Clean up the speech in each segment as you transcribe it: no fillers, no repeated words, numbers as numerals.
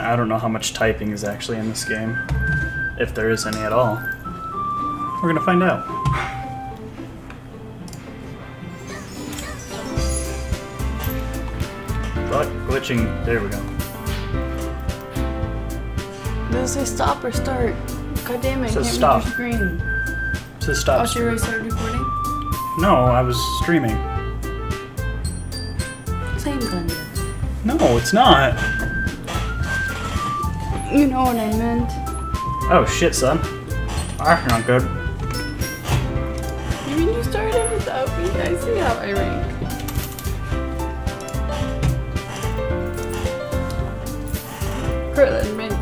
I don't know how much typing is actually in this game, if there is any at all. We're gonna find out. Fuck, glitching. There we go. Does it say stop or start? God damn it, I can't stop. read your screen. It says stop. Oh, she already started recording? No, I was streaming. Same thing. No, it's not. You know what I meant. Oh shit, son. That's not good. You mean you started without me? I see how I rank. Cortland ranked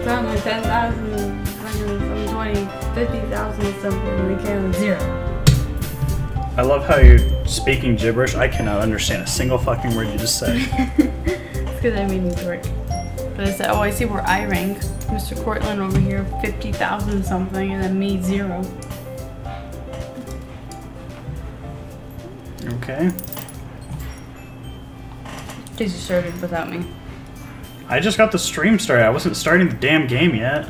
found like 10,000, some 20, 50,000 something, and we came with 0. I love how you're speaking gibberish. I cannot understand a single fucking word you just said. It's because I made it work. But I said, oh, I see where I rank. Mr. Cortland over here, 50,000 something, and then me 0. Okay. Because you started without me. I just got the stream started. I wasn't starting the damn game yet.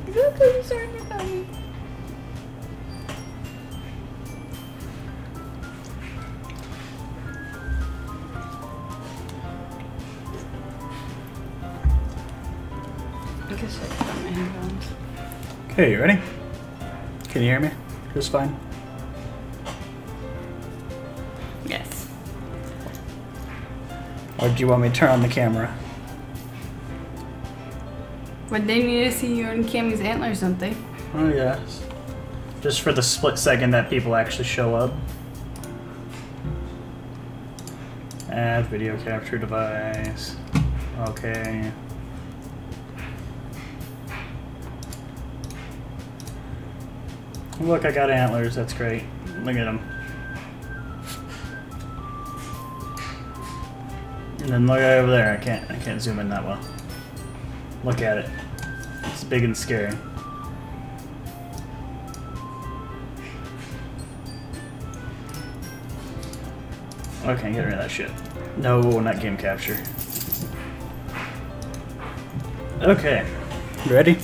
Exactly, you started without me. I guess I put on my headphones. Okay, you ready? Can you hear me? Just fine. Yes. Or do you want me to turn on the camera? But they need to see you in Cammy's antlers, don't they? Oh, yes. Just for the split second that people actually show up. Add video capture device. Okay. Look, I got antlers. That's great. Look at them. And then look over there. I can't zoom in that well. Look at it. It's big and scary. Okay, get rid of that shit. No, not game capture. Okay, you ready?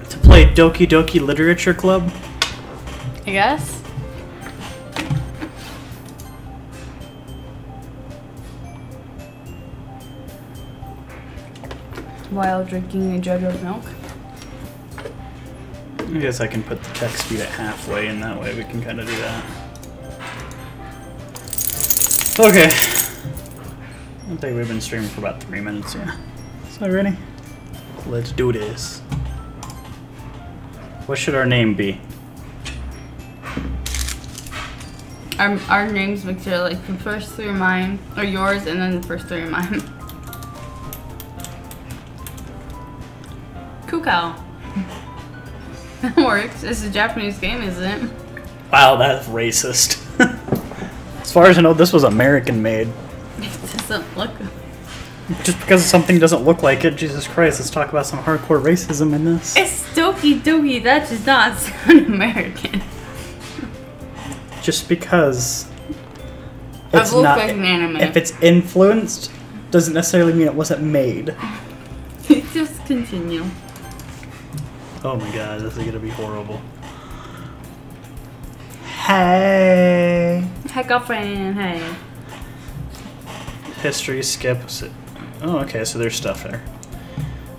To play Doki Doki Literature Club? I guess. While drinking a jug of milk. I guess I can put the text speed at halfway, and that way we can kind of do that. Okay. I think we've been streaming for about 3 minutes, yeah. So ready? Let's do this. What should our name be? Our names make sure like the first 3 are mine, or yours, and then the first 3 are mine. Kukao. That works. It's a Japanese game, isn't it? Wow, that's racist. As far as I know, this was American made. It doesn't look. Just because something doesn't look like it, Jesus Christ, let's talk about some hardcore racism in this. It's Doki Doki. That does not sound American. Just because it's looks not, like an anime. if it's influenced, doesn't necessarily mean it wasn't made. Just continue. Oh my god, this is gonna be horrible. Hey! Heck off, friend. Hey. History skip. Oh, okay, so there's stuff there.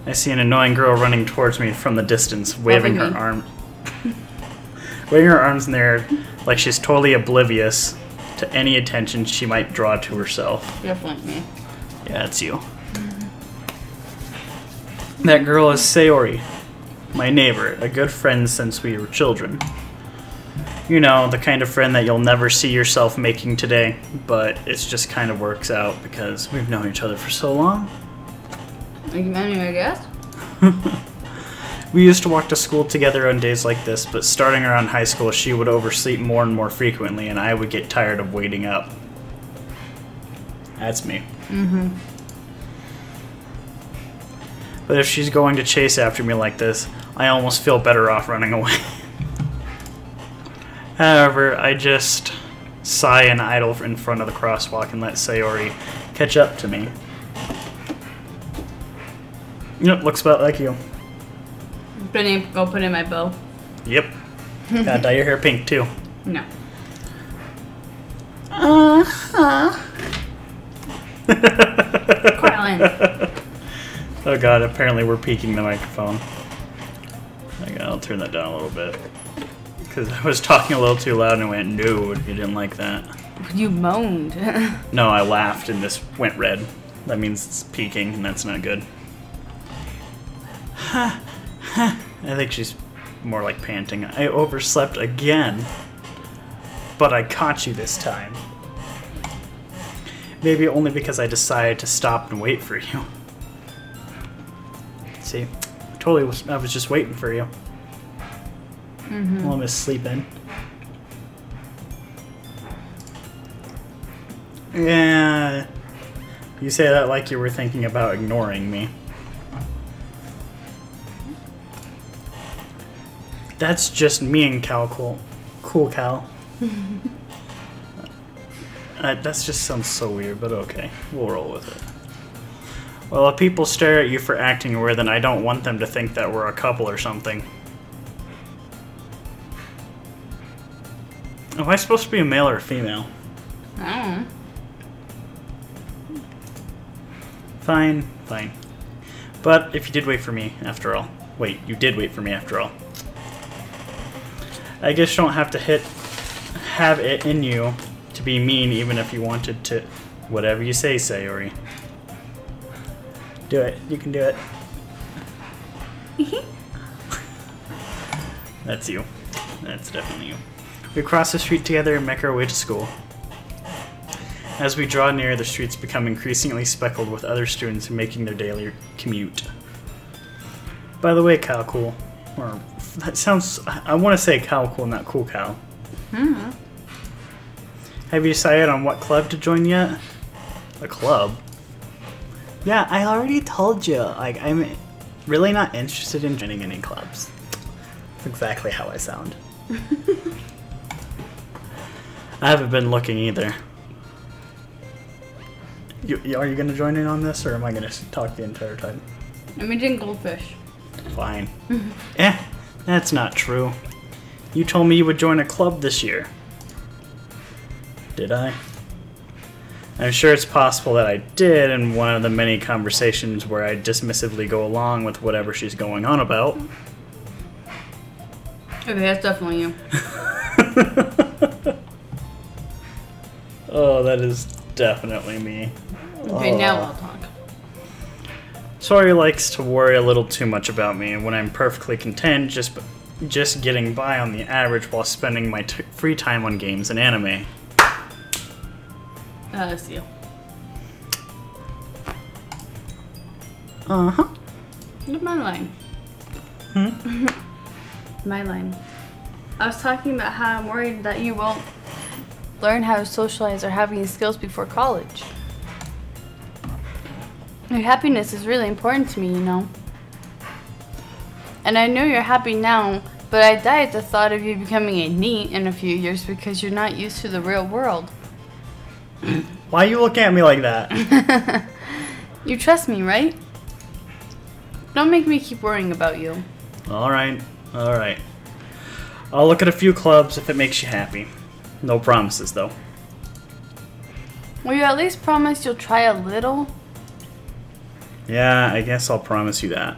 I see an annoying girl running towards me from the distance, waving her arm. Waving her arms in the air like she's totally oblivious to any attention she might draw to herself. Definitely me. Yeah, it's you. That girl is Sayori, my neighbor, a good friend since we were children. You know, the kind of friend that you'll never see yourself making today, but it just kind of works out because we've known each other for so long. Like many, I guess. We used to walk to school together on days like this, but starting around high school, she would oversleep more and more frequently, and I would get tired of waiting up. That's me. Mm-hmm. But if she's going to chase after me like this, I almost feel better off running away. However, I just sigh and idle in front of the crosswalk and let Sayori catch up to me. Yep, looks about like you. Go put in my bow. Yep. Gotta dye your hair pink too. No. Cortland. Oh god, apparently we're peaking the microphone. I'll turn that down a little bit. Because I was talking a little too loud and it went, no, you didn't like that. You moaned. No, I laughed and this went red. That means it's peaking and that's not good. I think she's more like panting. I overslept again. But I caught you this time. Maybe only because I decided to stop and wait for you. See? I was just waiting for you. While I was sleeping. Yeah. You say that like you were thinking about ignoring me. That's just me and Cal Cool. Cool Cal. That just sounds so weird, but okay. We'll roll with it. Well, if people stare at you for acting weird, then I don't want them to think that we're a couple or something. Am I supposed to be a male or a female? I don't know. Fine, fine. But if you did wait for me, after all. Wait, you did wait for me, after all. I guess you don't have to have it in you to be mean, even if you wanted to. Whatever you say, Sayori. Do it. You can do it. That's you. That's definitely you. We cross the street together and make our way to school. As we draw near, the streets become increasingly speckled with other students making their daily commute. By the way, Cal Cool. Or, that sounds... I want to say Cal Cool, not Cool Cal. Mm-hmm. Have you decided on what club to join yet? A club? Yeah, I already told you. Like, I'm really not interested in joining any clubs. That's exactly how I sound. I haven't been looking either. Are you going to join in on this, or am I going to talk the entire time? I'm eating goldfish. Fine. That's not true. You told me you would join a club this year. Did I? I'm sure it's possible that I did in one of the many conversations where I dismissively go along with whatever she's going on about. Okay, that's definitely you. Oh, that is definitely me. Okay, now I'll talk. Sawyer likes to worry a little too much about me when I'm perfectly content just getting by on the average while spending my free time on games and anime. That's you. Uh-huh. Look at my line. My line. I was talking about how I'm worried that you won't learn how to socialize or have any skills before college. Your happiness is really important to me, you know. And I know you're happy now, but I die at the thought of you becoming a NEET in a few years because you're not used to the real world. Why are you looking at me like that? You trust me, right? Don't make me keep worrying about you. Alright, alright. I'll look at a few clubs if it makes you happy. No promises, though. Will you at least promise you'll try a little? Yeah, I guess I'll promise you that.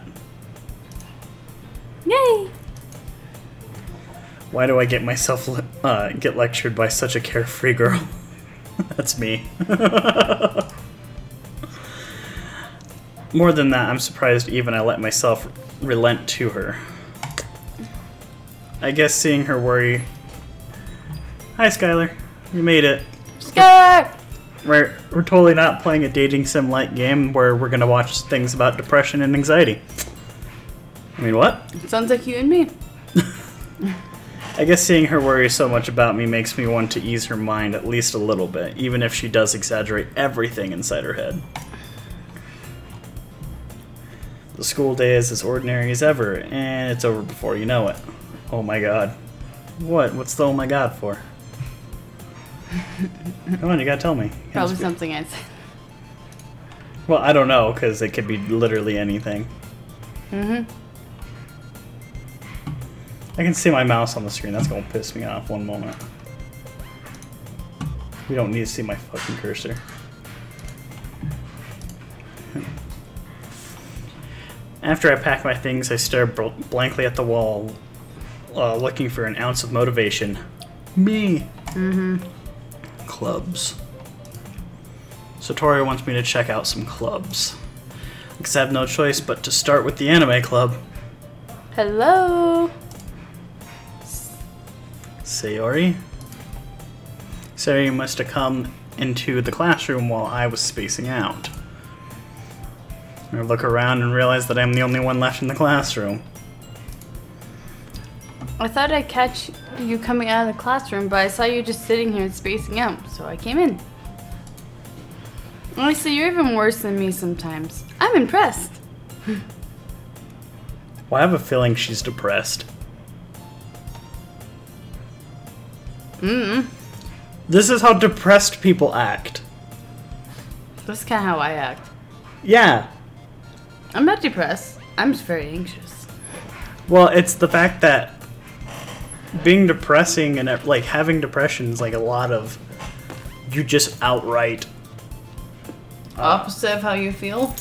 Yay! Why do I get myself get lectured by such a carefree girl? That's me. More than that, I'm surprised even I let myself relent to her. I guess seeing her worry... Hi, Skylar. You made it. Skylar! We're totally not playing a dating sim-like game where we're gonna watch things about depression and anxiety. I mean, what? Sounds like you and me. I guess seeing her worry so much about me makes me want to ease her mind at least a little bit, even if she does exaggerate everything inside her head. The school day is as ordinary as ever, and it's over before you know it. Oh my god. What? What's the oh my god for? Come on, you gotta tell me. Probably something I said. Well, I don't know, because it could be literally anything. Mm-hmm. I can see my mouse on the screen. That's going to piss me off. One moment. You don't need to see my fucking cursor. After I pack my things, I stare blankly at the wall, looking for an ounce of motivation. Me. Mm-hmm. Clubs. Satori wants me to check out some clubs. Because I have no choice but to start with the anime club. Hello. Sayori? Sayori must have come into the classroom while I was spacing out. I look around and realize that I'm the only one left in the classroom. I thought I'd catch you coming out of the classroom, but I saw you just sitting here and spacing out, so I came in. Honestly, you're even worse than me sometimes. I'm impressed. Well, I have a feeling she's depressed. This is how depressed people act. That's kind of how I act. Yeah. I'm not depressed. I'm just very anxious. Well, it's the fact that being depressing and like having depression is like a lot of you just outright opposite of how you feel.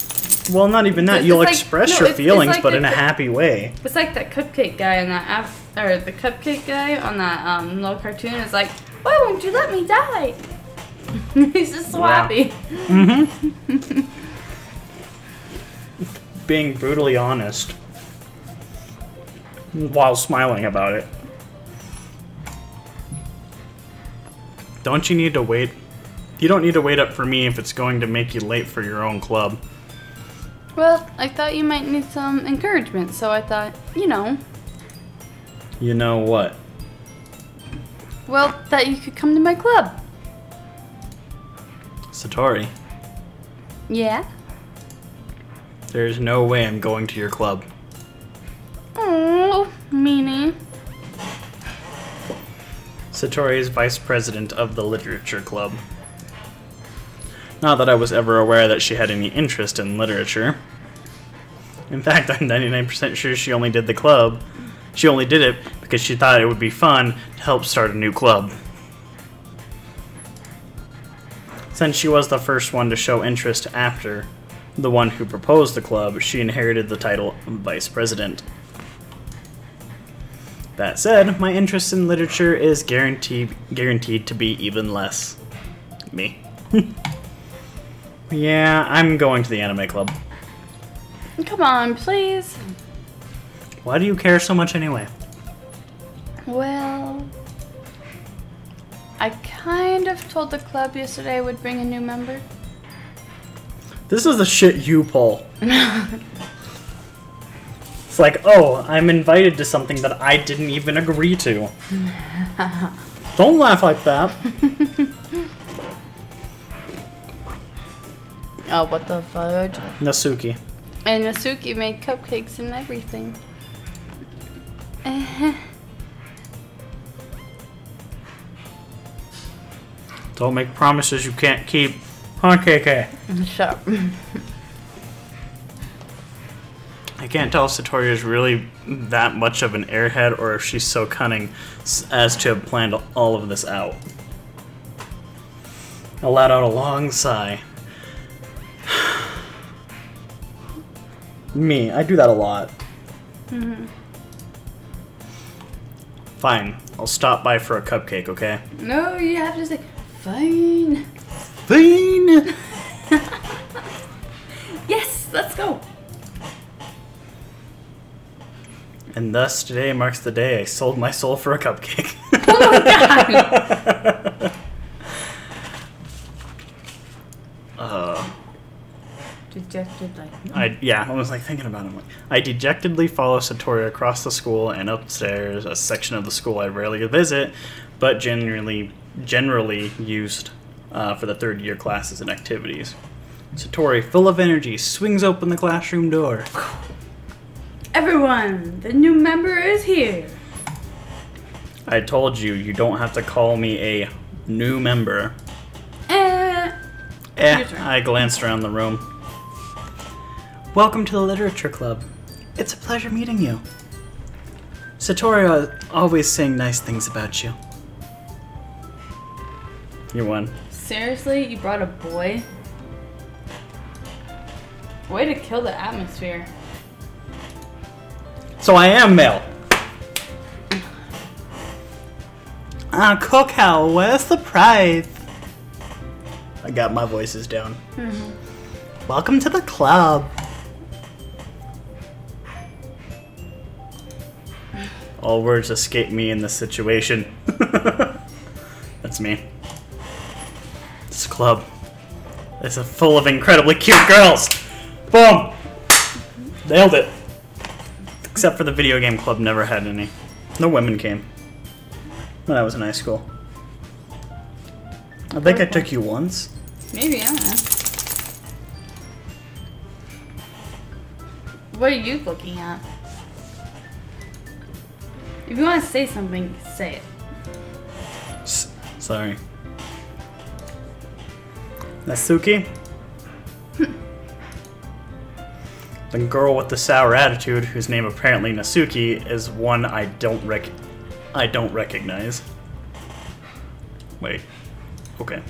Well, not even that. You'll express your feelings, like but in a happy way. It's like that cupcake guy on that or the cupcake guy on that little cartoon is like, why won't you let me die? He's just so happy. Mm-hmm. Being brutally honest while smiling about it. Don't you need to wait? You don't need to wait up for me if it's going to make you late for your own club. Well, I thought you might need some encouragement, so I thought, you know. You know what? Well, that you could come to my club. Satori. Yeah? There's no way I'm going to your club. Oh, meanie. Satori is vice president of the literature club. Not that I was ever aware that she had any interest in literature. In fact, I'm 99% sure she only did the club. She only did it because she thought it would be fun to help start a new club. Since she was the first one to show interest after the one who proposed the club, she inherited the title of vice president. That said, my interest in literature is guaranteed to be even less. Me. Yeah, I'm going to the anime club. Come on, please. Why do you care so much anyway? Well, I kind of told the club yesterday I would bring a new member. This is the shit you pull. It's like, oh, I'm invited to something that I didn't even agree to. Don't laugh like that. Oh, what the fudge? Nasuki. And Nasuki made cupcakes and everything. Don't make promises you can't keep. Huh, KK? Shut up. I can't tell if Satori is really that much of an airhead or if she's so cunning as to have planned all of this out. I let out a long sigh. Me, I do that a lot. Mm-hmm. Fine, I'll stop by for a cupcake, okay? No, you have to say, fine. Fine! Yes, let's go. And thus, today marks the day I sold my soul for a cupcake. Oh my god! Dejectedly. I was like thinking about it. I dejectedly follow Satori across the school and upstairs, a section of the school I rarely visit, but generally used for the third year classes and activities. Satori, full of energy, swings open the classroom door. Everyone, the new member is here. I told you, you don't have to call me a new member. Your turn. I glanced around the room. Welcome to the Literature Club. It's a pleasure meeting you. Satori always saying nice things about you. You won. Seriously? You brought a boy? Way to kill the atmosphere. So I am male. Cookhouse, where's the prize? I got my voices down. Welcome to the club. All words escape me in this situation. That's me. This club is full of incredibly cute girls. Boom! Nailed it. Except for the video game club, never had any. No women came when I was in high school. I think I took you once. Maybe, I don't know. What are you looking at? If you want to say something, say it. Sorry. Natsuki? The girl with the sour attitude, whose name apparently Natsuki, is one I don't recognize. Wait. Okay.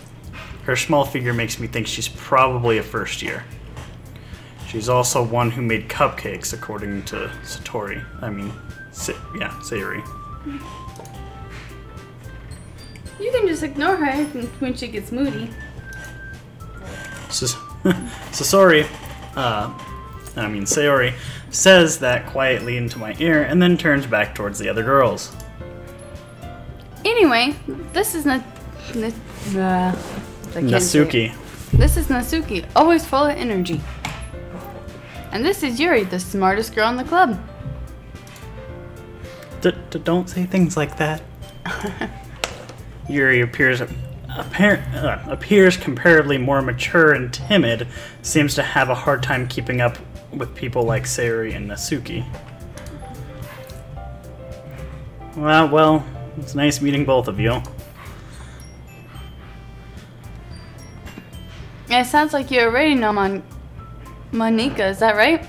Her small figure makes me think she's probably a first year. She's also one who made cupcakes, according to Satori. I mean, Sayuri. You can just ignore her when she gets moody. Sayuri says that quietly into my ear and then turns back towards the other girls. Anyway, this is Natsuki. This is Natsuki, always full of energy. And this is Yuri, the smartest girl in the club. Don't say things like that. Yuri appears comparatively more mature and timid, seems to have a hard time keeping up with people like Sayuri and Natsuki. Well, it's nice meeting both of you. It sounds like you already know Monica, is that right?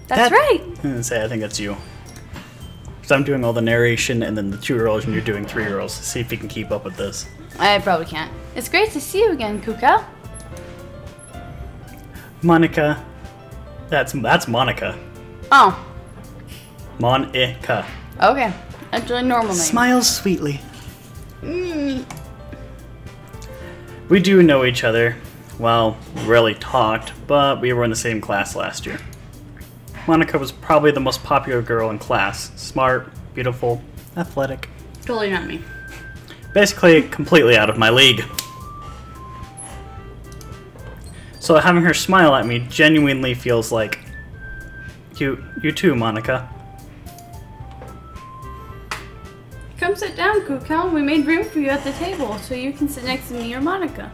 That's right! I didn't say, I think that's you. So I'm doing all the narration and then the 2 girls and you're doing 3 girls. See if you can keep up with this. I probably can't. It's great to see you again, Kuka. Monica. That's Monica. Oh. Monica. Okay. That's a normal name. Smiles sweetly. We do know each other. Well, we rarely talked, but we were in the same class last year. Monica was probably the most popular girl in class. Smart, beautiful, athletic. Totally not me. Basically, completely out of my league. So having her smile at me genuinely feels like... You too, Monica. Come sit down, Kuka. We made room for you at the table, so you can sit next to me or Monica.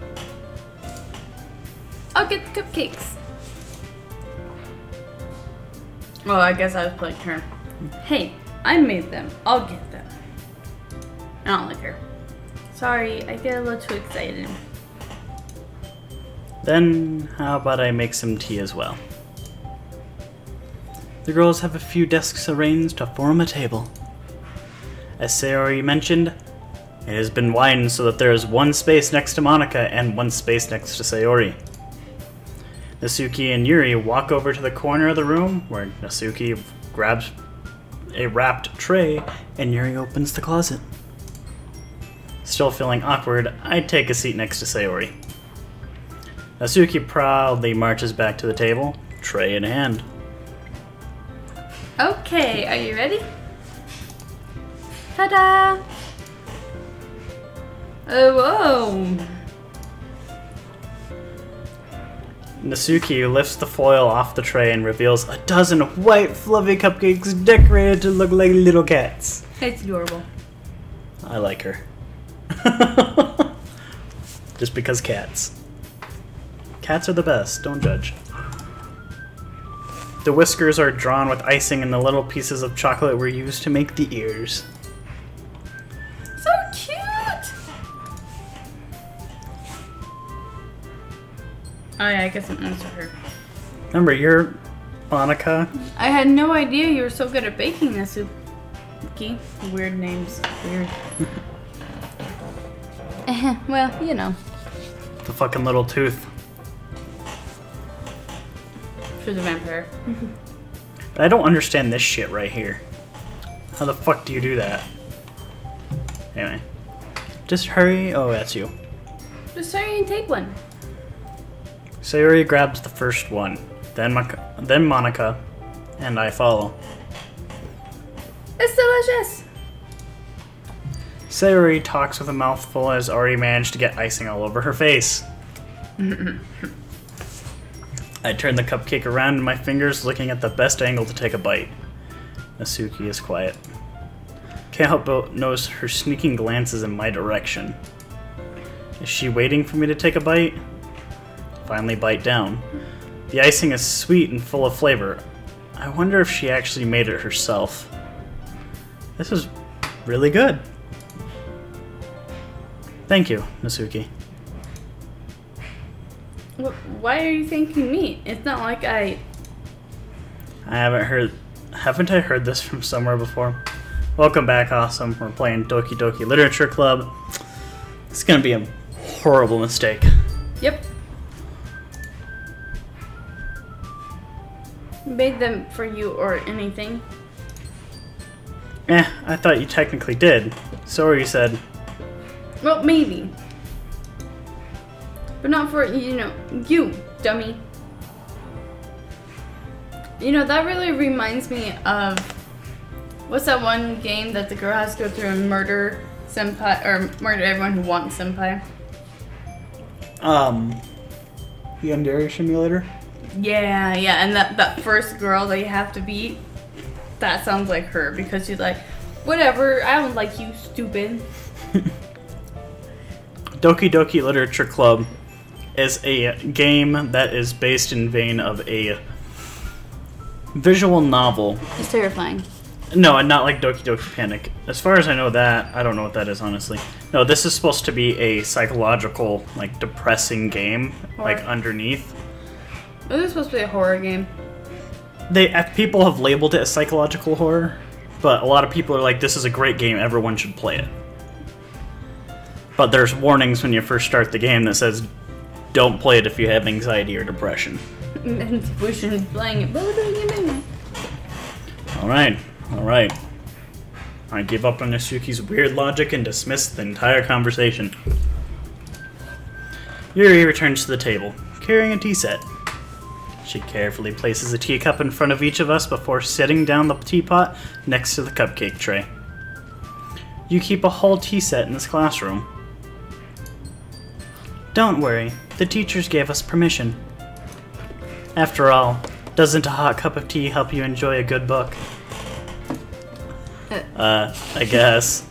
I'll get the cupcakes. Oh, I guess I was playing her. Hey, I made them. I'll get them. I don't like her. Sorry, I get a little too excited. Then, how about I make some tea as well? The girls have a few desks arranged to form a table. As Sayori mentioned, it has been widened so that there is one space next to Monica and one space next to Sayori. Natsuki and Yuri walk over to the corner of the room where Natsuki grabs a wrapped tray and Yuri opens the closet. Still feeling awkward, I take a seat next to Sayori. Natsuki proudly marches back to the table, tray in hand. Okay, are you ready? Ta-da! Oh, whoa! Natsuki lifts the foil off the tray and reveals a dozen white fluffy cupcakes decorated to look like little cats. It's adorable. I like her. Just because cats. Cats are the best, don't judge. The whiskers are drawn with icing and the little pieces of chocolate were used to make the ears. So cute! Oh yeah, I guess I'm into her. Remember, you're Monica. I had no idea you were so good at baking, Nasuki. Weird names. Weird. Well, you know. The fucking little tooth. For the vampire. I don't understand this shit right here. How the fuck do you do that? Anyway. Just hurry. Oh, that's you. Just hurry and take one. Sayori grabs the first one. Then Monica. And I follow. It's delicious! Sayori talks with a mouthful and has already managed to get icing all over her face. I turn the cupcake around in my fingers, looking at the best angle to take a bite. Nasuki is quiet. Can't help but notice her sneaking glances in my direction. Is she waiting for me to take a bite? Finally bite down. The icing is sweet and full of flavor. I wonder if she actually made it herself. This is really good. Thank you, Nasuki. Why are you thanking me? It's not like I haven't I heard this from somewhere before? Welcome back, awesome. We're playing Doki Doki Literature Club. It's gonna be a horrible mistake. Yep. Made them for you or anything. I thought you technically did. Sorry, you said. Well, maybe. But not for, you, dummy. You know, that really reminds me of... What's that one game that the girl has to go through and murder senpai, or murder everyone who wants senpai? The Yandere Simulator? Yeah, and that first girl that you have to beat, that sounds like her, because she's like, whatever, I don't like you, stupid. Doki Doki Literature Club is a game that is based in vein of a visual novel. It's terrifying. No, and not like Doki Doki Panic. As far as I know that, I don't know what that is, honestly. No, this is supposed to be a psychological, like, depressing game, Horror. like, underneath. This is supposed to be a horror game. People have labeled it as psychological horror, but a lot of people are like, this is a great game, everyone should play it. But there's warnings when you first start the game that says, don't play it if you have anxiety or depression. We shouldn't be playing it. Alright. I give up on Nasuki's weird logic and dismiss the entire conversation. Yuri returns to the table, carrying a tea set. She carefully places a teacup in front of each of us before setting down the teapot next to the cupcake tray. You keep a whole tea set in this classroom. Don't worry, the teachers gave us permission. After all, doesn't a hot cup of tea help you enjoy a good book? I guess.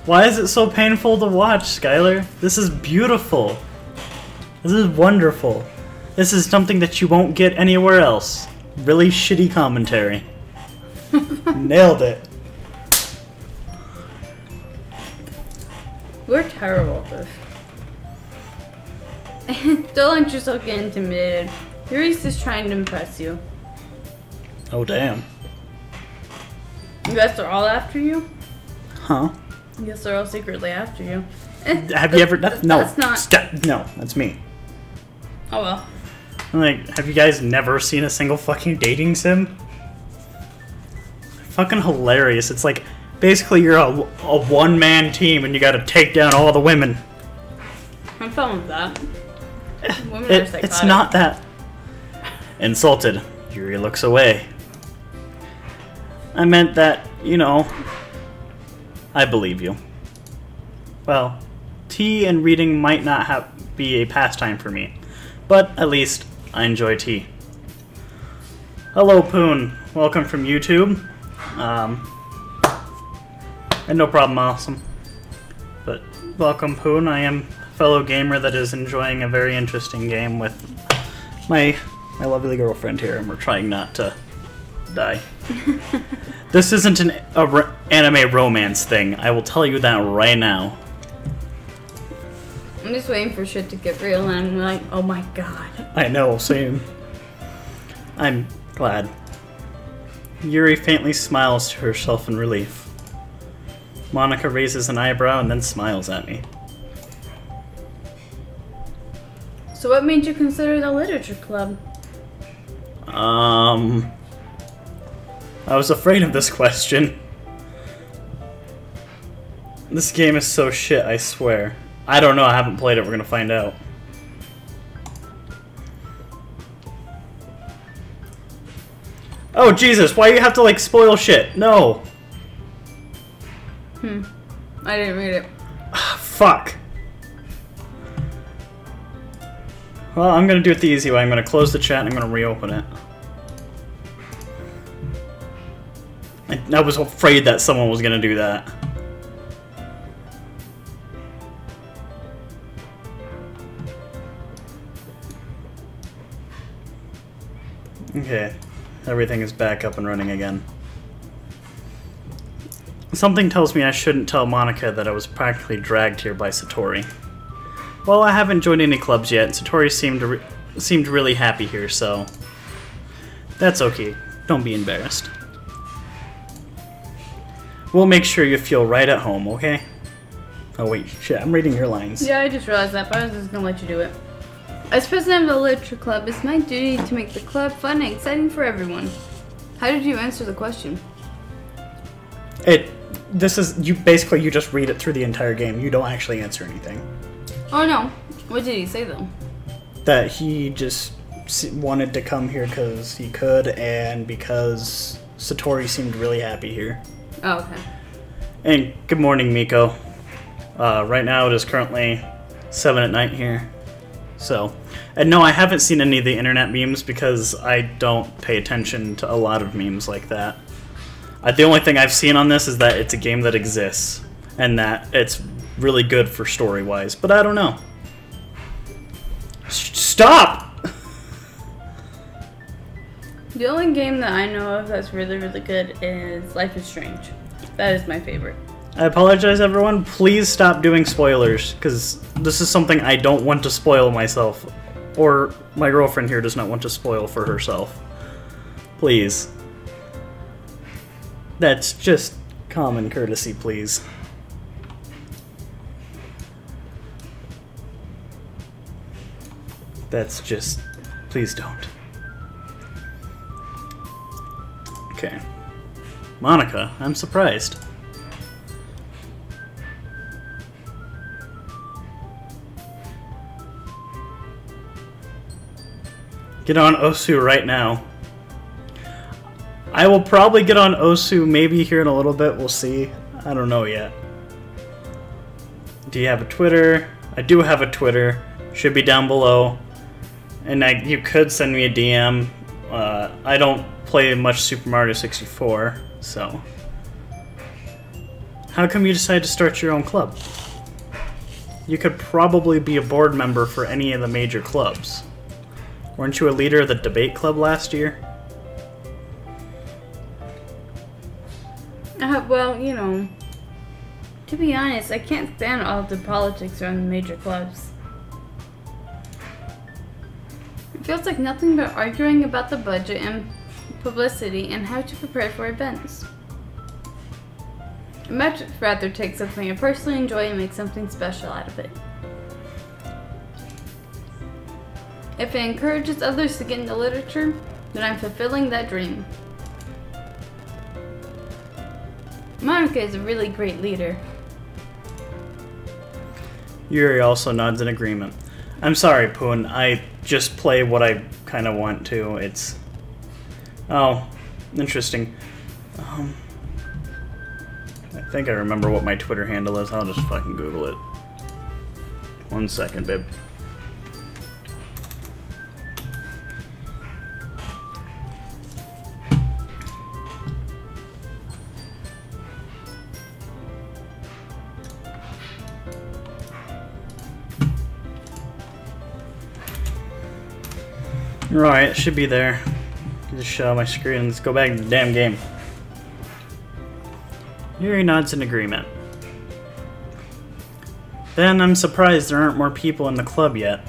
Why is it so painful to watch, Skylar? This is beautiful. This is wonderful. This is something that you won't get anywhere else. Really shitty commentary. Nailed it. We're terrible at this. Don't let yourself get intimidated. Yuri's just trying to impress you. Oh, damn. You guys are all after you? Huh? I guess they're all secretly after you. Have you ever... No. That's not... Stop. No, that's me. Oh, well. Like, have you guys never seen a single fucking dating sim? Fucking hilarious. It's like, basically you're a one-man team and you gotta take down all the women. I'm fine with that. Women are psychotic. It's not that. Insulted, Yuri looks away. I meant that, I believe you. Well, tea and reading might not be a pastime for me, but at least I enjoy tea. Hello, Poon. Welcome from YouTube. And no problem, awesome. But welcome, Poon. I am a fellow gamer that is enjoying a very interesting game with my lovely girlfriend here, and we're trying not to die. This isn't an anime romance thing. I will tell you that right now. I'm just waiting for shit to get real, and I'm like, oh my god. I know, same. I'm glad. Yuri faintly smiles to herself in relief. Monica raises an eyebrow and then smiles at me. So what made you consider the literature club? I was afraid of this question. This game is so shit, I swear. I don't know, I haven't played it, we're gonna find out. Oh, Jesus, why do you have to, like, spoil shit? No! I didn't read it. Fuck. Well, I'm gonna do it the easy way. I'm gonna close the chat and I'm gonna reopen it. I was afraid that someone was gonna do that. Okay, everything is back up and running again. Something tells me I shouldn't tell Monica that I was practically dragged here by Satori. Well, I haven't joined any clubs yet, and Satori seemed really happy here, so... That's okay. Don't be embarrassed. We'll make sure you feel right at home, okay? Oh wait, shit, I'm reading your lines. Yeah, I just realized that, but I was just gonna let you do it. As president of the literature club, it's my duty to make the club fun and exciting for everyone. How did you answer the question? You just read it through the entire game. You don't actually answer anything. Oh no. What did he say though? That he just wanted to come here because he could and because Satori seemed really happy here. Oh, okay. And good morning, Miko. Right now it is currently 7 at night here. So, and no, I haven't seen any of the internet memes because I don't pay attention to a lot of memes like that. The only thing I've seen on this is that it's a game that exists and that it's really good for story-wise, but I don't know. Stop! The only game that I know of that's really, really good is Life is Strange. That is my favorite. I apologize, everyone. Please stop doing spoilers, because this is something I don't want to spoil myself. Or my girlfriend here does not want to spoil for herself. Please. That's just common courtesy, please. That's just... Please don't. Okay. Monica, I'm surprised. Get on Osu right now. I will probably get on Osu maybe here in a little bit. We'll see. I don't know yet. Do you have a Twitter? I do have a Twitter. Should be down below. And you could send me a DM. I don't play much Super Mario 64, so... How come you decided to start your own club? You could probably be a board member for any of the major clubs. Weren't you a leader of the debate club last year? Well, you know, to be honest, I can't stand all the politics around the major clubs. It feels like nothing but arguing about the budget and publicity and how to prepare for events. I'd much rather take something I personally enjoy and make something special out of it. If it encourages others to get into literature, then I'm fulfilling that dream. Monica is a really great leader. Yuri also nods in agreement. I'm sorry, Poon. I just play what I kind of want to. It's... Oh, interesting. I think I remember what my Twitter handle is. I'll just fucking Google it. 1 second, babe. Right, it should be there. Just show my screen and let's go back to the damn game. Yuri nods in agreement. Then I'm surprised there aren't more people in the club yet.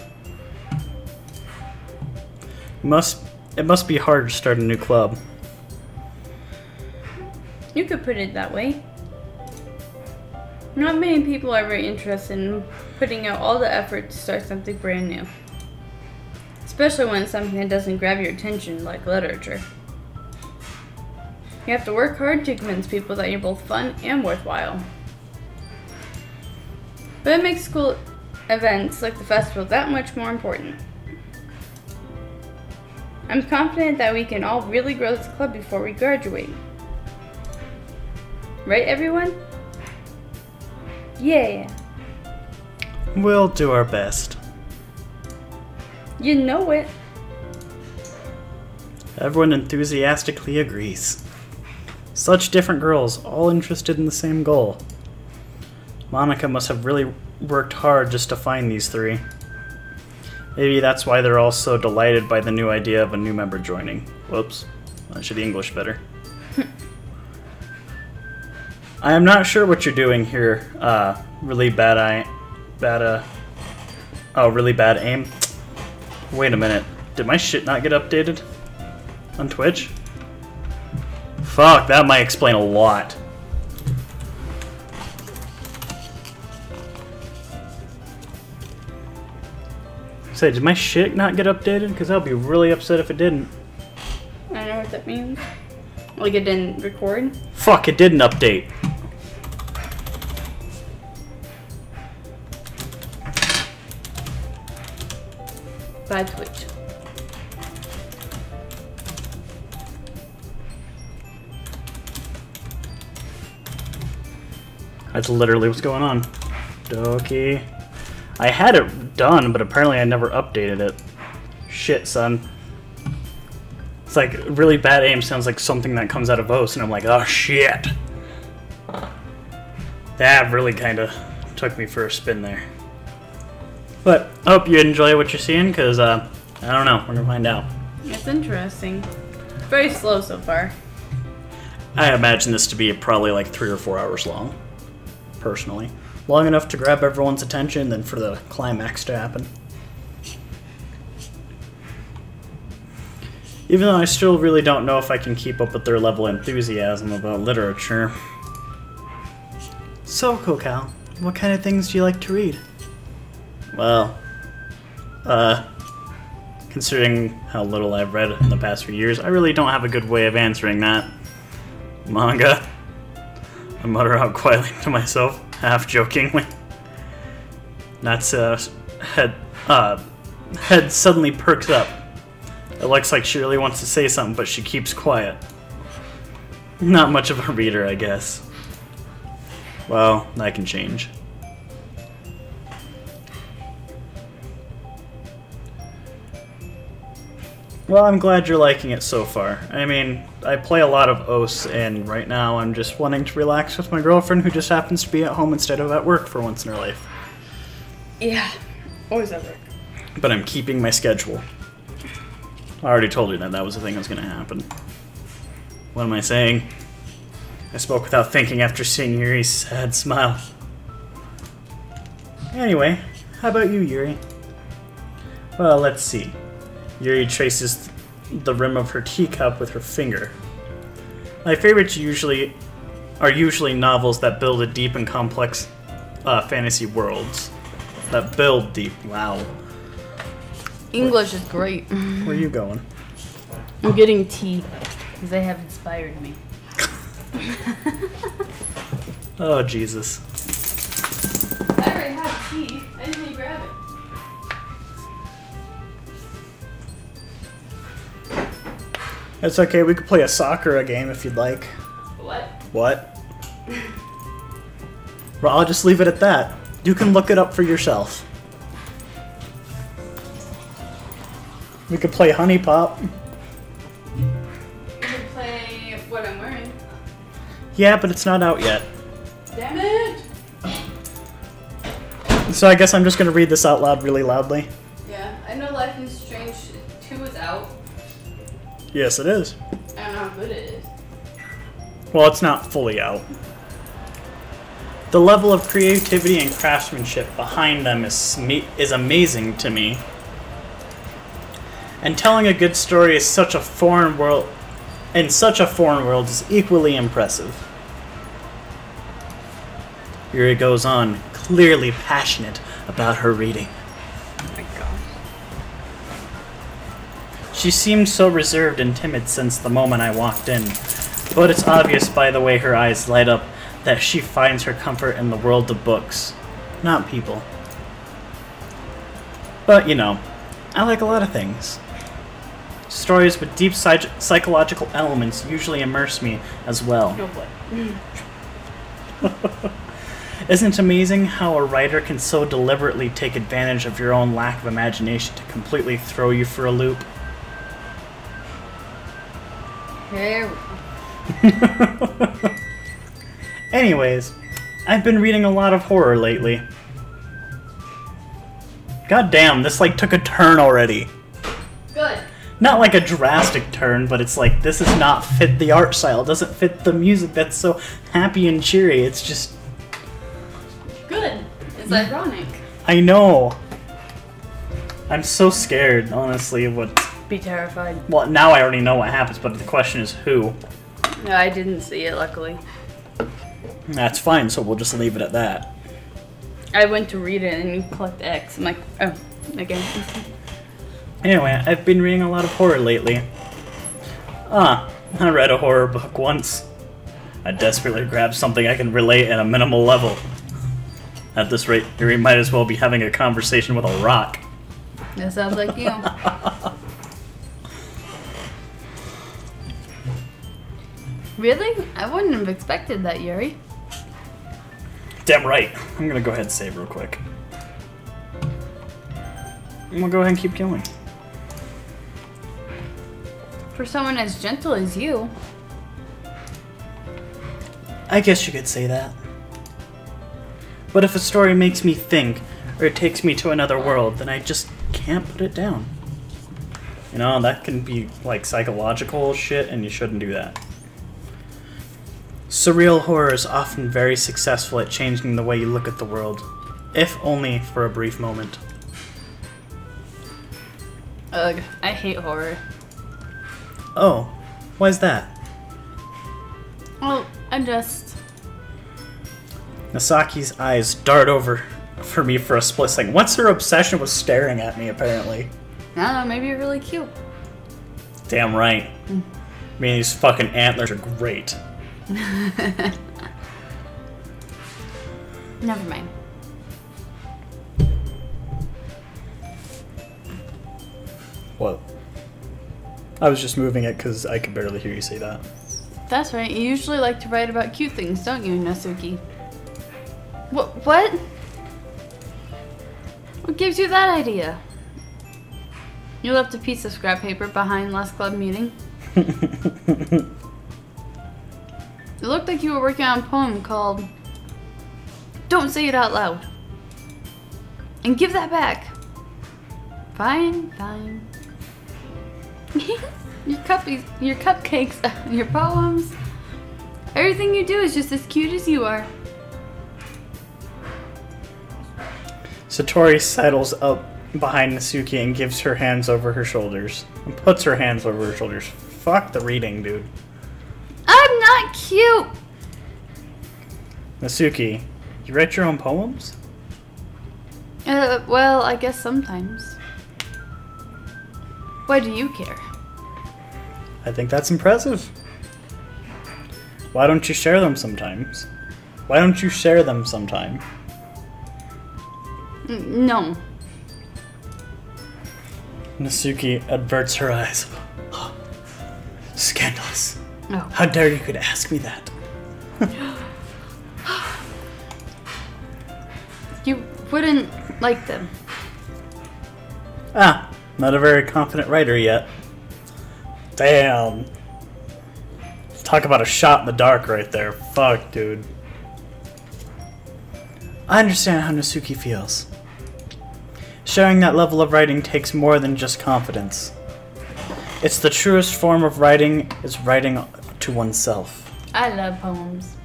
It must be hard to start a new club. You could put it that way. Not many people are very interested in putting out all the effort to start something brand new. Especially when it's something that doesn't grab your attention, like literature. You have to work hard to convince people that you're both fun and worthwhile. But it makes school events like the festival that much more important. I'm confident that we can all really grow this club before we graduate. Right, everyone? Yeah. We'll do our best. You know it. Everyone enthusiastically agrees. Such different girls, all interested in the same goal. Monica must have really worked hard just to find these three. Maybe that's why they're all so delighted by the new idea of a new member joining. Whoops, I should English better. I am not sure what you're doing here. Really bad aim. Wait a minute. Did my shit not get updated on Twitch? Fuck, that might explain a lot. Say, did my shit not get updated? Because I'll be really upset if it didn't. I don't know what that means. Like it didn't record? Fuck, it didn't update. Bad Twitch. That's literally what's going on. Doki. I had it done, but apparently I never updated it. Shit, son. It's like really bad aim sounds like something that comes out of OS, and I'm like, oh shit. That really kind of took me for a spin there. But I hope you enjoy what you're seeing, because I don't know, we're gonna find out. It's interesting. Very slow so far. I imagine this to be probably like 3 or 4 hours long, personally. Long enough to grab everyone's attention, then for the climax to happen. Even though I still really don't know if I can keep up with their level of enthusiasm about literature. So, Kokal, what kind of things do you like to read? Well, considering how little I've read in the past few years, I really don't have a good way of answering that. Manga. I mutter out quietly to myself, half jokingly. Nat's head suddenly perks up. It looks like she really wants to say something, but she keeps quiet. Not much of a reader, I guess. Well, that can change. Well, I'm glad you're liking it so far. I mean, I play a lot of OS, and right now I'm just wanting to relax with my girlfriend who just happens to be at home instead of at work for once in her life. Yeah, always at work. But I'm keeping my schedule. I already told you that that was the thing that was going to happen. What am I saying? I spoke without thinking after seeing Yuri's sad smile. Anyway, how about you, Yuri? Well, let's see. Yuri traces the rim of her teacup with her finger. My favorites are usually novels that build a deep and complex fantasy worlds. That build deep. Wow. English is great. Where are you going? I'm getting tea because they have inspired me. Oh, Jesus. I already have tea. I didn't even grab it. It's okay, we could play a soccer game if you'd like. What? What? Well, I'll just leave it at that. You can look it up for yourself. We could play Honey Pop. We could play what I'm wearing. Yeah, but it's not out yet. Damn it! So I guess I'm just going to read this out loud really loudly. Yeah, I know Life is Strange 2 is out. Yes, it is. I don't know how good it is. Well, it's not fully out. The level of creativity and craftsmanship behind them is amazing to me. And telling a good story is such a foreign world, in such a foreign world, is equally impressive. Yuri goes on, clearly passionate about her reading. Oh my gosh. She seemed so reserved and timid since the moment I walked in, but it's obvious by the way her eyes light up that she finds her comfort in the world of books, not people. But, you know, I like a lot of things. Stories with deep psychological elements usually immerse me as well. Oh boy. Isn't it amazing how a writer can so deliberately take advantage of your own lack of imagination to completely throw you for a loop? Here we go. Anyways, I've been reading a lot of horror lately. God damn, this like took a turn already. Good. Not like a drastic turn, but it's like, this does not fit the art style. It doesn't fit the music that's so happy and cheery. It's just... Good. It's ironic. I know. I'm so scared, honestly, of what... Be terrified. Well, now I already know what happens, but the question is who. No, I didn't see it, luckily. That's fine, so we'll just leave it at that. I went to read it and you clicked X. I'm like, oh, again. Anyway, I've been reading a lot of horror lately. I read a horror book once. I desperately grabbed something I can relate at a minimal level. At this rate, we might as well be having a conversation with a rock. That sounds like you. Really? I wouldn't have expected that, Yuri. Damn right. I'm gonna go ahead and save real quick. And we'll go ahead and keep going. For someone as gentle as you. I guess you could say that. But if a story makes me think, or it takes me to another world, then I just can't put it down. You know, that can be like psychological shit, and you shouldn't do that. Surreal horror is often very successful at changing the way you look at the world, if only for a brief moment. Ugh, I hate horror. Oh, why's that? Well, I just... Nasaki's eyes dart over for me for a split second. What's her obsession with staring at me, apparently? I don't know, maybe you're really cute. Damn right. I mean, these fucking antlers are great. Never mind. What? I was just moving it because I could barely hear you say that. That's right. You usually like to write about cute things, don't you, Nasuki? What? What gives you that idea? You left a piece of scrap paper behind last club meeting. It looked like you were working on a poem called Don't Say It Out Loud. And give that back. Fine, fine. Your cupcakes, your poems. Everything you do is just as cute as you are. Satori sidles up behind Nasuki and gives her hands over her shoulders. And puts her hands over her shoulders. Fuck the reading, dude. I'm not cute! Nasuki, you write your own poems? Well, I guess sometimes. Why do you care? I think that's impressive. Why don't you share them sometimes? Why don't you share them sometime? No. Nasuki averts her eyes. Scandalous. Oh. How dare you could ask me that? You wouldn't like them. Not a very confident writer yet. Damn. Talk about a shot in the dark right there. Fuck, dude. I understand how Nasuki feels. Sharing that level of writing takes more than just confidence. It's the truest form of writing is writing to oneself. I love poems.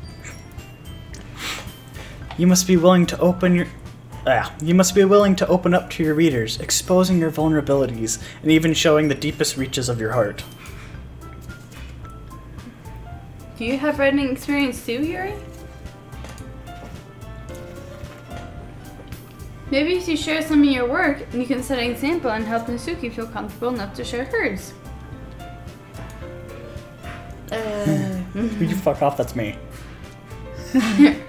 You must be willing to open You must be willing to open up to your readers, exposing your vulnerabilities, and even showing the deepest reaches of your heart. Do you have writing experience too, Yuri? Maybe if you share some of your work, you can set an example and help Natsuki feel comfortable enough to share hers. You fuck off, that's me.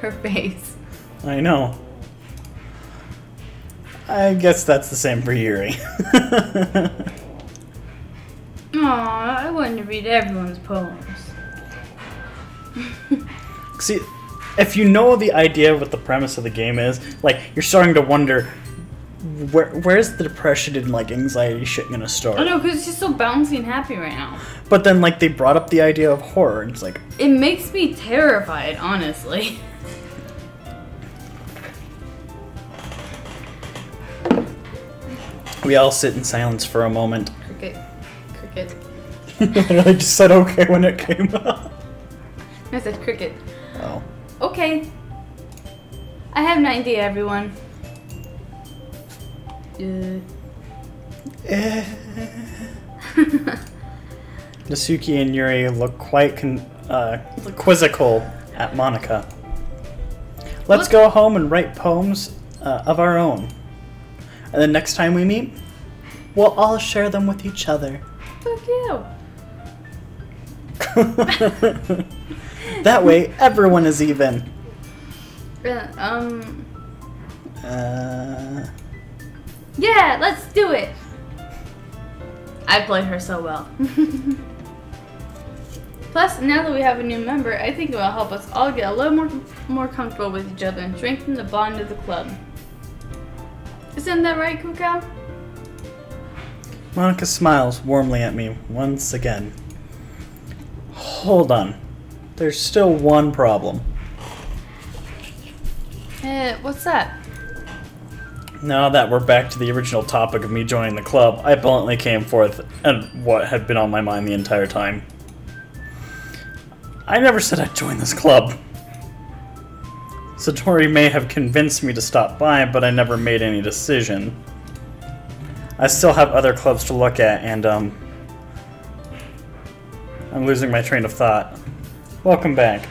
Her face. I know. I guess that's the same for Yuri. Aw, I wanted to read everyone's poems. See, if you know the idea of what the premise of the game is, like, you're starting to wonder, where's the depression and, like, anxiety shit gonna start? I know, because it's just so bouncy and happy right now. But then, like, they brought up the idea of horror, and it's like... It makes me terrified, honestly. We all sit in silence for a moment. Cricket. Cricket. I just said okay when it came up. I said cricket. Oh. Okay. I have an idea, everyone. Natsuki and Yuri look quite quizzical at Monika. Let's go home and write poems of our own. And the next time we meet, we'll all share them with each other. Fuck you. That way, everyone is even. Yeah, let's do it. I played her so well. Plus, now that we have a new member, I think it will help us all get a little more comfortable with each other and strengthen the bond of the club. Isn't that right, Kukao? Monika smiles warmly at me once again. Hold on. There's still one problem. What's that? Now that we're back to the original topic of me joining the club, I bluntly came forth and what had been on my mind the entire time. I never said I'd join this club. Satori may have convinced me to stop by, but I never made any decision. I still have other clubs to look at, and I'm losing my train of thought. Welcome back.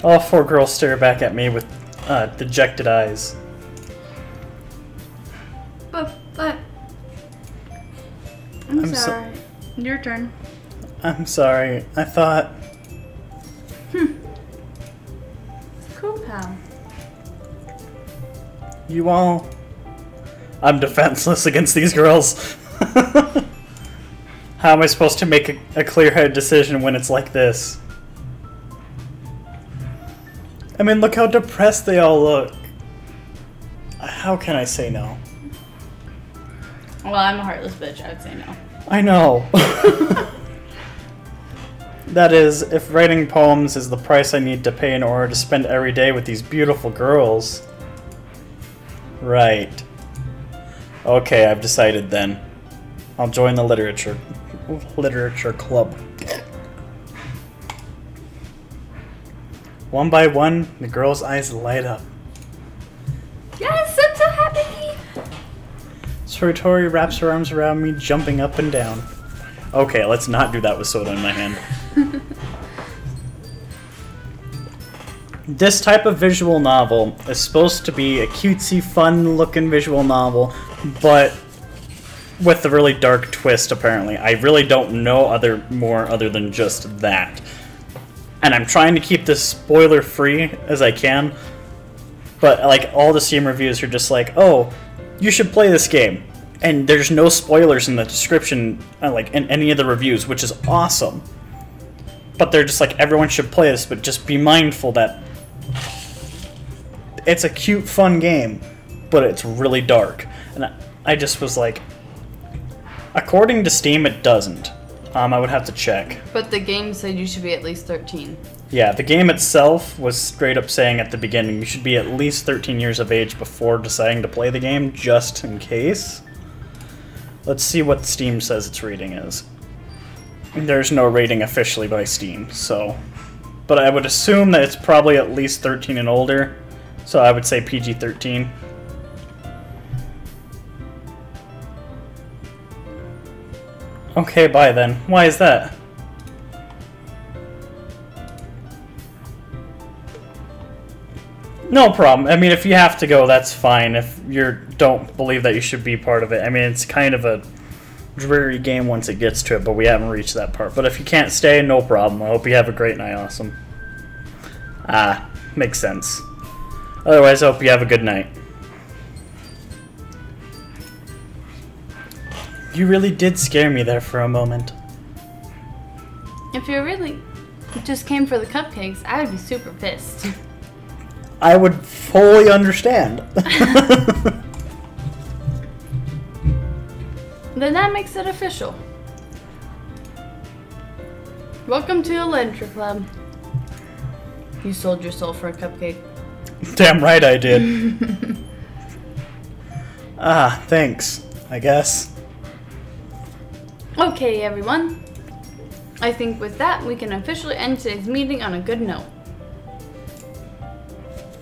All four girls stare back at me with dejected eyes. But I'm sorry. Your turn. I'm sorry. I thought... Cool, pal. You all... I'm defenseless against these girls. How am I supposed to make a clear-headed decision when it's like this? I mean, look how depressed they all look. How can I say no? Well, I'm a heartless bitch. I would say no. I know. That is, if writing poems is the price I need to pay in order to spend every day with these beautiful girls. Right. Okay, I've decided then. I'll join the literature club. One by one, the girl's eyes light up. Yes, I'm so happy! Satori wraps her arms around me, jumping up and down. Okay, let's not do that with soda in my hand. This type of visual novel is supposed to be a cutesy, fun-looking visual novel, but with a really dark twist, apparently. I really don't know more other than just that. And I'm trying to keep this spoiler-free as I can, but like all the Steam reviews are just like, oh, you should play this game. And there's no spoilers in the description, like in any of the reviews, which is awesome. But they're just like, everyone should play this, but just be mindful that it's a cute, fun game, but it's really dark. And I just was like, according to Steam, it doesn't. I would have to check. But the game said you should be at least 13. Yeah, the game itself was straight up saying at the beginning you should be at least 13 years of age before deciding to play the game, just in case. Let's see what Steam says its rating is. There's no rating officially by Steam, so... But I would assume that it's probably at least 13 and older, So I would say PG-13. Okay, bye then. Why is that? No problem. I mean, if you have to go, that's fine. If you don't believe that you should be part of it. I mean, it's kind of a dreary game once it gets to it, but we haven't reached that part. But if you can't stay, no problem. I hope you have a great night, Awesome. Ah, makes sense. Otherwise, I hope you have a good night. You really did scare me there for a moment. If you really just came for the cupcakes, I would be super pissed. I would fully understand. Then that makes it official. Welcome to Electra Club. You sold your soul for a cupcake. Damn right I did. Ah, thanks, I guess. Okay, everyone. I think with that, we can officially end today's meeting on a good note.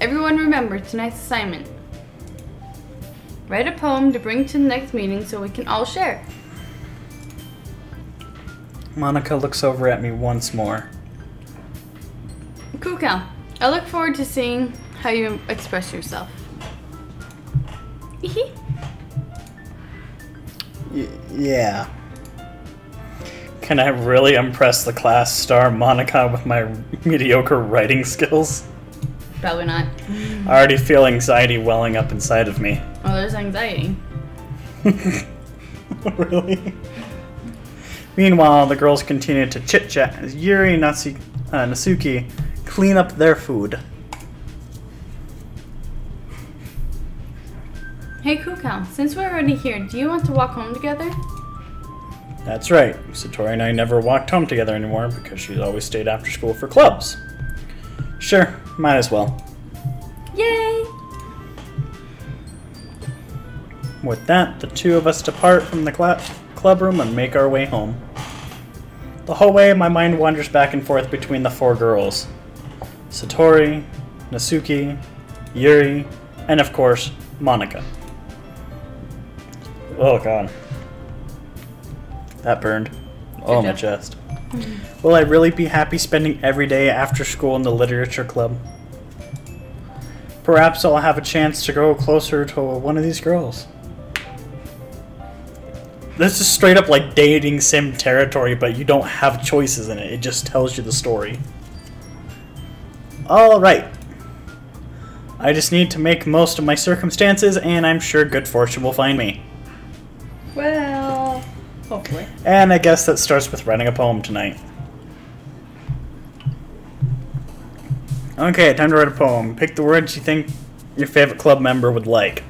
Everyone remember tonight's assignment. Write a poem to bring to the next meeting so we can all share. Monica looks over at me once more. Cool, Cal. I look forward to seeing how you express yourself. Yeah. Can I really impress the class star Monica with my mediocre writing skills? Probably not. I already feel anxiety welling up inside of me. Oh, there's anxiety. Really? Meanwhile, the girls continue to chit-chat as Yuri and Natsuki clean up their food. Hey, Kukan, since we're already here, do you want to walk home together? That's right. Satori and I never walked home together anymore because she's always stayed after school for clubs. Sure, might as well. Yay! With that, the two of us depart from the club room and make our way home. The whole way, my mind wanders back and forth between the four girls. Satori, Natsuki, Yuri, and of course, Monica. Oh god. That burned. Oh, my chest. Will I really be happy spending every day after school in the literature club? Perhaps I'll have a chance to grow closer to one of these girls. This is straight up like dating sim territory, but you don't have choices in it. It just tells you the story. Alright. I just need to make most of my circumstances, and I'm sure good fortune will find me. Well, hopefully. And I guess that starts with writing a poem tonight. Okay, time to write a poem. Pick the words you think your favorite club member would like.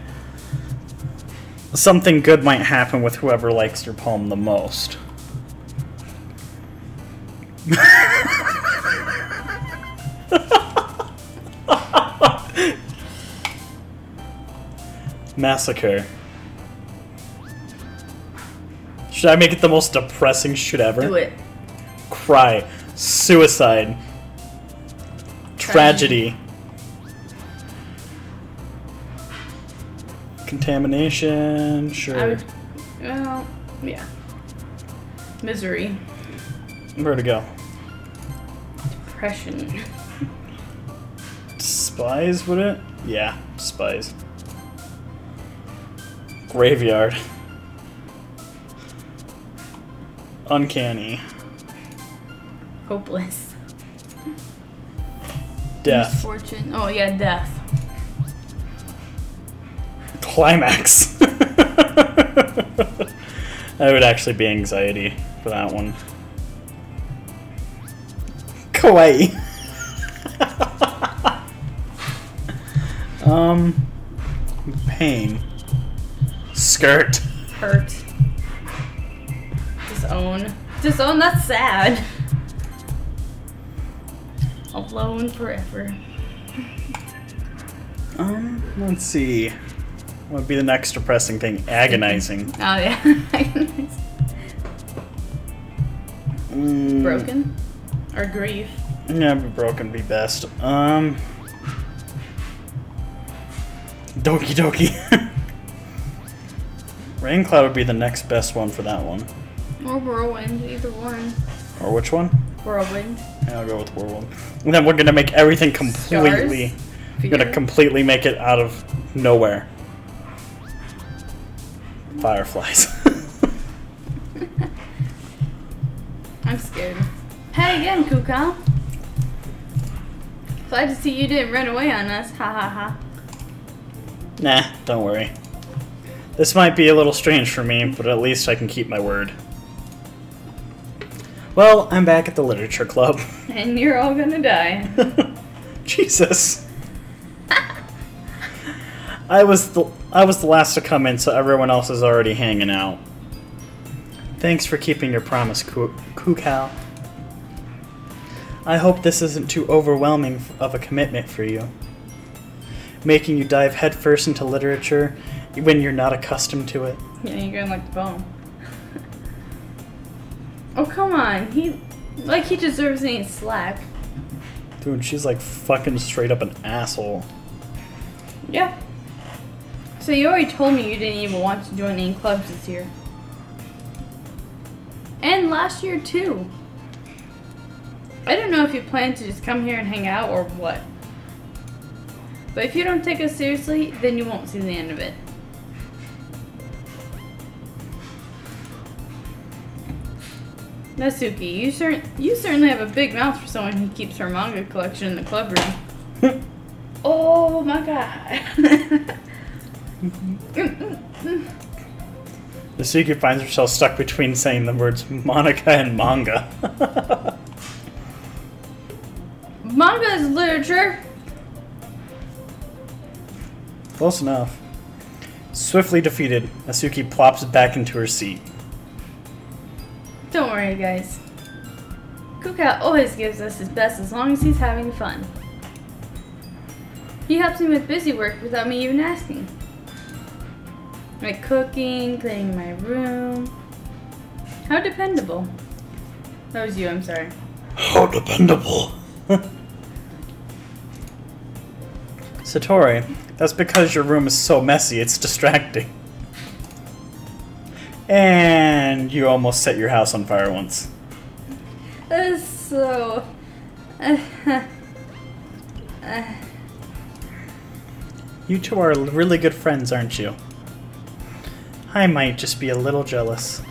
Something good might happen with whoever likes your poem the most. Massacre. Should I make it the most depressing shit ever? Do it. Cry. Suicide. Tragedy. Contamination. Sure. Well, yeah. Misery. Where to go? Depression. Spies, would it? Yeah, spies. Graveyard. Uncanny. Hopeless. Death. Misfortune. Oh, yeah, death. Climax. That would actually be anxiety for that one. Kawaii. Pain. Skirt. Hurt. Disown. Disown, that's sad. Alone forever. Let's see. What would be the next depressing thing? Agonizing. Oh, yeah. Broken? Or grief? Yeah, broken would be best. Doki doki. Rain Cloud would be the next best one for that one. Or Whirlwind, either one. Or which one? Whirlwind. Yeah, I'll go with Whirlwind. And then we're gonna make everything completely... We're gonna completely make it out of nowhere. Fireflies. I'm scared. Hey again, Kuka. Glad to see you didn't run away on us. Ha ha ha. Nah, don't worry. This might be a little strange for me, but at least I can keep my word. Well, I'm back at the literature club. And you're all gonna die. Jesus. I was the last to come in, so everyone else is already hanging out. Thanks for keeping your promise, Kukal. I hope this isn't too overwhelming of a commitment for you. Making you dive headfirst into literature when you're not accustomed to it. Yeah, you're going like the bone. Oh, come on. He deserves any slack. Dude, she's like fucking straight up an asshole. Yeah. So you already told me you didn't even want to join any clubs this year. And last year, too. I don't know if you plan to just come here and hang out or what. But if you don't take us seriously, then you won't see the end of it. Natsuki, you certainly have a big mouth for someone who keeps her manga collection in the club room. Oh my god. Natsuki finds herself stuck between saying the words Monica and manga. Manga is literature. Close enough. Swiftly defeated, Natsuki plops back into her seat. Don't worry, guys. Kuka always gives us his best as long as he's having fun. He helps me with busy work without me even asking. Like cooking, cleaning my room. How dependable. That was you, I'm sorry. How dependable. Satori, that's because your room is so messy, it's distracting. And you almost set your house on fire once. That is so... You two are really good friends, aren't you? I might just be a little jealous.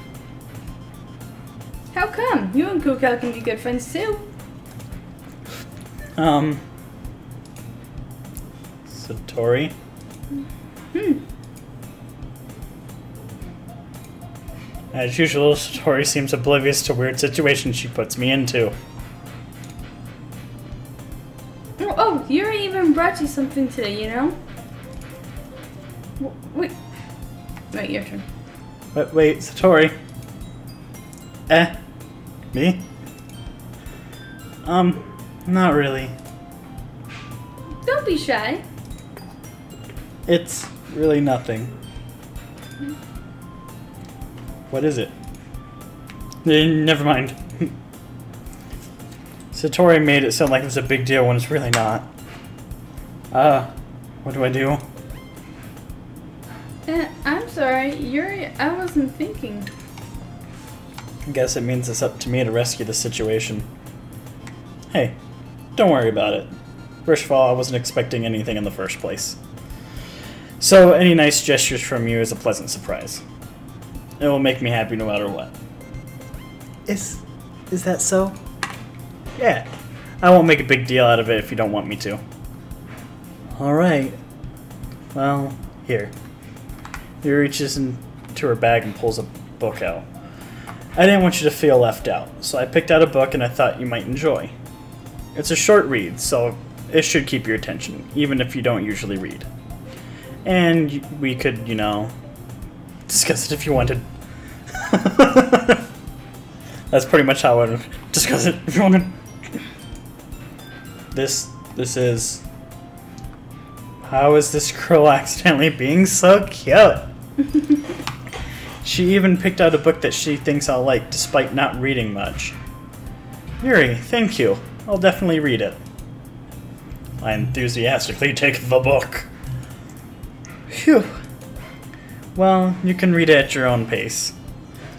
How come? You and Kuka can be good friends too. Satori? As usual, Satori seems oblivious to weird situations she puts me into. Oh, Yuri even brought you something today, you know? Wait, your turn. Wait, Satori. Me? Not really. Don't be shy. It's really nothing. What is it? Never mind. Satori made it sound like it was a big deal when it's really not. What do I do? I'm sorry, Yuri, I wasn't thinking. I guess it means it's up to me to rescue the situation. Hey, don't worry about it. First of all, I wasn't expecting anything in the first place. So any nice gestures from you is a pleasant surprise. It will make me happy no matter what. Is that so? Yeah. I won't make a big deal out of it if you don't want me to. Alright. Well, here. He reaches into her bag and pulls a book out. I didn't want you to feel left out, so I picked out a book and I thought you might enjoy. It's a short read, so it should keep your attention, even if you don't usually read. And we could, you know, discuss it if you wanted. That's pretty much how I would discuss it if you wanted. This is... How is this girl accidentally being so cute? She even picked out a book that she thinks I'll like, despite not reading much. Yuri, thank you. I'll definitely read it. I enthusiastically take the book. Phew. Well, you can read it at your own pace.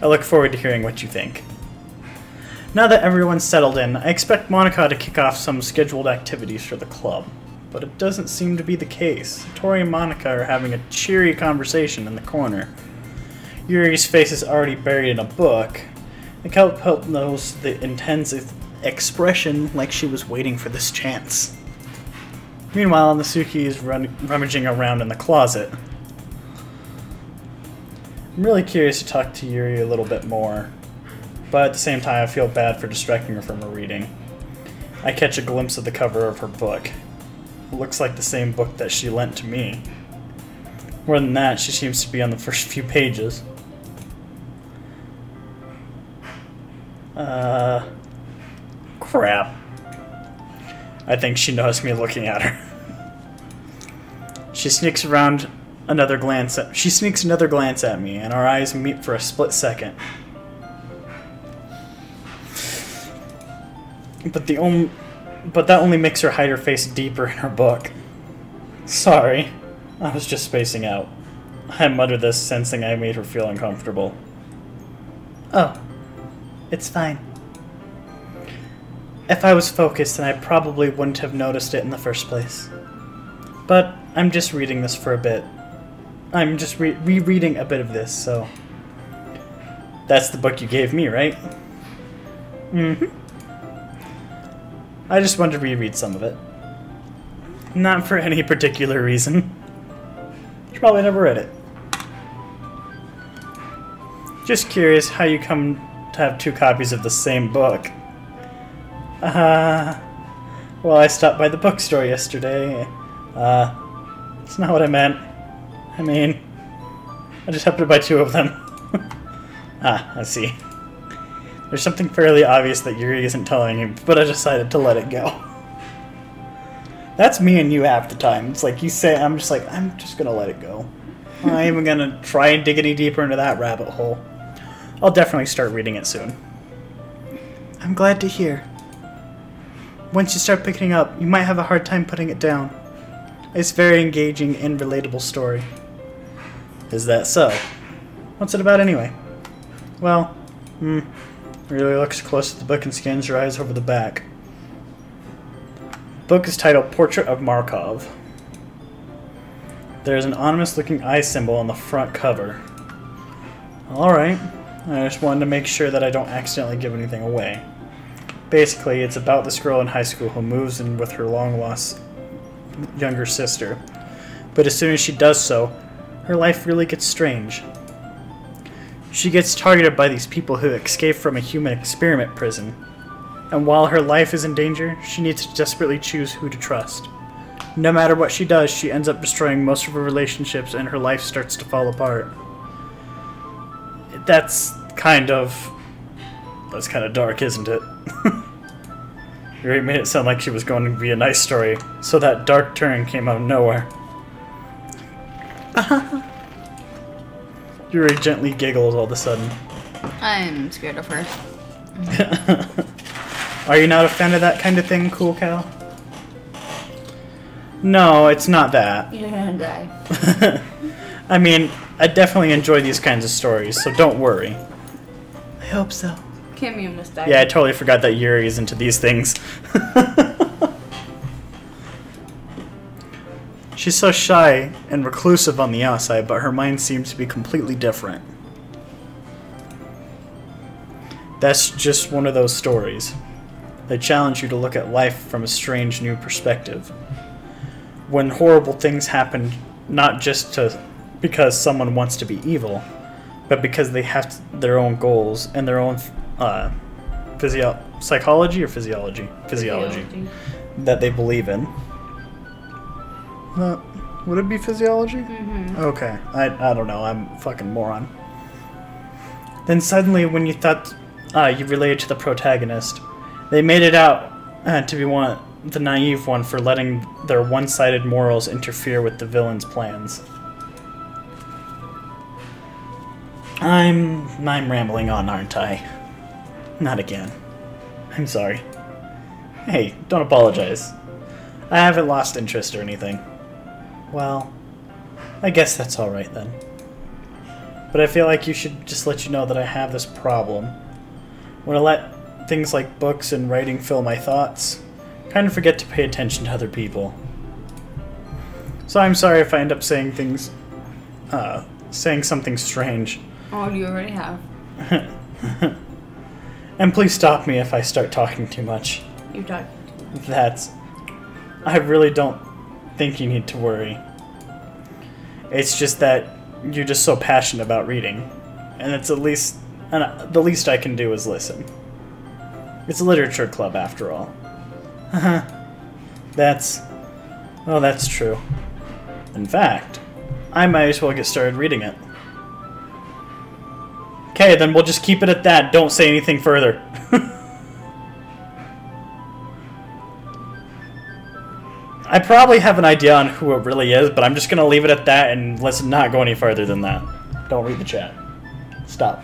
I look forward to hearing what you think. Now that everyone's settled in, I expect Monica to kick off some scheduled activities for the club. But it doesn't seem to be the case. Tori and Monica are having a cheery conversation in the corner. Yuri's face is already buried in a book. I can't help notice the intense expression like she was waiting for this chance. Meanwhile, Nasuki is rummaging around in the closet. I'm really curious to talk to Yuri a little bit more, but at the same time I feel bad for distracting her from her reading. I catch a glimpse of the cover of her book. It looks like the same book that she lent to me. More than that, she seems to be on the first few pages. Crap. I think she noticed me looking at her. She sneaks another glance at me, and our eyes meet for a split second. But that only makes her hide her face deeper in her book. Sorry, I was just spacing out. I muttered this, sensing I made her feel uncomfortable. Oh, it's fine. If I was focused, then I probably wouldn't have noticed it in the first place. But I'm just reading this for a bit. I'm just rereading a bit of this, so... That's the book you gave me, right? Mm-hmm. I just wanted to reread some of it. Not for any particular reason. You probably never read it. Just curious how you come to have 2 copies of the same book. Well, I stopped by the bookstore yesterday. It's not what I meant. I mean, I just happened to buy 2 of them. I see. There's something fairly obvious that Yuri isn't telling you, but I decided to let it go. That's me and you half the time. It's like you say, I'm just like, I'm just gonna let it go. I'm not even gonna try and dig any deeper into that rabbit hole. I'll definitely start reading it soon. I'm glad to hear. Once you start picking it up, you might have a hard time putting it down. It's a very engaging and relatable story. Is that so? What's it about anyway? Well, really looks close to the book and scans your eyes over the back. The book is titled Portrait of Markov. There's an ominous-looking eye symbol on the front cover. Alright, I just wanted to make sure that I don't accidentally give anything away. Basically, it's about this girl in high school who moves in with her long-lost younger sister. But as soon as she does so, her life really gets strange. She gets targeted by these people who escaped from a human experiment prison. And while her life is in danger, she needs to desperately choose who to trust. No matter what she does, she ends up destroying most of her relationships and her life starts to fall apart. That's kind of dark, isn't it? You made it sound like she was going to be a nice story, so that dark turn came out of nowhere. Yuri gently giggles all of a sudden. I'm scared of her. Are you not a fan of that kind of thing, Cool Cal? No, it's not that. You're gonna die. I mean, I definitely enjoy these kinds of stories, so don't worry. I hope so. Kimmy almost died. Yeah, I totally forgot that Yuri is into these things. She's so shy and reclusive on the outside, but her mind seems to be completely different. That's just one of those stories. They challenge you to look at life from a strange new perspective. When horrible things happen, not just because someone wants to be evil, but because they have their own goals and their own psychology or physiology? Physiology. That they believe in. Would it be physiology? Mm-hmm. Okay. I don't know. I'm a fucking moron. Then suddenly, when you thought you related to the protagonist, they made it out to be the naive one for letting their one-sided morals interfere with the villain's plans. I'm rambling on, aren't I? Not again. I'm sorry. Hey, don't apologize. I haven't lost interest or anything. Well, I guess that's alright then. But I feel like you should just let you know that I have this problem. When I let things like books and writing fill my thoughts, I kind of forget to pay attention to other people. So I'm sorry if I end up saying things, saying something strange. Oh, you already have. And please stop me if I start talking too much. You're talking too much. I really don't think you need to worry. It's just that you're just so passionate about reading, and it's the least I can do is listen. It's a literature club after all. That's true. In fact, I might as well get started reading it. Okay, then we'll just keep it at that. Don't say anything further. I probably have an idea on who it really is, but I'm just gonna leave it at that and let's not go any further than that. Don't read the chat. Stop.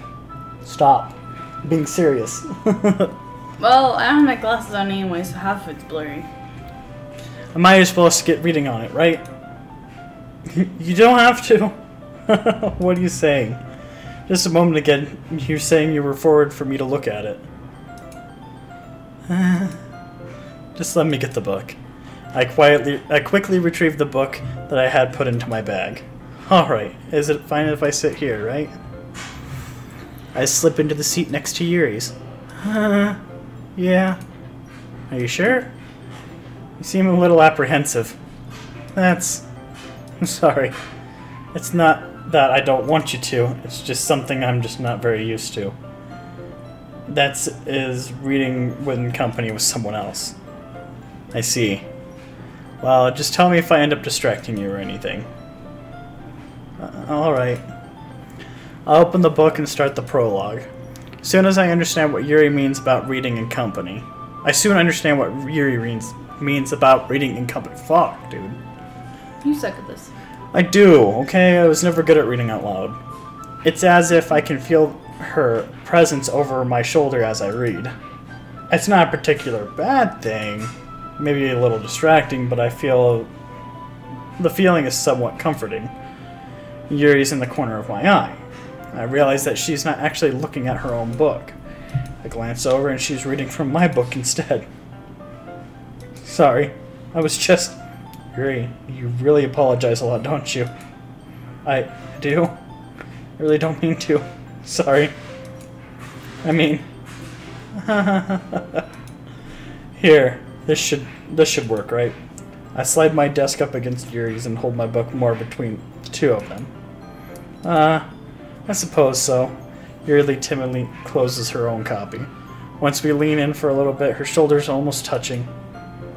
Stop. I'm being serious. Well, I don't have my glasses on anyway, so half of it's blurry. I might as well get reading on it, right? You don't have to. What are you saying? Just a moment ago, you're saying you were forward for me to look at it. Just let me get the book. I quickly retrieved the book that I had put into my bag. Alright, is it fine if I sit here, right? I slip into the seat next to Yuri's. Yeah. Are you sure? You seem a little apprehensive. I'm sorry. It's not that I don't want you to, it's just something I'm just not very used to. Is reading in company with someone else. I see. Well, just tell me if I end up distracting you or anything. Alright. I'll open the book and start the prologue. As soon as I understand what Yuri means about reading in company. I soon understand what Yuri means about reading in company. Fuck, dude. You suck at this. I do, okay? I was never good at reading out loud. It's as if I can feel her presence over my shoulder as I read. It's not a particular bad thing. Maybe a little distracting, but I feel the feeling is somewhat comforting. Yuri's in the corner of my eye. I realize that she's not actually looking at her own book. I glance over and she's reading from my book instead. Sorry, I was just... Yuri, you really apologize a lot, don't you? I do? I really don't mean to. Sorry. I mean... Here. This should work, right? I slide my desk up against Yuri's and hold my book more between the two of them. I suppose so. Yuri timidly closes her own copy. Once we lean in for a little bit, her shoulders are almost touching.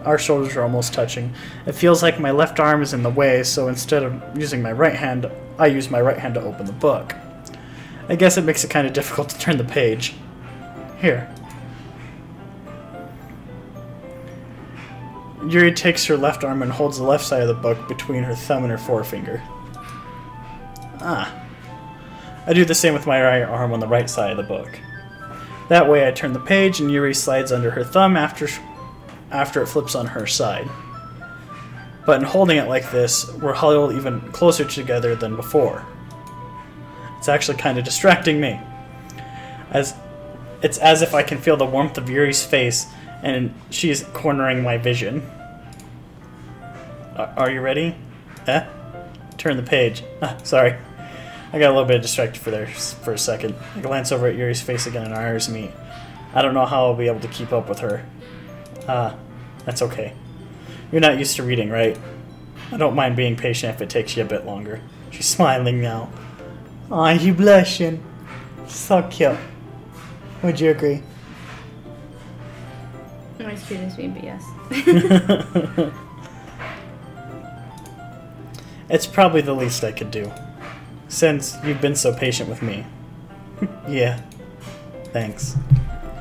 Our shoulders are almost touching. It feels like my left arm is in the way, so instead of using my right hand, I use my right hand to open the book. I guess it makes it kind of difficult to turn the page. Here. Yuri takes her left arm and holds the left side of the book between her thumb and her forefinger. I do the same with my right arm on the right side of the book. That way I turn the page and Yuri slides under her thumb after it flips on her side. But in holding it like this, we're huddled even closer together than before. It's actually kind of distracting me. It's as if I can feel the warmth of Yuri's face and she's cornering my vision. Are you ready? Turn the page. Sorry. I got a little bit distracted for a second. I glance over at Yuri's face again and our eyes meet. I don't know how I'll be able to keep up with her. That's okay. You're not used to reading, right? I don't mind being patient if it takes you a bit longer. She's smiling now. Aw, you blushing. So cute. Would you agree? Not as cute as me, but yes. It's probably the least I could do, since you've been so patient with me. Yeah. Thanks.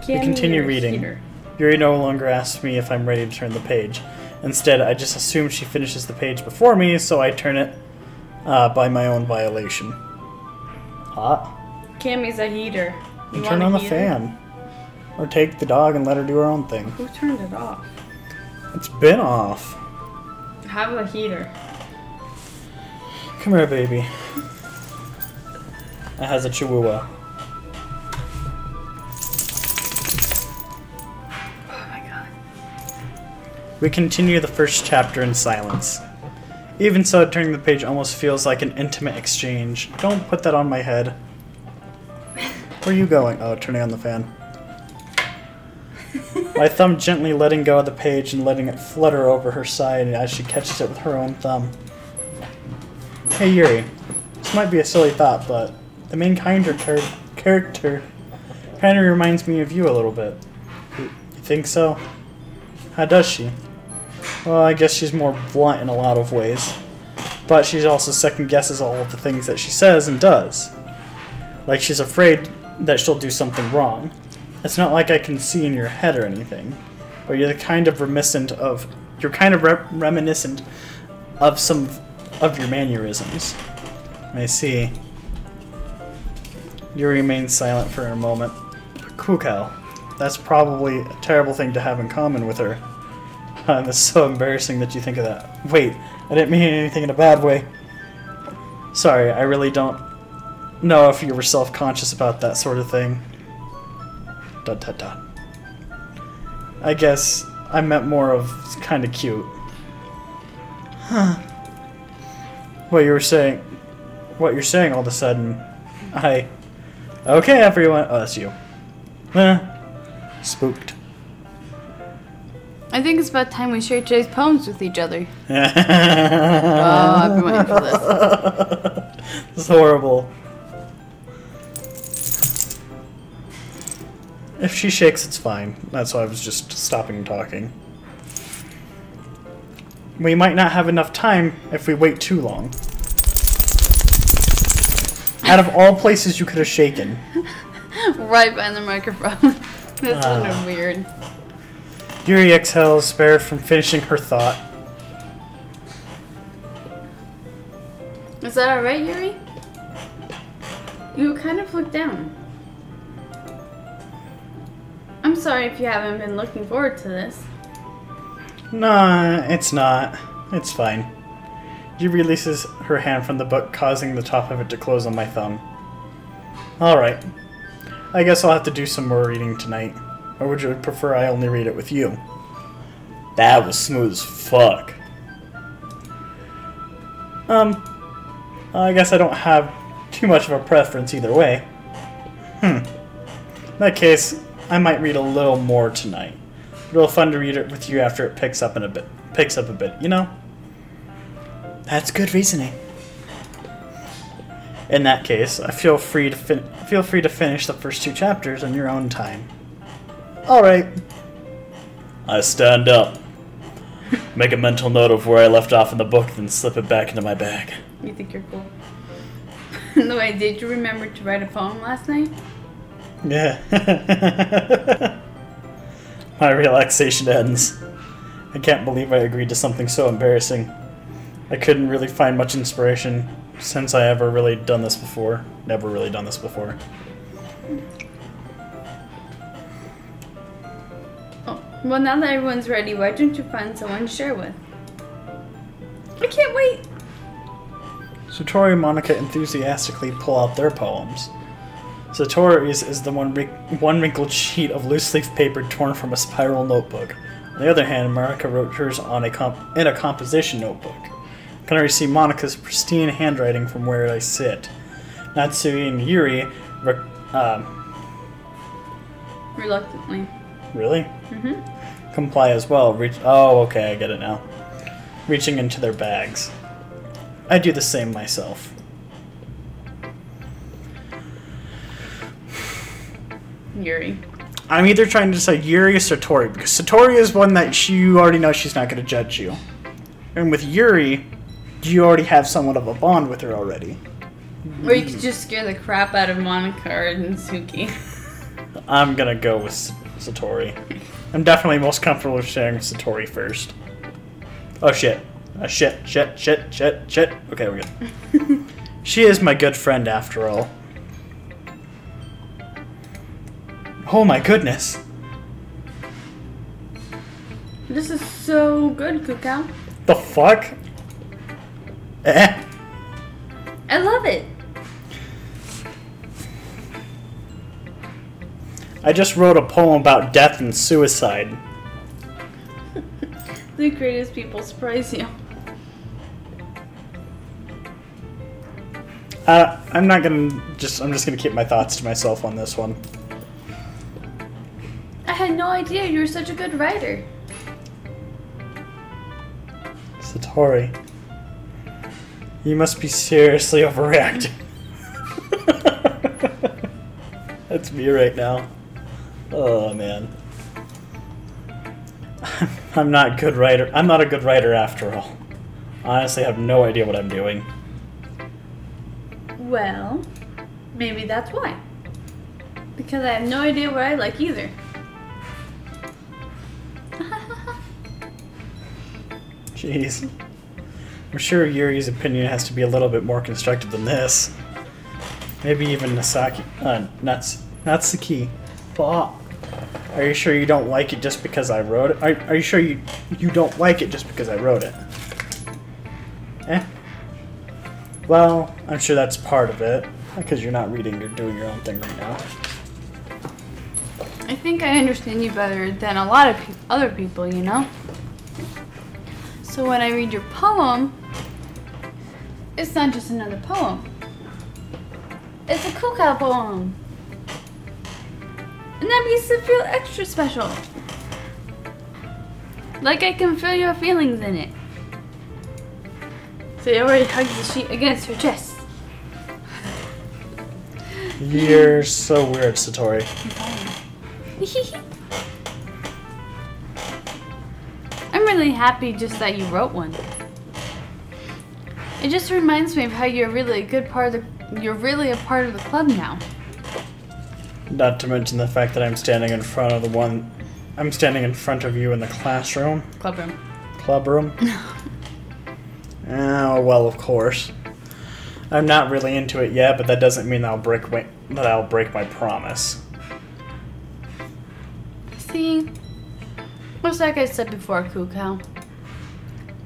We continue reading. Yuri no longer asks me if I'm ready to turn the page. Instead, I just assume she finishes the page before me, so I turn it by my own violation. Hot. Cammy's a heater. You turn on the fan. Or take the dog and let her do her own thing. Who turned it off? It's been off. Have a heater. Come here, baby. It has a chihuahua. Oh my god. We continue the first chapter in silence. Even so, turning the page almost feels like an intimate exchange. Don't put that on my head. Where are you going? Oh, turning on the fan. My thumb gently letting go of the page and letting it flutter over her side as she catches it with her own thumb. Hey Yuri, this might be a silly thought, but the main character kind of reminds me of you a little bit. You think so? How does she? Well, I guess she's more blunt in a lot of ways, but she also second guesses all of the things that she says and does. Like she's afraid that she'll do something wrong. It's not like I can see in your head or anything, but you're kind of reminiscent of some of your mannerisms. I see. You remain silent for a moment. Kukal, that's probably a terrible thing to have in common with her. That's so embarrassing that you think of that. Wait, I didn't mean anything in a bad way. Sorry, I really don't know if you were self-conscious about that sort of thing. ... I guess I meant more of kind of cute. Huh. What you're saying all of a sudden. Okay, everyone. Oh, that's you. Spooked. I think it's about time we share today's poems with each other. Oh, I've been waiting for this. This is horrible. If she shakes, it's fine. That's why I was just stopping talking. We might not have enough time if we wait too long. Out of all places you could have shaken. Right behind the microphone. That's kind of weird. Yuri exhales, spared from finishing her thought. Is that alright, Yuri? You kind of look down. I'm sorry if you haven't been looking forward to this. Nah, it's not. It's fine. She releases her hand from the book, causing the top of it to close on my thumb. Alright. I guess I'll have to do some more reading tonight. Or would you prefer I only read it with you? That was smooth as fuck. I guess I don't have too much of a preference either way. In that case, I might read a little more tonight. Real fun to read it with you after it picks up a bit, you know? That's good reasoning. In that case, I feel free to finish the first 2 chapters on your own time. All right. I stand up. Make a mental note of where I left off in the book, then slip it back into my bag. You think you're cool? No way, did you remember to write a poem last night? Yeah. My relaxation ends. I can't believe I agreed to something so embarrassing. I couldn't really find much inspiration since I never really done this before. Oh, well now that everyone's ready, why don't you find someone to share with? I can't wait! Satori and Monica enthusiastically pull out their poems. Satori's is the one wrinkled sheet of loose-leaf paper torn from a spiral notebook. On the other hand, Monica wrote hers in a composition notebook. I can already see Monica's pristine handwriting from where I sit. Natsui and Yuri reluctantly. Really? Comply as well. Oh, okay, I get it now. Reaching into their bags. I do the same myself. Yuri. I'm either trying to decide Yuri or Satori, because Satori is one that you already know she's not going to judge you. And with Yuri, you already have somewhat of a bond with her already. Or you could just scare the crap out of Monica or Natsuki. I'm going to go with Satori. I'm definitely most comfortable with sharing with Satori first. Oh shit. Shit. Okay, we're good. She is my good friend after all. Oh my goodness. This is so good, Kukal. The fuck? I love it. I just wrote a poem about death and suicide. The greatest people surprise you. I'm just gonna keep my thoughts to myself on this one. I had no idea you were such a good writer. Satori, you must be seriously overreacting. That's me right now. Oh man. I'm not a good writer. I'm not a good writer after all. Honestly, I have no idea what I'm doing. Well, maybe that's why. Because I have no idea what I like either. Jeez. I'm sure Yuri's opinion has to be a little bit more constructive than this. Maybe even Natsuki. Fuck. Are you sure you don't like it just because I wrote it? Are you sure you don't like it just because I wrote it? Eh. Well, I'm sure that's part of it. Because you're not reading, you're doing your own thing right now. I think I understand you better than a lot of other people, you know? So when I read your poem, it's not just another poem. It's a cool cow poem. And that makes it feel extra special. Like I can feel your feelings in it. Sayori hugs the sheet against her chest. You're so weird, Satori. I'm really happy just that you wrote one. It just reminds me of how you're really a good part of the club now. Not to mention the fact that I'm standing in front of you in the classroom. Clubroom. Oh, well, of course. I'm not really into it yet, but that doesn't mean I'll break my promise. See? Just like I said before, Kukao.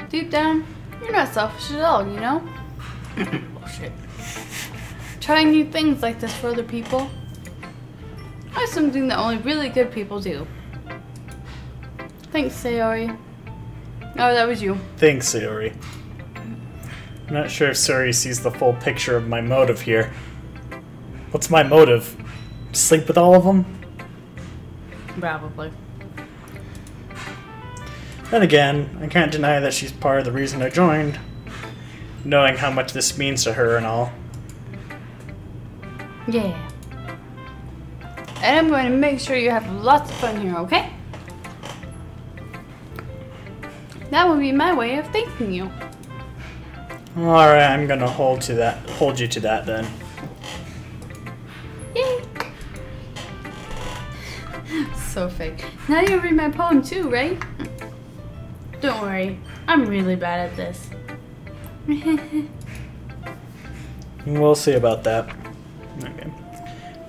Deep down, you're not selfish at all, you know? Bullshit. Trying new things like this for other people is something that only really good people do. Thanks, Sayori. Oh, that was you. Thanks, Sayori. I'm not sure if Sayori sees the full picture of my motive here. What's my motive? Sleep with all of them? Probably. Then again, I can't deny that she's part of the reason I joined. Knowing how much this means to her and all. Yeah. And I'm going to make sure you have lots of fun here, okay? That would be my way of thanking you. Alright, I'm gonna hold you to that then. Yay! So fake. Now you read my poem too, right? Don't worry, I'm really bad at this. We'll see about that. Okay.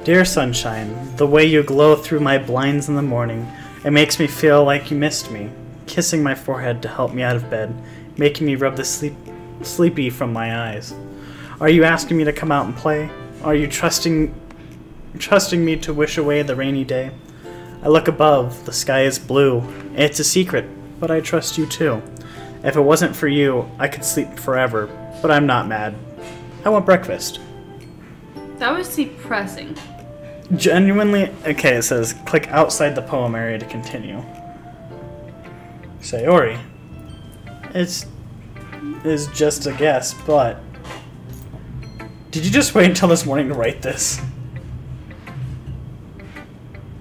Dear sunshine, the way you glow through my blinds in the morning, it makes me feel like you missed me. Kissing my forehead to help me out of bed, making me rub the sleepy from my eyes. Are you asking me to come out and play? Are you trusting me to wish away the rainy day? I look above, the sky is blue. It's a secret, but I trust you too. If it wasn't for you, I could sleep forever, but I'm not mad. I want breakfast. That was depressing. Genuinely, okay, it says, click outside the poem area to continue. Sayori. It's just a guess, but... Did you just wait until this morning to write this?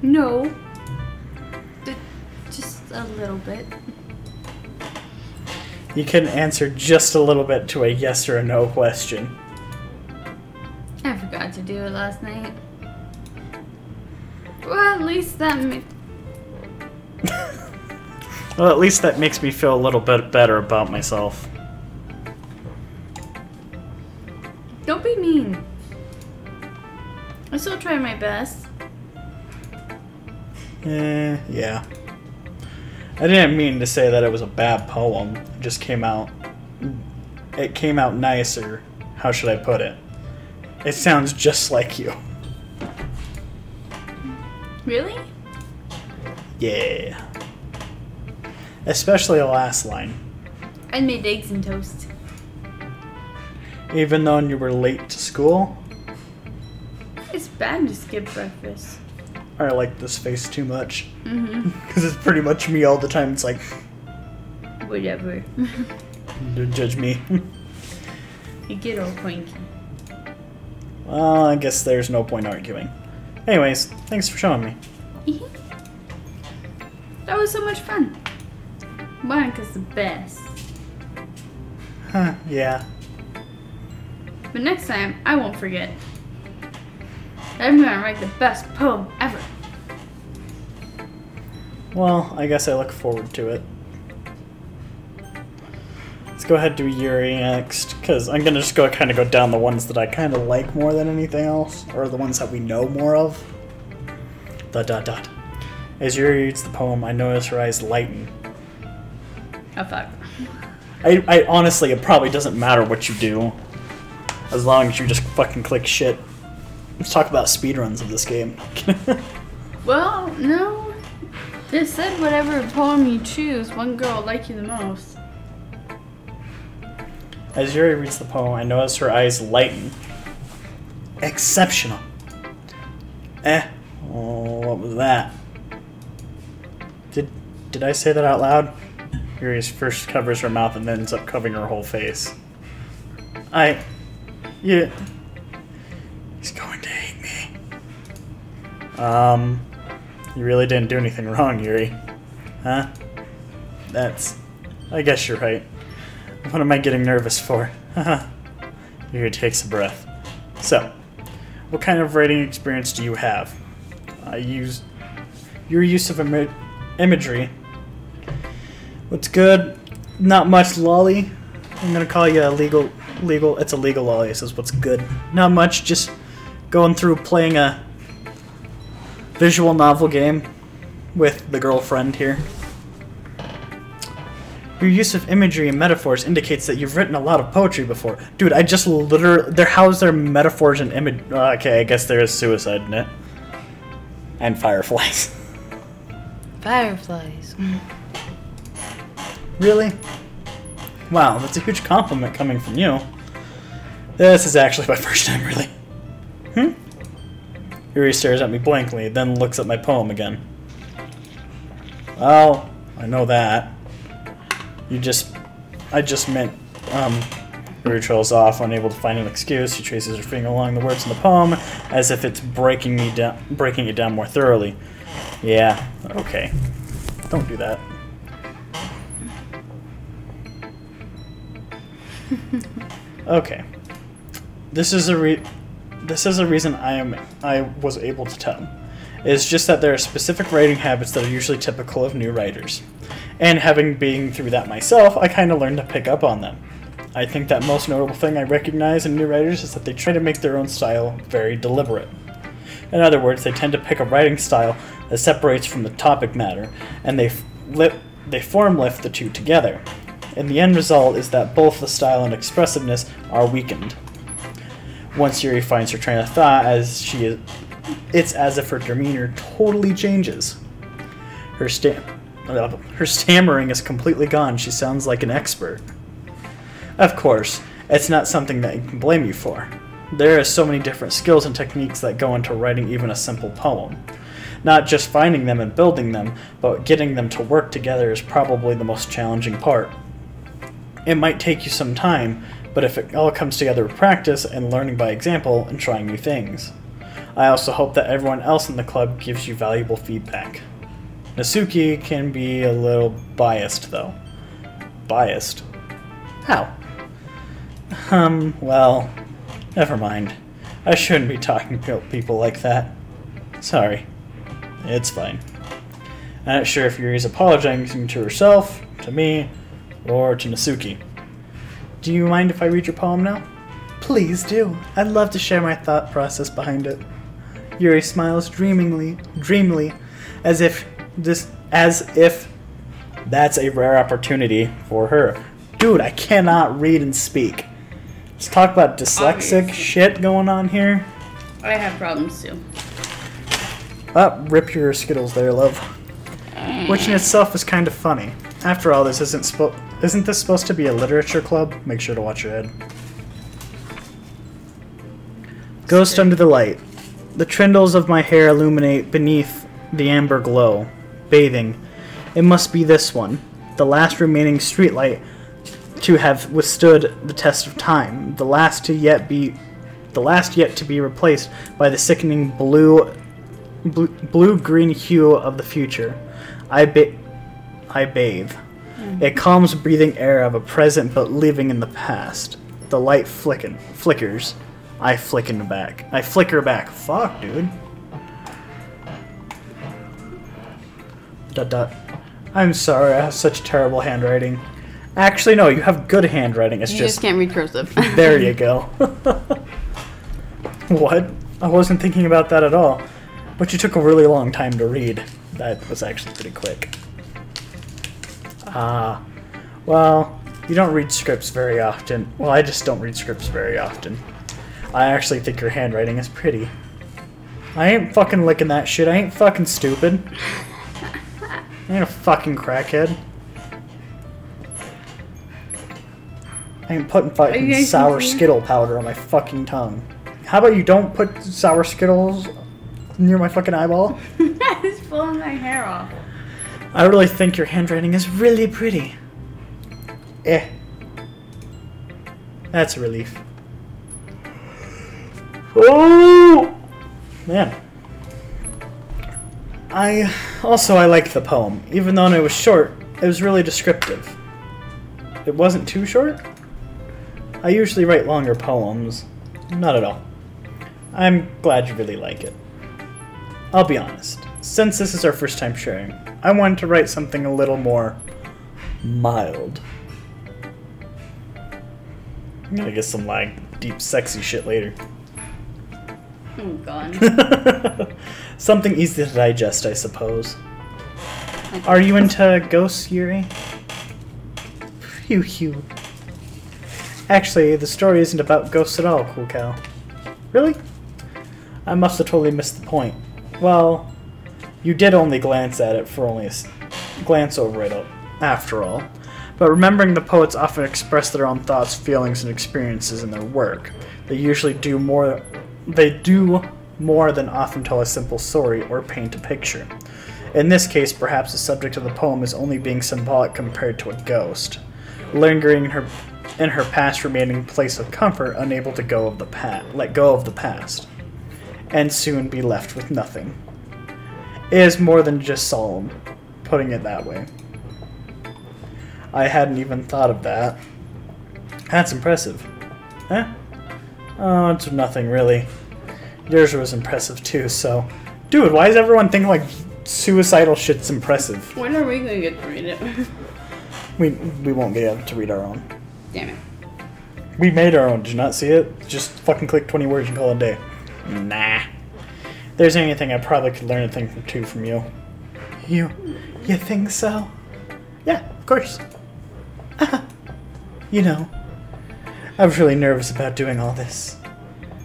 No. Just a little bit. You can answer just a little bit to a yes or a no question. I forgot to do it last night. Well, at least that Well, at least that makes me feel a little bit better about myself. Don't be mean. I still try my best. Yeah. I didn't mean to say that it was a bad poem. It just came out... It came out nicer how should I put it? It sounds just like you. Really? Yeah. Especially the last line. I made eggs and toast. Even though you were late to school? It's bad to skip breakfast. I like this face too much. Mm-hmm. Because it's pretty much me all the time. It's like... Whatever. Don't judge me. You get all cranky. Well, I guess there's no point arguing. Anyways, thanks for showing me. That was so much fun. Monica's the best. Huh, yeah. But next time, I won't forget. I'm gonna write the best poem ever. Well, I guess I look forward to it. Let's go ahead and do Yuri next, because I'm gonna just kind of go down the ones that I kind of like more than anything else, or the ones that we know more of. ... As Yuri reads the poem, I notice her eyes lighten. Oh fuck. I honestly, it probably doesn't matter what you do, as long as you just fucking click shit. Let's talk about speedruns of this game. Well, no. It said whatever poem you choose, one girl will like you the most. As Yuri reads the poem, I notice her eyes lighten. Exceptional. Oh, what was that? Did I say that out loud? Yuri first covers her mouth and then ends up covering her whole face. Yeah. He's going to hate me. You really didn't do anything wrong, Yuri. Huh? I guess you're right. What am I getting nervous for? Haha. Yuri takes a breath. So, what kind of writing experience do you have? Your use of imagery. What's good? Not much lolly. I'm gonna call you a legal. It's a legal lolly. It says what's good. Not much. Just going through playing a visual novel game with the girlfriend here. Your use of imagery and metaphors indicates that you've written a lot of poetry before. Dude, I just literally... How's there metaphors and image... okay, I guess there is suicide in it. And fireflies. Fireflies. Really? Wow, that's a huge compliment coming from you. This is actually my first time, really. Yuri stares at me blankly, then looks at my poem again. Well, I know that. I just meant, Yuri trails off, unable to find an excuse. She traces her finger along the words in the poem, as if it's breaking it down more thoroughly. Yeah, okay. Don't do that. Okay. This is a reason I was able to tell. It's just that there are specific writing habits that are usually typical of new writers. And having been through that myself, I kind of learned to pick up on them. I think that most notable thing I recognize in new writers is that they try to make their own style very deliberate. In other words, they tend to pick a writing style that separates from the topic matter, and they form lift the two together. And the end result is that both the style and expressiveness are weakened. Once Yuri finds her train of thought, it's as if her demeanor totally changes. Her stammering is completely gone. She sounds like an expert. Of course, it's not something that you can blame you for. There are so many different skills and techniques that go into writing even a simple poem. Not just finding them and building them, but getting them to work together is probably the most challenging part. It might take you some time, but if it all comes together with practice and learning by example and trying new things. I also hope that everyone else in the club gives you valuable feedback. Nasuki can be a little biased, though. Biased? How? Well, never mind. I shouldn't be talking to people like that. Sorry. It's fine. I'm not sure if Yuri's apologizing to herself, to me, or to Nasuki. Do you mind if I read your poem now? Please do. I'd love to share my thought process behind it. Yuri smiles dreamily, as if that's a rare opportunity for her. Dude, I cannot read and speak. Let's talk about dyslexic shit going on here. I have problems too. Rip your Skittles there, love. Which in itself is kind of funny. After all, this isn't this supposed to be a literature club? Make sure to watch your head. Ghost under the light. The trindles of my hair illuminate beneath the amber glow. Bathing. It must be this one. The last remaining streetlight to have withstood the test of time. The last yet to be replaced by the sickening blue-green hue of the future. I bathe. It calms breathing air of a present but living in the past. The light flickers. I flicker back. Fuck, dude. ... I'm sorry, I have such terrible handwriting. Actually, no, you have good handwriting. It's you just can't read cursive. There you go. What? I wasn't thinking about that at all. But you took a really long time to read. That was actually pretty quick. Well, you don't read scripts very often. Well, I just don't read scripts very often. I actually think your handwriting is pretty. I ain't fucking licking that shit. I ain't fucking stupid. I ain't a fucking crackhead. I ain't putting fucking sour Skittle powder on my fucking tongue. How about you don't put sour Skittles near my fucking eyeball? It's pulling my hair off. I really think your handwriting is really pretty. That's a relief. Oh! Man. I like the poem. Even though it was short, it was really descriptive. It wasn't too short? I usually write longer poems. Not at all. I'm glad you really like it. I'll be honest. Since this is our first time sharing, I wanted to write something a little more mild. I'm gonna get some deep sexy shit later. Oh god. Something easy to digest, I suppose. Are you into ghosts, Yuri? Phew. Actually, the story isn't about ghosts at all, Cool Cow. Really? I must have totally missed the point. Well, you did only glance at it for only a glance over it after all. But remembering the poets often express their own thoughts, feelings, and experiences in their work, they usually do more than often tell a simple story or paint a picture. In this case, perhaps the subject of the poem is only being symbolic compared to a ghost, lingering in her past remaining place of comfort, unable to let go of the past, and soon be left with nothing. It is more than just solemn, putting it that way. I hadn't even thought of that. That's impressive. Huh? Oh, it's nothing really. Yours was impressive too, so... Dude, why does everyone think suicidal shit's impressive? When are we gonna get to read it? We won't be able to read our own. Damn it. We made our own, did you not see it? Just fucking click 20 words and call it a day. Nah. If there's anything, I probably could learn a thing or two from you. You think so? Yeah, of course. You know, I was really nervous about doing all this.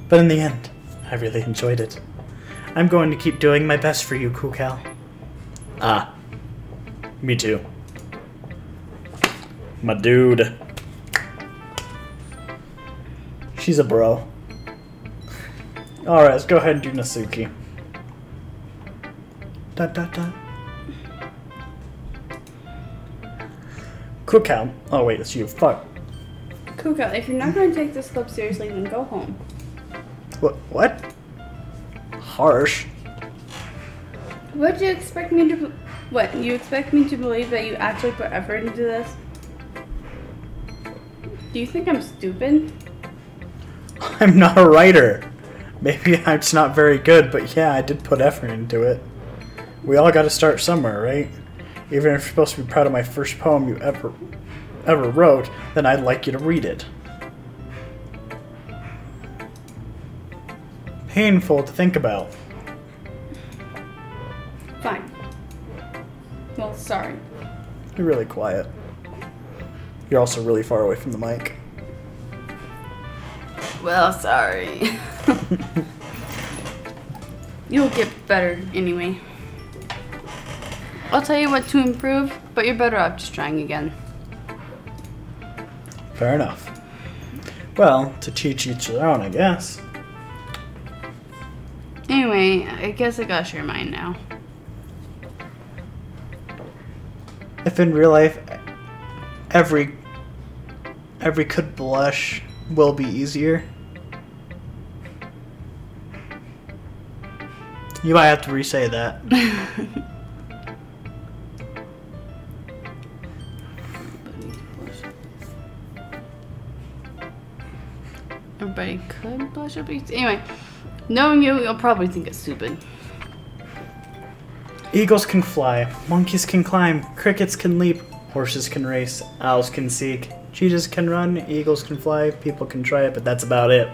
But in the end, I really enjoyed it. I'm going to keep doing my best for you, Cool Cal. Me too. My dude. She's a bro. Alright, let's go ahead and do Nasuki. Cool Cal. Oh wait, it's you. Fuck. Kuka, if you're not going to take this club seriously, then go home. What? Harsh. What do you expect me to... What, you expect me to believe that you actually put effort into this? Do you think I'm stupid? I'm not a writer. Maybe I'm just not very good, but yeah, I did put effort into it. We all gotta start somewhere, right? Even if you're supposed to be proud of my first poem you ever wrote, then I'd like you to read it. Painful to think about. Fine. Well, sorry. You're really quiet. You're also really far away from the mic. Well, sorry. You'll get better anyway. I'll tell you what to improve, but you're better off just trying again. Fair enough. Well, to teach each their own, I guess. Anyway, I guess I gotta share mine now. If in real life, every could blush will be easier. You might have to re-say that. Everybody could blush up. Anyway, knowing you'll probably think it's stupid. Eagles can fly, monkeys can climb, crickets can leap, horses can race, owls can seek, cheetahs can run, eagles can fly, people can try it, but that's about it.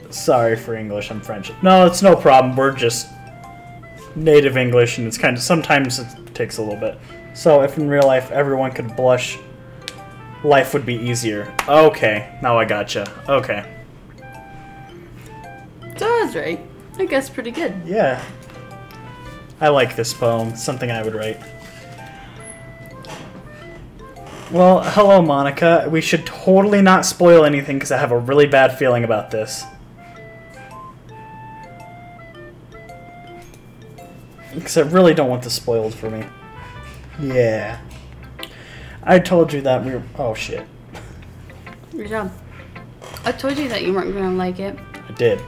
Sorry for English, I'm French. No, it's no problem. We're just native English, and it's kind of sometimes it takes a little bit. So if in real life everyone could blush, life would be easier. Okay, now I gotcha. Okay. So I was right. I guess pretty good. Yeah. I like this poem. Something I would write. Well, hello, Monica. We should totally not spoil anything because I have a really bad feeling about this. Because I really don't want this spoiled for me. Yeah. I told you that we were... Oh, shit. Good job. I told you that you weren't going to like it. I did.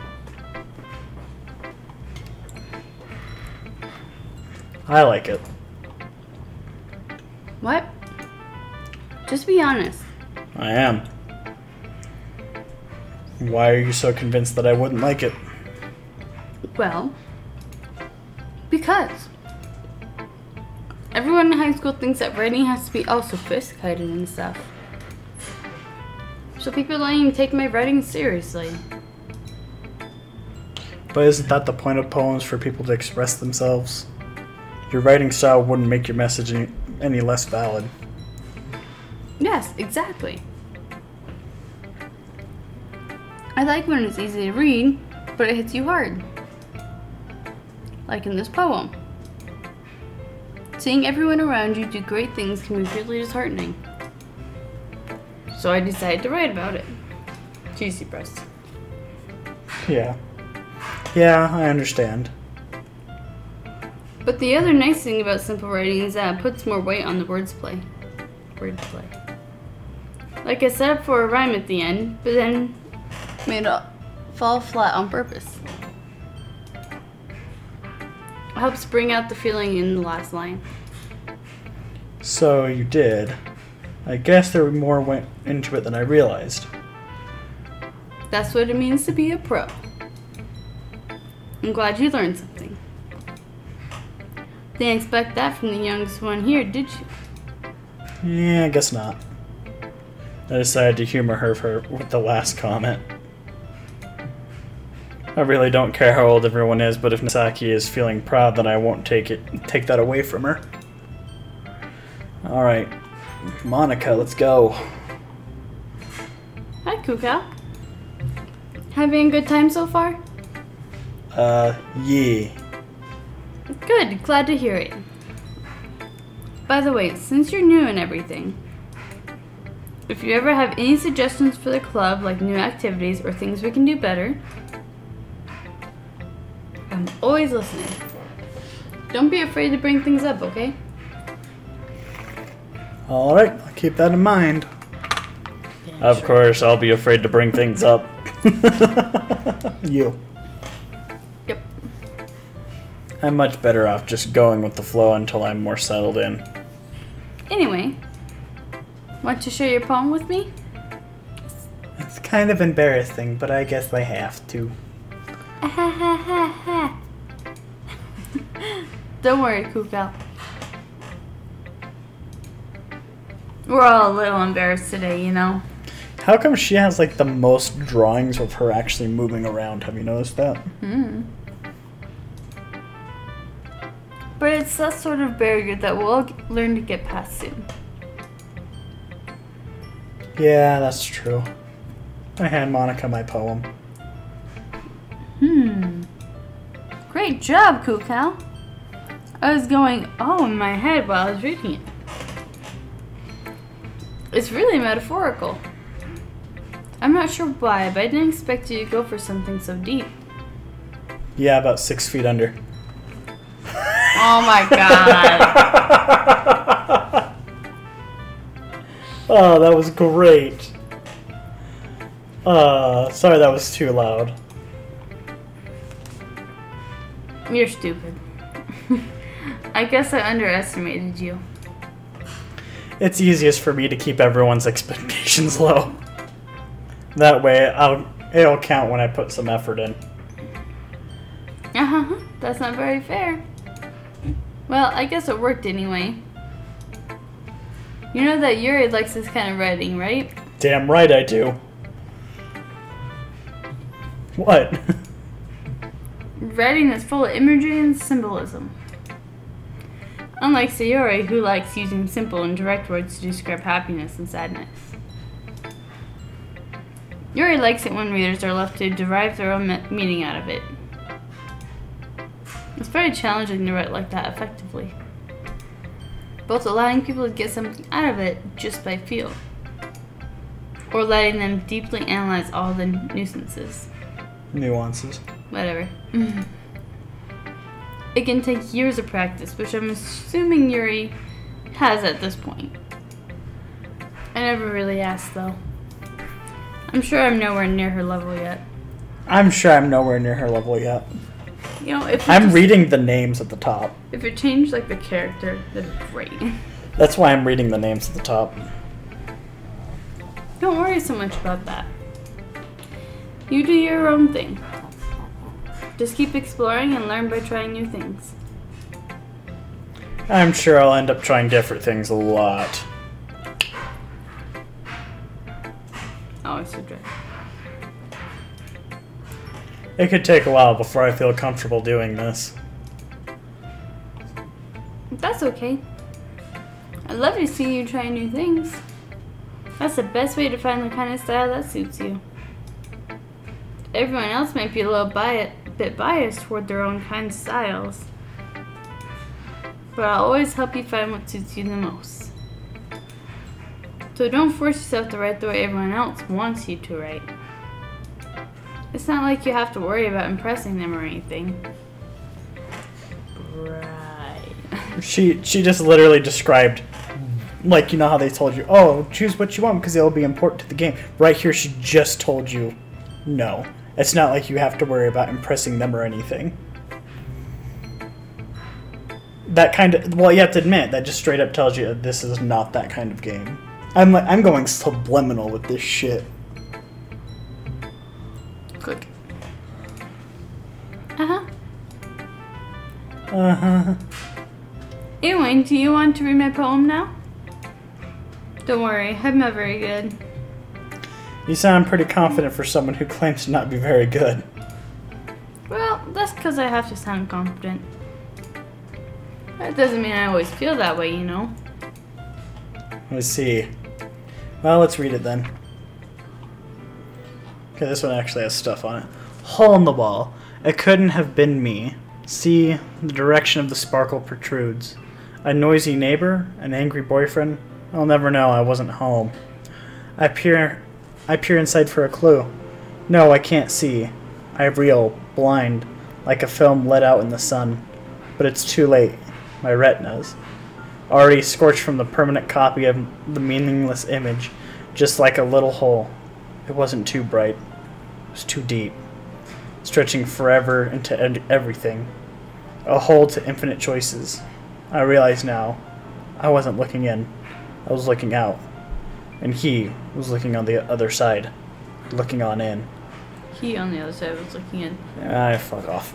I like it. What? Just be honest. I am. Why are you so convinced that I wouldn't like it? Well, because everyone in high school thinks that writing has to be all sophisticated and stuff. So people don't even take my writing seriously. But isn't that the point of poems, for people to express themselves? Your writing style wouldn't make your message any less valid. Yes, exactly. I like when it's easy to read, but it hits you hard. Like in this poem. Seeing everyone around you do great things can be really disheartening. So I decided to write about it. Cheesy breast. Yeah. Yeah, I understand. But the other nice thing about simple writing is that it puts more weight on the wordplay. Like I set up for a rhyme at the end, but then made it fall flat on purpose. It helps bring out the feeling in the last line. So you did. I guess there more went into it than I realized. That's what it means to be a pro. I'm glad you learned something. Didn't expect that from the youngest one here, did you? Yeah, I guess not. I decided to humor her with the last comment. I really don't care how old everyone is, but if Misaki is feeling proud, then I won't take that away from her. Alright, Monica, let's go. Hi, Kuka. Having a good time so far? Yeah. Good, glad to hear it. By the way, since you're new and everything, if you ever have any suggestions for the club, like new activities or things we can do better, I'm always listening. Don't be afraid to bring things up, okay? Alright, I'll keep that in mind. Yeah, of course, I'll be afraid to bring things up. You. Yep. I'm much better off just going with the flow until I'm more settled in. Anyway, want to share your poem with me? It's kind of embarrassing, but I guess I have to. Don't worry, Kuka. We're all a little embarrassed today, you know? How come she has like the most drawings of her actually moving around? Have you noticed that? But it's that sort of barrier that we'll all learn to get past soon. Yeah, that's true. I hand Monica my poem. Great job, Cool Cow. I was going all in my head while I was reading it. It's really metaphorical. I'm not sure why, but I didn't expect you to go for something so deep. Yeah, about 6 feet under. Oh my god. Oh, that was great. Sorry that was too loud. You're stupid. I guess I underestimated you. It's easiest for me to keep everyone's expectations low. That way, it'll count when I put some effort in. That's not very fair. Well, I guess it worked anyway. You know that Yuri likes this kind of writing, right? Damn right I do. What? Writing that's full of imagery and symbolism. Unlike Sayori, who likes using simple and direct words to describe happiness and sadness. Yuri likes it when readers are left to derive their own meaning out of it. It's very challenging to write like that effectively, both allowing people to get something out of it just by feel, or letting them deeply analyze all the nuances. Whatever. It can take years of practice, which I'm assuming Yuri has at this point. I never really asked, though. I'm sure I'm nowhere near her level yet. I'm sure I'm nowhere near her level yet. You know, if I'm reading the names at the top. If it changed, like, the character, that'd be great. That's why I'm reading the names at the top. Don't worry so much about that. You do your own thing. Just keep exploring and learn by trying new things. I'm sure I'll end up trying different things a lot. Oh, I should try. It could take a while before I feel comfortable doing this. That's okay. I'd love to see you try new things. That's the best way to find the kind of style that suits you. Everyone else might be a little bit biased toward their own kind of styles, but I'll always help you find what suits you the most. So don't force yourself to write the way everyone else wants you to write. It's not like you have to worry about impressing them or anything. Right. She just literally described, like, you know how they told you, oh, choose what you want because it'll be important to the game. Right here, she just told you, no. It's not like you have to worry about impressing them or anything. That kind of, well, you have to admit, that just straight up tells you that this is not that kind of game. I'm going subliminal with this shit. Click. Anyway, do you want to read my poem now? Don't worry, I'm not very good. You sound pretty confident for someone who claims to not be very good. Well, that's because I have to sound confident. That doesn't mean I always feel that way, you know. Let's see. Well, let's read it then. Okay, this one actually has stuff on it. Hole in the wall. It couldn't have been me. See, the direction of the sparkle protrudes. A noisy neighbor? An angry boyfriend? I'll never know, I wasn't home. I peer inside for a clue. No, I can't see. I reel, blind, like a film let out in the sun. But it's too late. My retinas. Already scorched from the permanent copy of the meaningless image, just like a little hole. It wasn't too bright. It was too deep. Stretching forever into everything. A hole to infinite choices. I realize now, I wasn't looking in. I was looking out. And he was looking on the other side. Looking on in. He on the other side was looking in. Fuck off.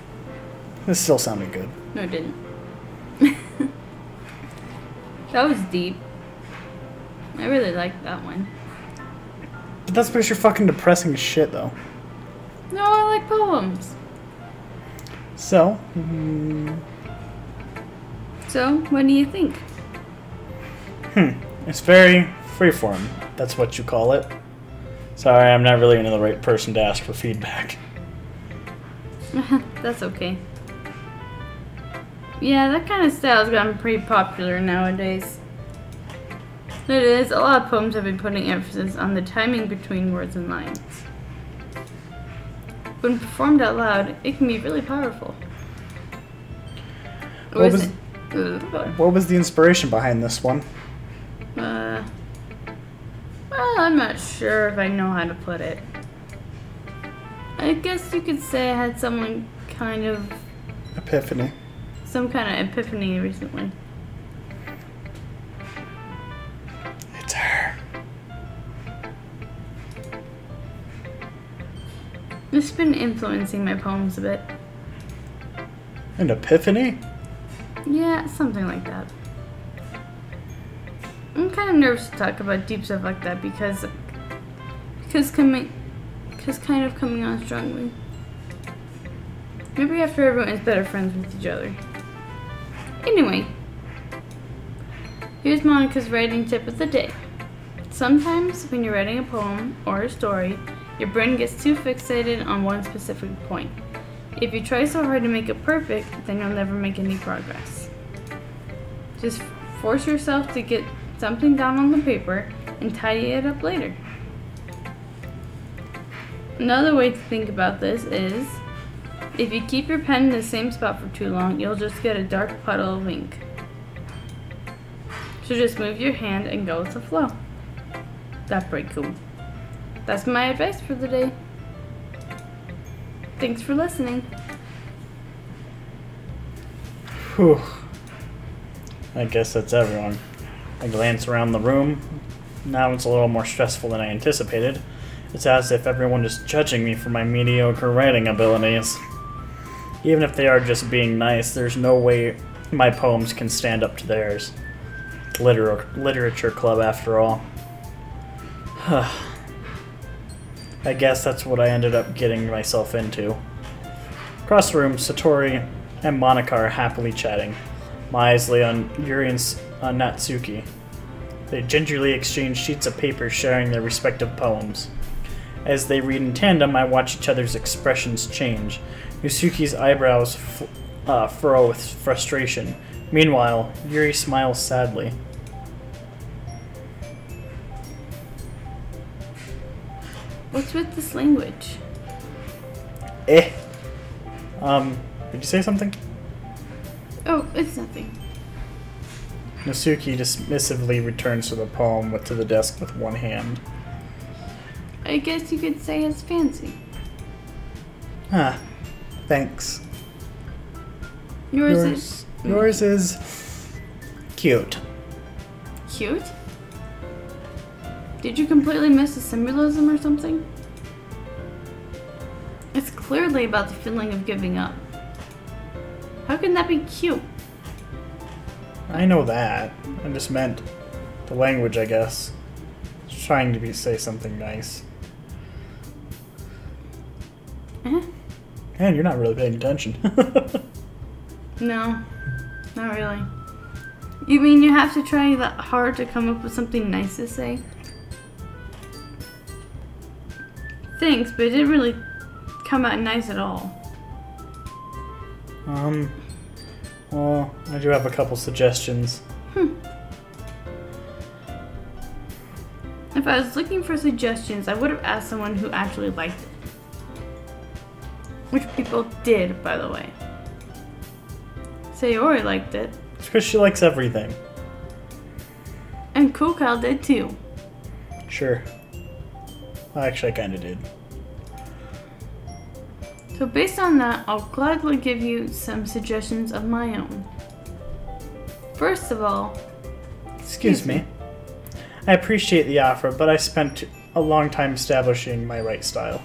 This still sounded good. No, it didn't. That was deep. I really liked that one. But that's because you're fucking depressing as shit, though. No, I like poems. So, So, what do you think? It's very freeform. That's what you call it. Sorry, I'm not really the right person to ask for feedback. That's okay. Yeah, that kind of style's gotten pretty popular nowadays. It is. A lot of poems have been putting emphasis on the timing between words and lines. When performed out loud, it can be really powerful. What was the inspiration behind this one? Well, I'm not sure if I know how to put it. I guess you could say I had some kind of epiphany recently. It's her. It's been influencing my poems a bit. An epiphany? Yeah, something like that. I'm kind of nervous to talk about deep stuff like that because kind of coming on strongly. Maybe after everyone is better friends with each other. Anyway, here's Monica's writing tip of the day. Sometimes when you're writing a poem or a story, your brain gets too fixated on one specific point. If you try so hard to make it perfect, then you'll never make any progress. Just force yourself to get something down on the paper and tidy it up later. Another way to think about this is, if you keep your pen in the same spot for too long, you'll just get a dark puddle of ink. So just move your hand and go with the flow. That's pretty cool. That's my advice for the day. Thanks for listening. Whew. I guess that's everyone. I glance around the room. Now it's a little more stressful than I anticipated. It's as if everyone is judging me for my mediocre writing abilities. Even if they are just being nice, there's no way my poems can stand up to theirs. Literature club, after all. I guess that's what I ended up getting myself into. Across the room, Satori and Monica are happily chatting. My eyes lay on Yuri and Natsuki. They gingerly exchange sheets of paper sharing their respective poems. As they read in tandem, I watch each other's expressions change. Natsuki's eyebrows furrow with frustration. Meanwhile, Yuri smiles sadly. What's with this language? Did you say something? Oh, it's nothing. Natsuki dismissively returns to the poem to the desk with one hand. I guess you could say it's fancy. Thanks. Yours is cute. Cute? Did you completely miss the symbolism or something? It's clearly about the feeling of giving up. How can that be cute? I know that. I just meant the language, I guess. Just trying to say something nice. Man, you're not really paying attention. No, not really. You mean you have to try that hard to come up with something nice to say? Thanks, but it didn't really come out nice at all. Well, I do have a couple suggestions. If I was looking for suggestions, I would have asked someone who actually liked it. Which people did, by the way. Sayori liked it. It's because she likes everything. And Kokal did too. Sure. Well, actually, I kind of did. So based on that, I'll gladly give you some suggestions of my own. First of all... Excuse me. I appreciate the offer, but I spent a long time establishing my right style.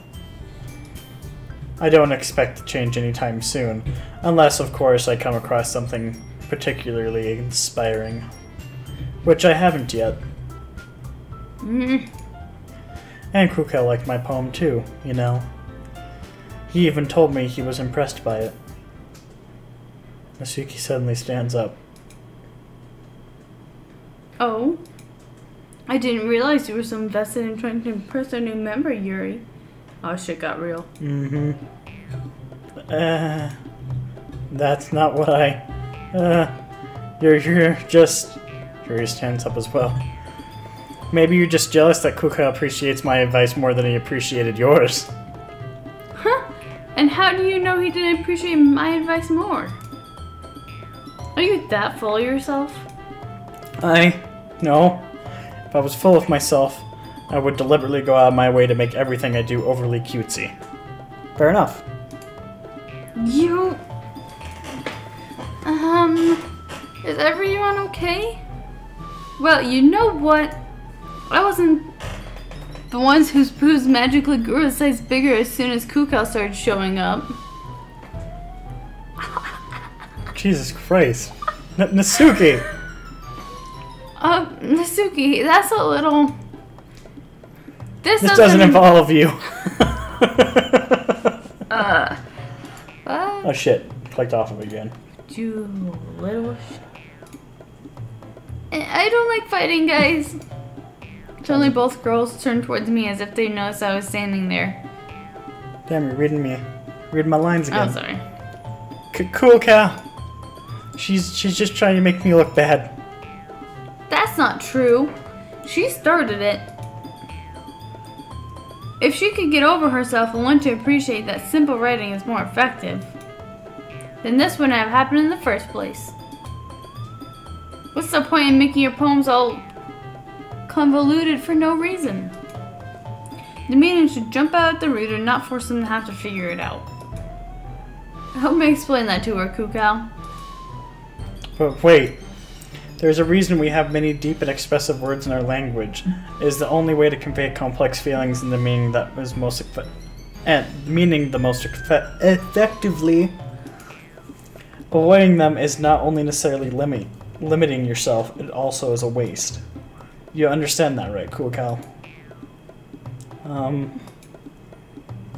I don't expect to change anytime soon, unless, of course, I come across something particularly inspiring. Which I haven't yet. And Kukel liked my poem too, you know. He even told me he was impressed by it. Natsuki suddenly stands up. Oh? I didn't realize you were so invested in trying to impress our new member, Yuri. Oh, shit got real. Mm-hmm. That's not what You're just... Yuri stands up as well. Maybe you're just jealous that Kuka appreciates my advice more than he appreciated yours. Huh? And how do you know he didn't appreciate my advice more? Are you that full of yourself? No. If I was full of myself, I would deliberately go out of my way to make everything I do overly cutesy. Fair enough. You... Is everyone okay? Well, you know what? I wasn't the ones whose poos magically grew a size bigger as soon as Kukal started showing up. Jesus Christ. Nasuki! Nasuki, that's a little... This doesn't involve you. Oh shit. Clicked off of it again. You little shit. I don't like fighting, guys. Suddenly both girls turned towards me as if they noticed I was standing there. Damn, you're reading my lines again. Oh, sorry. Cool cow. She's just trying to make me look bad. That's not true. She started it. If she could get over herself and learn to appreciate that simple writing is more effective, then this wouldn't have happened in the first place. What's the point in making your poems all convoluted for no reason? The meaning should jump out at the reader, not force them to have to figure it out. Help me explain that to her, Kukal. But wait. There's a reason we have many deep and expressive words in our language. It is the only way to convey complex feelings in the meaning that is most effectively. Avoiding them is not only necessarily limiting yourself, it also is a waste. You understand that, right, Cool Cal?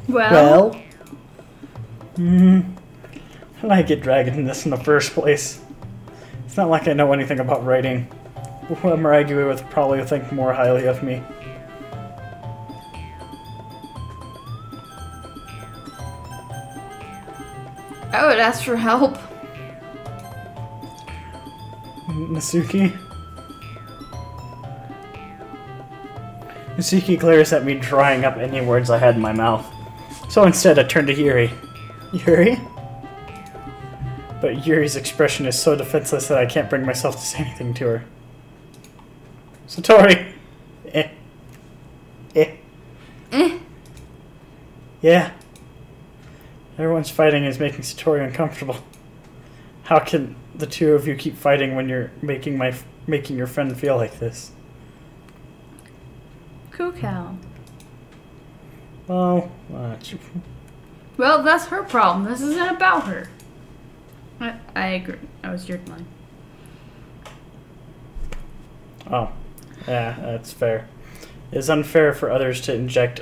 Well? How did I get dragged into this in the first place? It's not like I know anything about writing. Whoever I argue with probably think more highly of me. I would ask for help. Nasuki? Nasuki glares at me, drying up any words I had in my mouth. So instead I turn to Yuri. Yuri? But Yuri's expression is so defenseless that I can't bring myself to say anything to her. Satori! Yeah. Everyone's fighting is making Satori uncomfortable. How can the two of you keep fighting when you're making your friend feel like this? Kukal. Well, well, that's her problem. This isn't about her. I agree. That was your line. Oh, yeah, that's fair. It's unfair for others to inject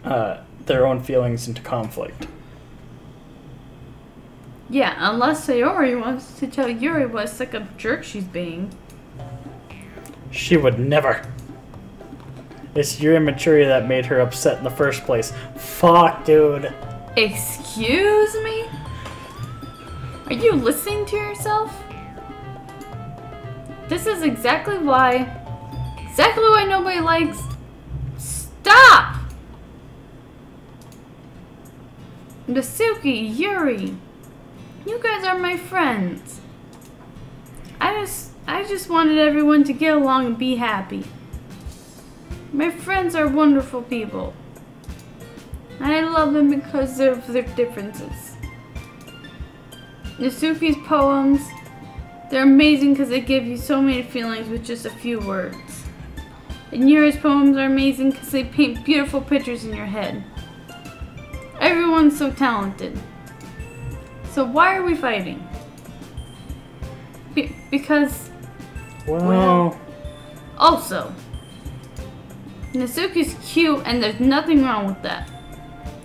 their own feelings into conflict. Yeah, unless Sayori wants to tell Yuri what a sick of jerk she's being. She would never. It's your immaturity that made her upset in the first place. Fuck, dude. Excuse me? Are you listening to yourself? This is exactly why nobody likes... Stop! Nasuki, Yuri, you guys are my friends. I just wanted everyone to get along and be happy. My friends are wonderful people. And I love them because of their differences. Nasuki's poems, they're amazing because they give you so many feelings with just a few words. And Yuri's poems are amazing because they paint beautiful pictures in your head. Everyone's so talented. So why are we fighting? Because... Well... Also, Nasuki's cute and there's nothing wrong with that.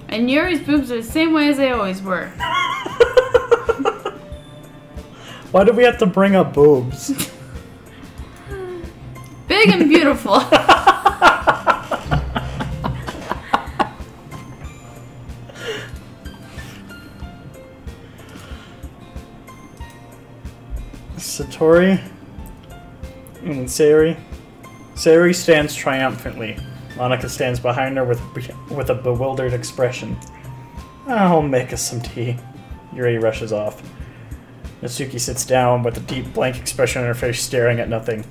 And Yuri's boobs are the same way as they always were. Why do we have to bring up boobs? big and beautiful. Satori and Sayori. Sayori stands triumphantly. Monica stands behind her with a bewildered expression. I'll make us some tea. Yuri rushes off. Natsuki sits down with a deep blank expression on her face, staring at nothing.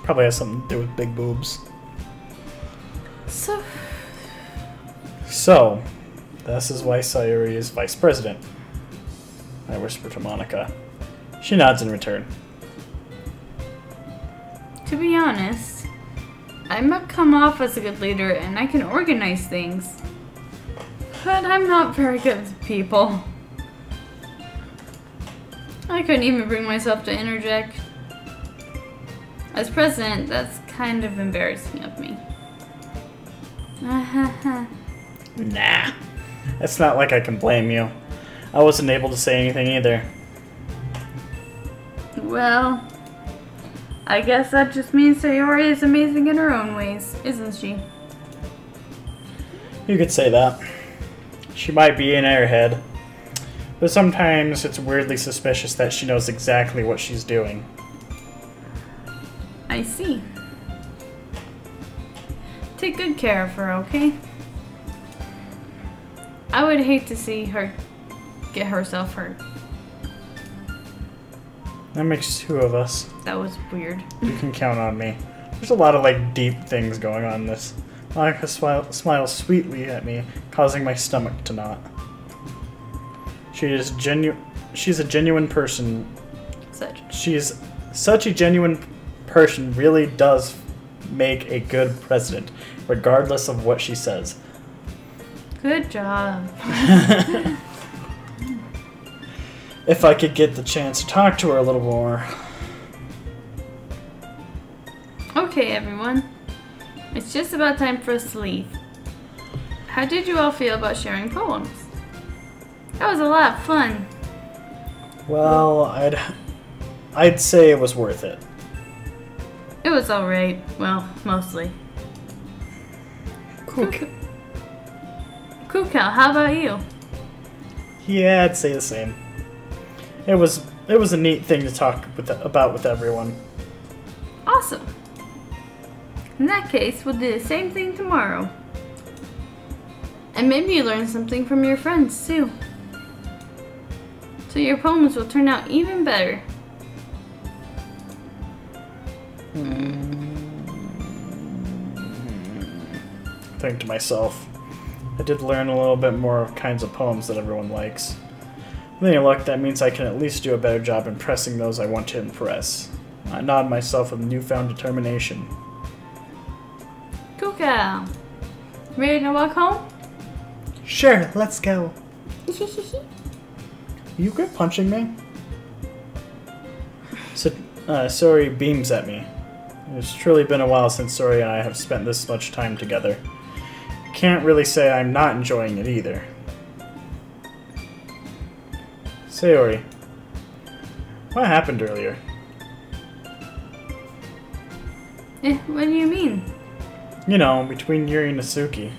Probably has something to do with big boobs. So, this is why Sayori is vice president. I whisper to Monica. She nods in return. To be honest, I might come off as a good leader and I can organize things. But I'm not very good with people. I couldn't even bring myself to interject. As president, that's kind of embarrassing of me. Nah. It's not like I can blame you. I wasn't able to say anything either. Well, I guess that just means Sayori is amazing in her own ways, isn't she? You could say that. She might be an airhead, but sometimes it's weirdly suspicious that she knows exactly what she's doing. I see. Take good care of her, okay? I would hate to see her get herself hurt. That makes two of us. That was weird. You can count on me. There's a lot of like deep things going on in this. Monica smiles sweetly at me, causing my stomach to knot. She's a genuine person. She's such a genuine person. Really does make a good president, regardless of what she says. Good job. If I could get the chance to talk to her a little more. Okay, everyone. It's just about time for us to leave. How did you all feel about sharing poems? That was a lot of fun. Well, I'd say it was worth it. It was alright. Well, mostly. Cool. Kukal, how about you? Yeah, I'd say the same. It was a neat thing to talk about with everyone. Awesome. In that case, we'll do the same thing tomorrow. And maybe you learn something from your friends, too. So your poems will turn out even better. Think to myself, I did learn a little bit more kinds of poems that everyone likes. With any luck, that means I can at least do a better job impressing those I want to impress. I nod myself with newfound determination. Kukal, ready to walk home? Sure, let's go. You quit punching me? So, Sori beams at me. It's truly been a while since Sori and I have spent this much time together. Can't really say I'm not enjoying it either. Sayori, what happened earlier? What do you mean? You know, between Yuri and Natsuki.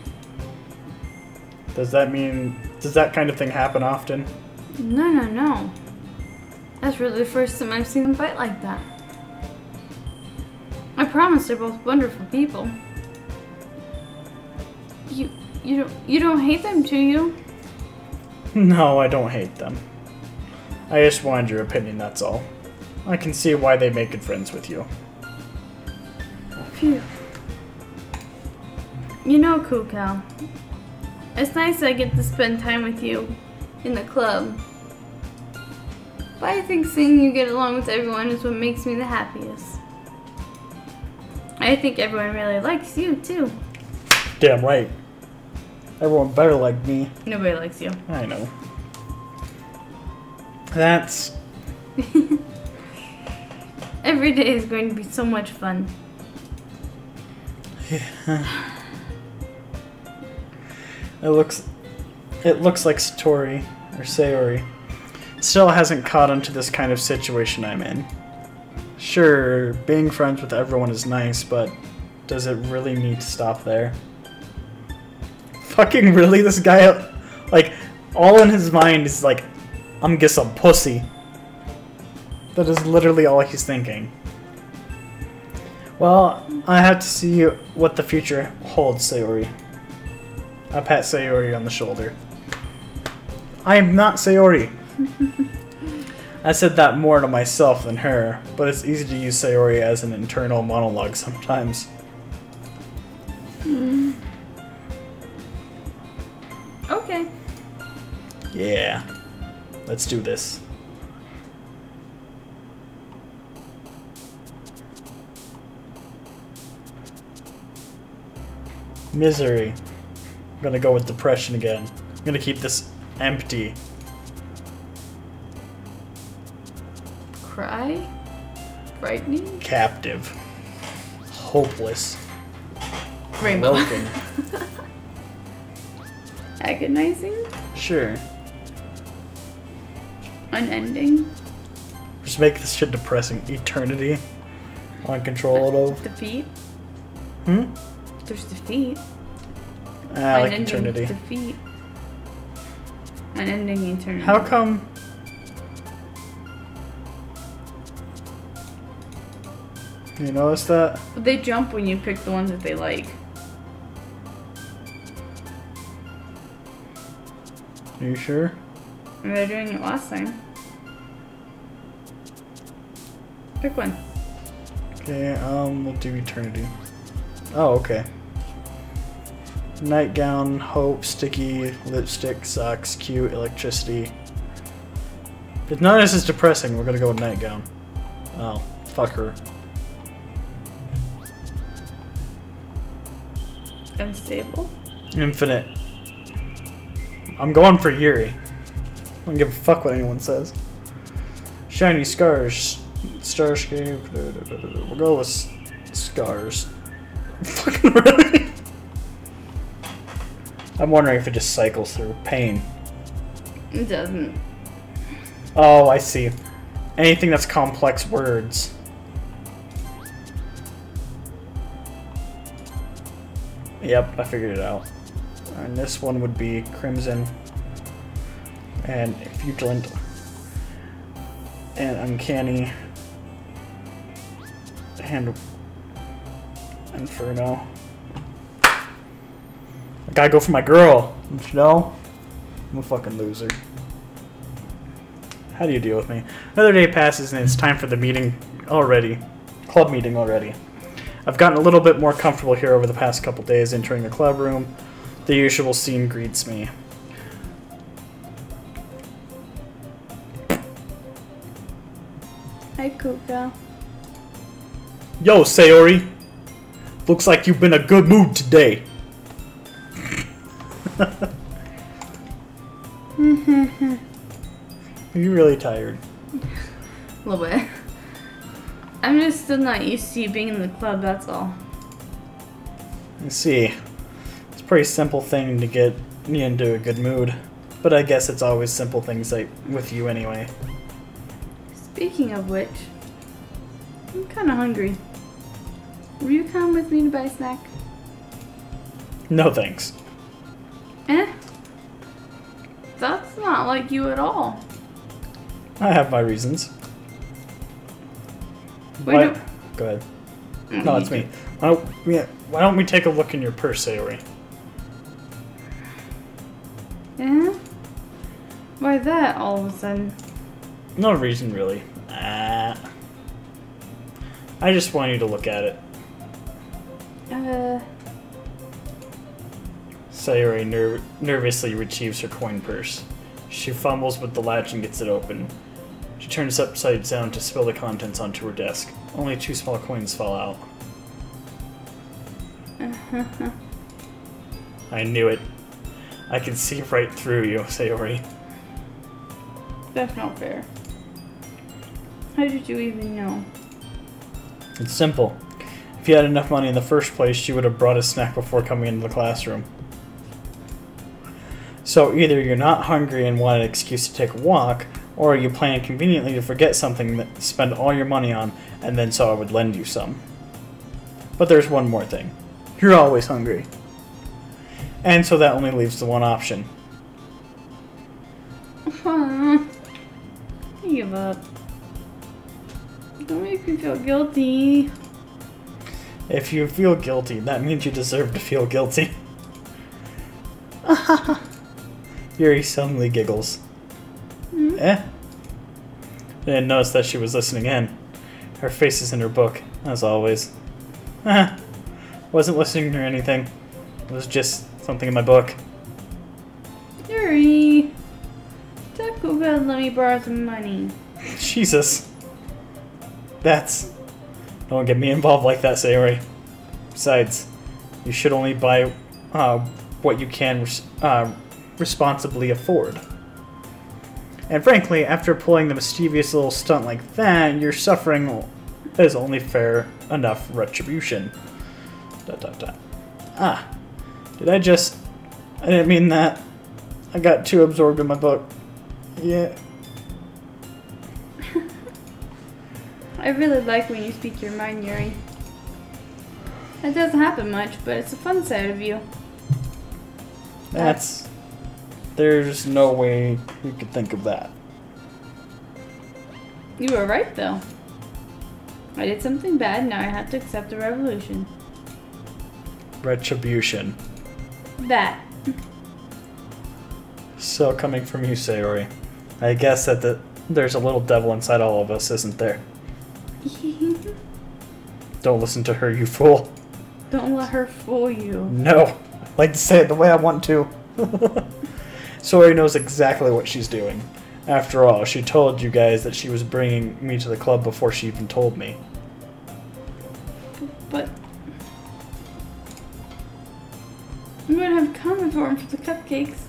Does that kind of thing happen often? No. That's really the first time I've seen them fight like that. I promise they're both wonderful people. You don't hate them, do you? No, I don't hate them. I just wanted your opinion, that's all. I can see why they make good friends with you. Phew. You know, Kukal, it's nice I get to spend time with you in the club. But I think seeing you get along with everyone is what makes me the happiest. I think everyone really likes you, too. Damn right. Everyone better like me. Nobody likes you. I know. That's... Every day is going to be so much fun. It looks like Satori, or Sayori, still hasn't caught on to this kind of situation I'm in. Sure, being friends with everyone is nice, but does it really need to stop there? Fucking really? This guy, like, all in his mind is like, I'm gonna get some pussy. That is literally all he's thinking. Well, I have to see what the future holds, Sayori. I pat Sayori on the shoulder. I am not Sayori. I said that more to myself than her, but it's easy to use Sayori as an internal monologue sometimes. Okay. Yeah. Let's do this. Misery. I'm gonna go with depression again. I'm gonna keep this empty. Cry? Frightening? Captive. Hopeless. Rainbow. Broken. Agonizing? Sure. Unending? Just make this shit depressing. Eternity. Uncontrollable. Defeat? Hmm? There's defeat. Ah, like Unending eternity. defeat. Unending eternity. How come? You notice that? But they jump when you pick the ones that they like. Are you sure? And they're doing it last time. Pick one. Okay, we'll do eternity. Oh, okay. Nightgown, hope, sticky, lipstick, socks, cute, electricity. If none of this is depressing, we're gonna go with nightgown. Oh, fuck her. Unstable? Infinite. I'm going for Yuri. I don't give a fuck what anyone says. Shiny scars. Starscape. We'll go with scars. Fucking really? I'm wondering if it just cycles through. Pain. It doesn't. Oh, I see. Anything that's complex words. Yep, I figured it out. And this one would be Crimson and Fugilant and Uncanny and Inferno. I gotta go for my girl, don't you know? I'm a fucking loser. How do you deal with me? Another day passes and it's time for the meeting already. Club meeting already. I've gotten a little bit more comfortable here over the past couple days entering the club room. The usual scene greets me. Hi, Kuka. Yo, Sayori. Looks like you've been in a good mood today. Are you really tired? A little bit. I'm just still not used to you being in the club, that's all. I see. It's a pretty simple thing to get me into a good mood. But I guess it's always simple things like with you anyway. Speaking of which, I'm kind of hungry. Will you come with me to buy a snack? No thanks. Eh? That's not like you at all. I have my reasons. Wait, Why? no. Go ahead. No, it's me. Why don't we take a look in your purse, Sayori? Eh? Why that all of a sudden? No reason, really. I just want you to look at it. Sayori nervously retrieves her coin purse. She fumbles with the latch and gets it open. She turns upside down to spill the contents onto her desk. Only 2 small coins fall out. I knew it. I can see right through you, Sayori. That's not fair. How did you even know? It's simple. If you had enough money in the first place, you would have brought a snack before coming into the classroom. So either you're not hungry and want an excuse to take a walk, or you plan conveniently to forget something that spend all your money on, and then so I would lend you some. But there's one more thing. You're always hungry. And so that only leaves the one option. I give up. Don't make me feel guilty. If you feel guilty, that means you deserve to feel guilty. Yuri suddenly giggles. Didn't notice that she was listening in. Her face is in her book, as always. Wasn't listening to anything. It was just something in my book. Yuri! Tell Kuga to let me borrow some money. Jesus. Don't get me involved like that, Sayori. Besides, you should only buy what you can responsibly afford. And frankly, after pulling the mischievous little stunt like that, your suffering is only fair enough retribution. ... Did I didn't mean that. I got too absorbed in my book. Yeah. I really like when you speak your mind, Yuri. It doesn't happen much, but it's a fun side of you. There's no way you could think of that. You were right, though. I did something bad, now I have to accept the revolution. Retribution. That. So coming from you, Sayori, I guess that there's a little devil inside all of us, isn't there? Don't listen to her, you fool. Don't let her fool you. No. I like to say it the way I want to. Sayori knows exactly what she's doing. After all, she told you guys that she was bringing me to the club before she even told me. But I'm going to have common for him for the cupcakes.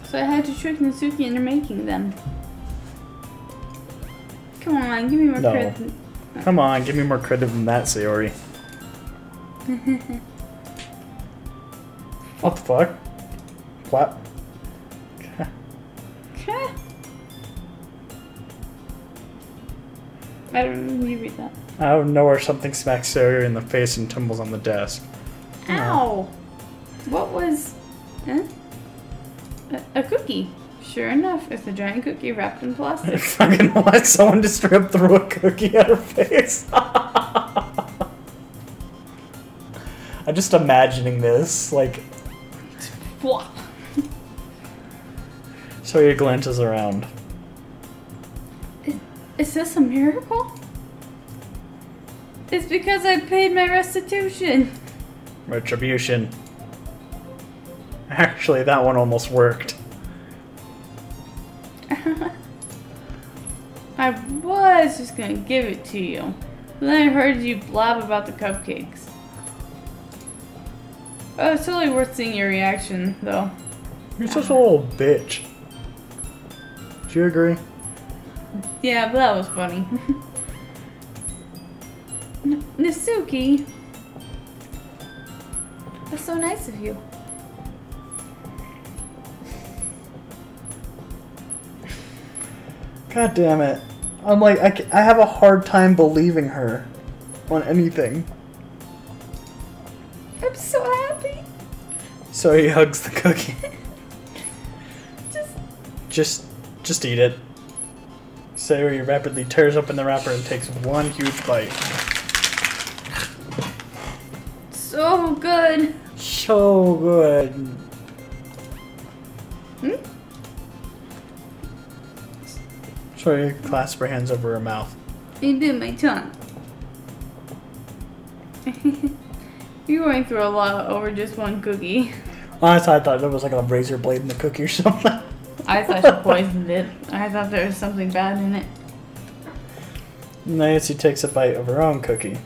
So I had to trick Natsuki into making them. Come on, give me more credit. Come on, give me more credit than that, Sayori. What the fuck? What? I don't know, you read that. Out of nowhere, something smacks Sayori in the face and tumbles on the desk. Ow! What was... Huh? A cookie. Sure enough, it's a giant cookie wrapped in plastic. I fucking let someone just straight up throw a cookie at her face. I'm just imagining this, like... What? So he glances around. Is this a miracle? It's because I paid my restitution. Retribution. Actually, that one almost worked. I was just gonna give it to you. But then I heard you blab about the cupcakes. Oh, it's totally worth seeing your reaction, though. You're such a little bitch. Do you agree? Yeah, but that was funny. Natsuki. That's so nice of you. God damn it. I'm like, I have a hard time believing her on anything. I'm so happy. So he hugs the cookie. Just eat it. Sayori rapidly tears open the wrapper and takes one huge bite. So good. So good. Sorry, clasp her hands over her mouth. You did my tongue. You're going through a lot over just one cookie. Honestly, I thought there was like a razor blade in the cookie or something. I thought she poisoned it. I thought there was something bad in it. Nancy takes a bite of her own cookie.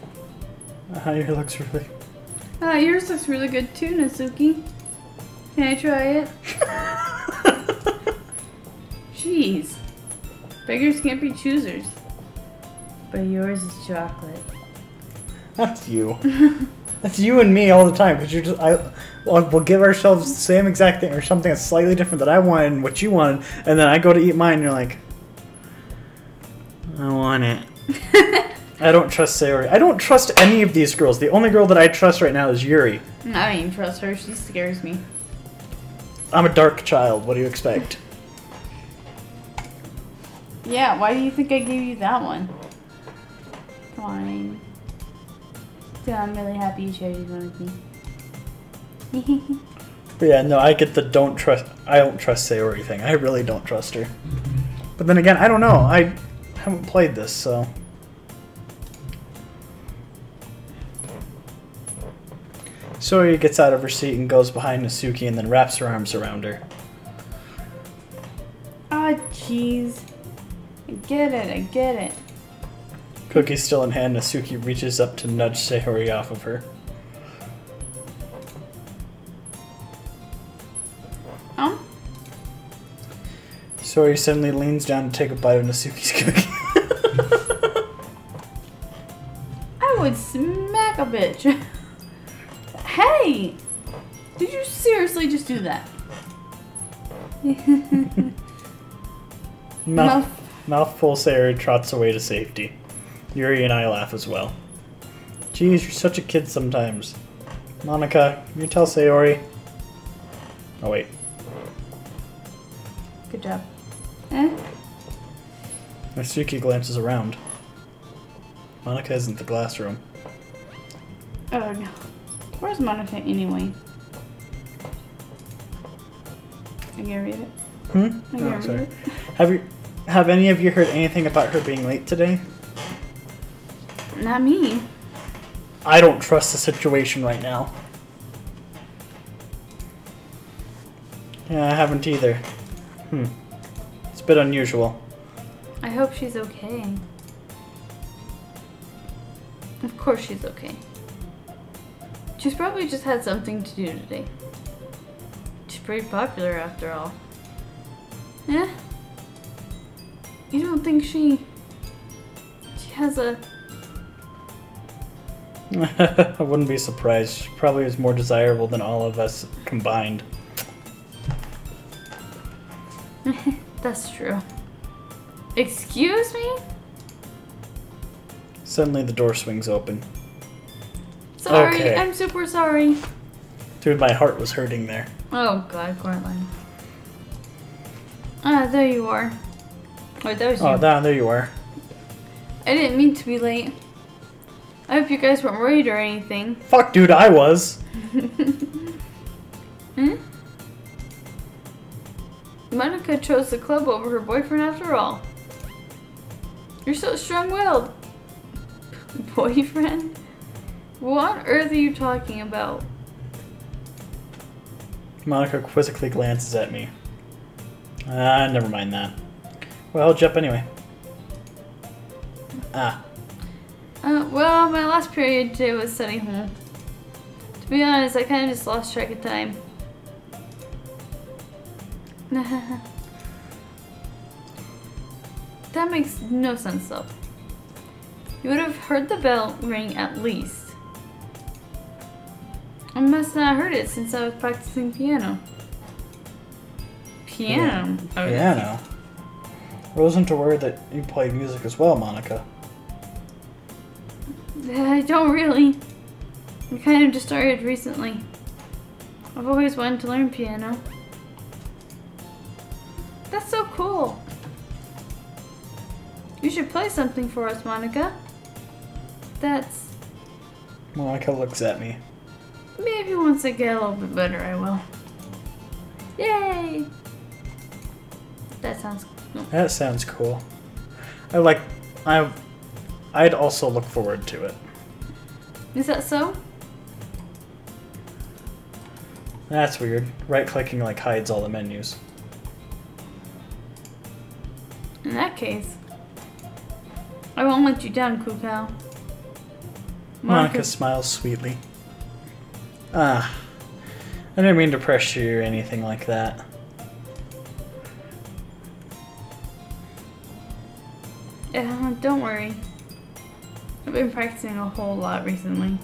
Yours looks really... Yours looks really good too, Natsuki. Can I try it? Jeez. Beggars can't be choosers. But yours is chocolate. That's you. That's you and me all the time, because you're just... we'll give ourselves the same exact thing or something that's slightly different that I wanted and what you wanted, and then I go to eat mine and you're like, I want it. I don't trust Sayori. I don't trust any of these girls. The only girl that I trust right now is Yuri. I don't even trust her. She scares me. I'm a dark child. What do you expect? Yeah, why do you think I gave you that one? Fine. So I'm really happy you shared one with me. But yeah, no, I get the I don't trust Sayori thing. I really don't trust her. But then again, I don't know. I haven't played this, so... Sayori gets out of her seat and goes behind Nasuki and then wraps her arms around her. Ah, jeez. I get it. Cookie still in hand, Nasuki reaches up to nudge Sayori off of her. Sayori suddenly leans down to take a bite of Nasuki's cookie. I would smack a bitch. Hey! Did you seriously just do that? Mouthful Sayori trots away to safety. Yuri and I laugh as well. Geez, you're such a kid sometimes. Monica, can you tell Sayori? Oh wait. Good job. Eh? Nasuki glances around. Monica isn't the glass room. Oh no. Where's Monica anyway? I can read it. I can read sorry. it. Have any of you heard anything about her being late today? Not me. I don't trust the situation right now. Yeah, I haven't either. It's a bit unusual. I hope she's okay. Of course she's okay. She's probably just had something to do today. She's pretty popular after all. Yeah? You don't think she has a... I wouldn't be surprised. She probably is more desirable than all of us combined. That's true. Excuse me? Suddenly the door swings open. Sorry, Okay. I'm super sorry. Dude, my heart was hurting there. Oh god, Coraline. Ah, there you are. Wait, that was you. Oh, there you are. I didn't mean to be late. I hope you guys weren't worried or anything. Fuck, dude, I was. Monica chose the club over her boyfriend after all. You're so strong-willed. Boyfriend? What on earth are you talking about? Monica quizzically glances at me. Never mind that. Well, how'd you up anyway? Well, my last period today was study hall. To be honest, I kind of just lost track of time. That makes no sense though. You would have heard the bell ring at least. I must not have heard it since I was practicing piano. Piano? Yeah. Piano? I wasn't aware that you played music as well, Monica. I don't really. I kind of just started recently. I've always wanted to learn piano. That's so cool. You should play something for us, Monica. That's... Monica looks at me. Maybe once I get a little bit better, I will. Yay! That sounds cool. That sounds cool. I'd also look forward to it. Is that so? That's weird. Right-clicking like hides all the menus. In that case, I won't let you down, Kukao. Monica smiles sweetly. I didn't mean to pressure you or anything like that. Yeah, don't worry. I've been practicing a whole lot recently.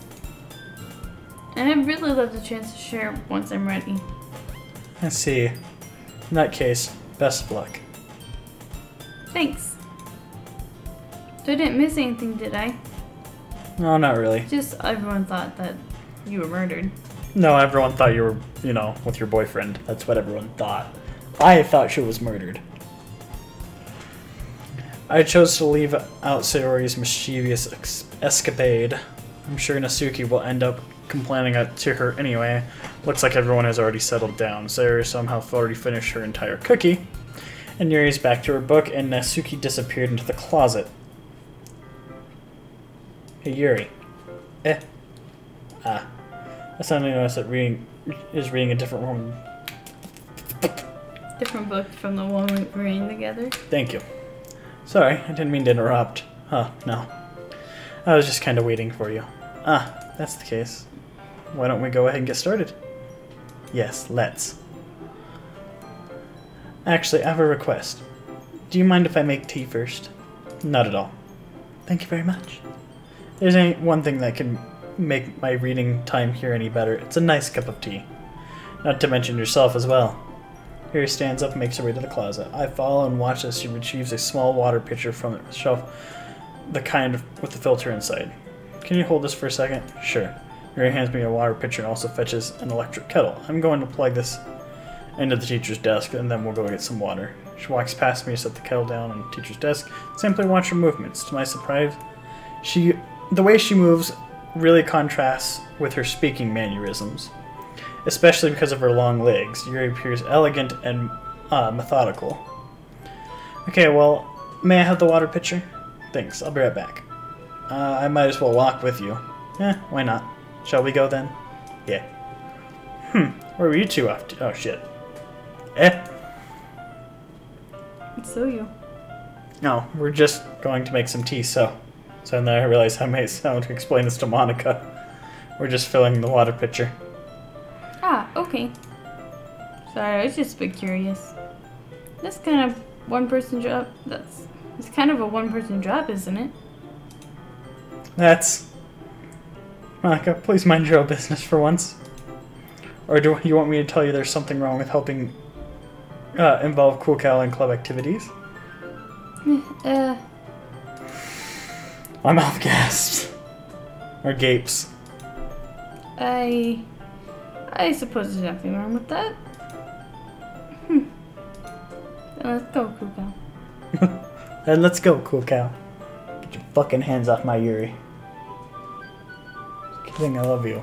And I'd really love the chance to share once I'm ready. I see. In that case, best of luck. Thanks. So I didn't miss anything, did I? No, not really. Just everyone thought that you were murdered. No, everyone thought you were, you know, with your boyfriend. That's what everyone thought. I thought she was murdered. I chose to leave out Sayori's mischievous escapade. I'm sure Natsuki will end up complaining to her anyway. Looks like everyone has already settled down. Sayori somehow already finished her entire cookie. And Yuri's back to her book, and Natsuki disappeared into the closet. Hey, Yuri. I suddenly noticed that reading a different room. Different book from the one we were reading together. Thank you. Sorry, I didn't mean to interrupt. Huh, no. I was just kind of waiting for you. Ah, that's the case. Why don't we go ahead and get started? Yes, let's. Actually, I have a request. Do you mind if I make tea first? Not at all. Thank you very much. There's ain't one thing that can make my reading time here any better. It's a nice cup of tea. Not to mention yourself as well. Harry stands up and makes her way to the closet. I follow and watch as she retrieves a small water pitcher from the shelf, the kind with the filter inside. Can you hold this for a second? Sure. Harry hands me a water pitcher and also fetches an electric kettle. I'm going to plug this into the teacher's desk and then we'll go get some water. She walks past me, set the kettle down on the teacher's desk, simply watch her movements. To my surprise, the way she moves really contrasts with her speaking mannerisms. Especially because of her long legs. Yuri appears elegant and methodical. Okay, well, may I have the water pitcher? Thanks, I'll be right back. I might as well walk with you. Why not? Shall we go then? Yeah. Where were you two off to? Oh, shit. So you. No, we're just going to make some tea, so then I realized I made sound to explain this to Monica. We're just filling the water pitcher. Ah, okay. Sorry, I was just a bit curious. That's kind of one-person job. It's kind of a one-person job, isn't it? Monica, please mind your own business for once. Or do you want me to tell you there's something wrong with helping involve Cool Cow in club activities? My mouth gasps. Or gapes. I suppose there's nothing wrong with that. Then let's go, Cool Cow. Then let's go, Cool Cow. Get your fucking hands off my Yuri. Just kidding, I love you.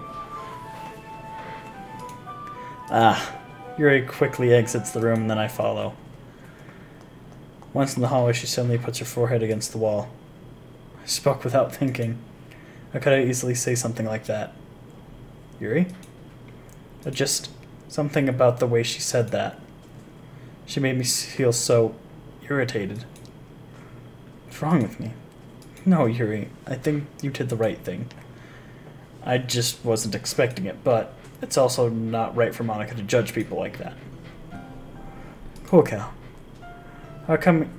Yuri quickly exits the room and then I follow. Once in the hallway, she suddenly puts her forehead against the wall. I spoke without thinking. How could I easily say something like that? Yuri? Just something about the way she said that. She made me feel so irritated. What's wrong with me? No, Yuri, I think you did the right thing. I just wasn't expecting it, but it's also not right for Monica to judge people like that. Cool Cow. How come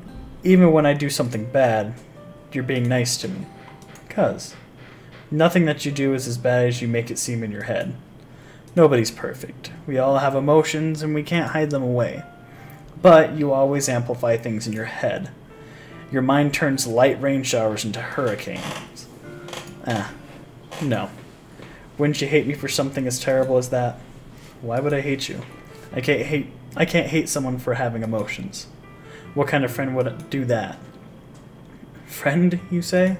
even when I do something bad, you're being nice to me? 'Cause nothing that you do is as bad as you make it seem in your head. Nobody's perfect. We all have emotions and we can't hide them away. But you always amplify things in your head. Your mind turns light rain showers into hurricanes. No. Wouldn't you hate me for something as terrible as that? Why would I hate you? I can't hate someone for having emotions. What kind of friend would do that? Friend, you say?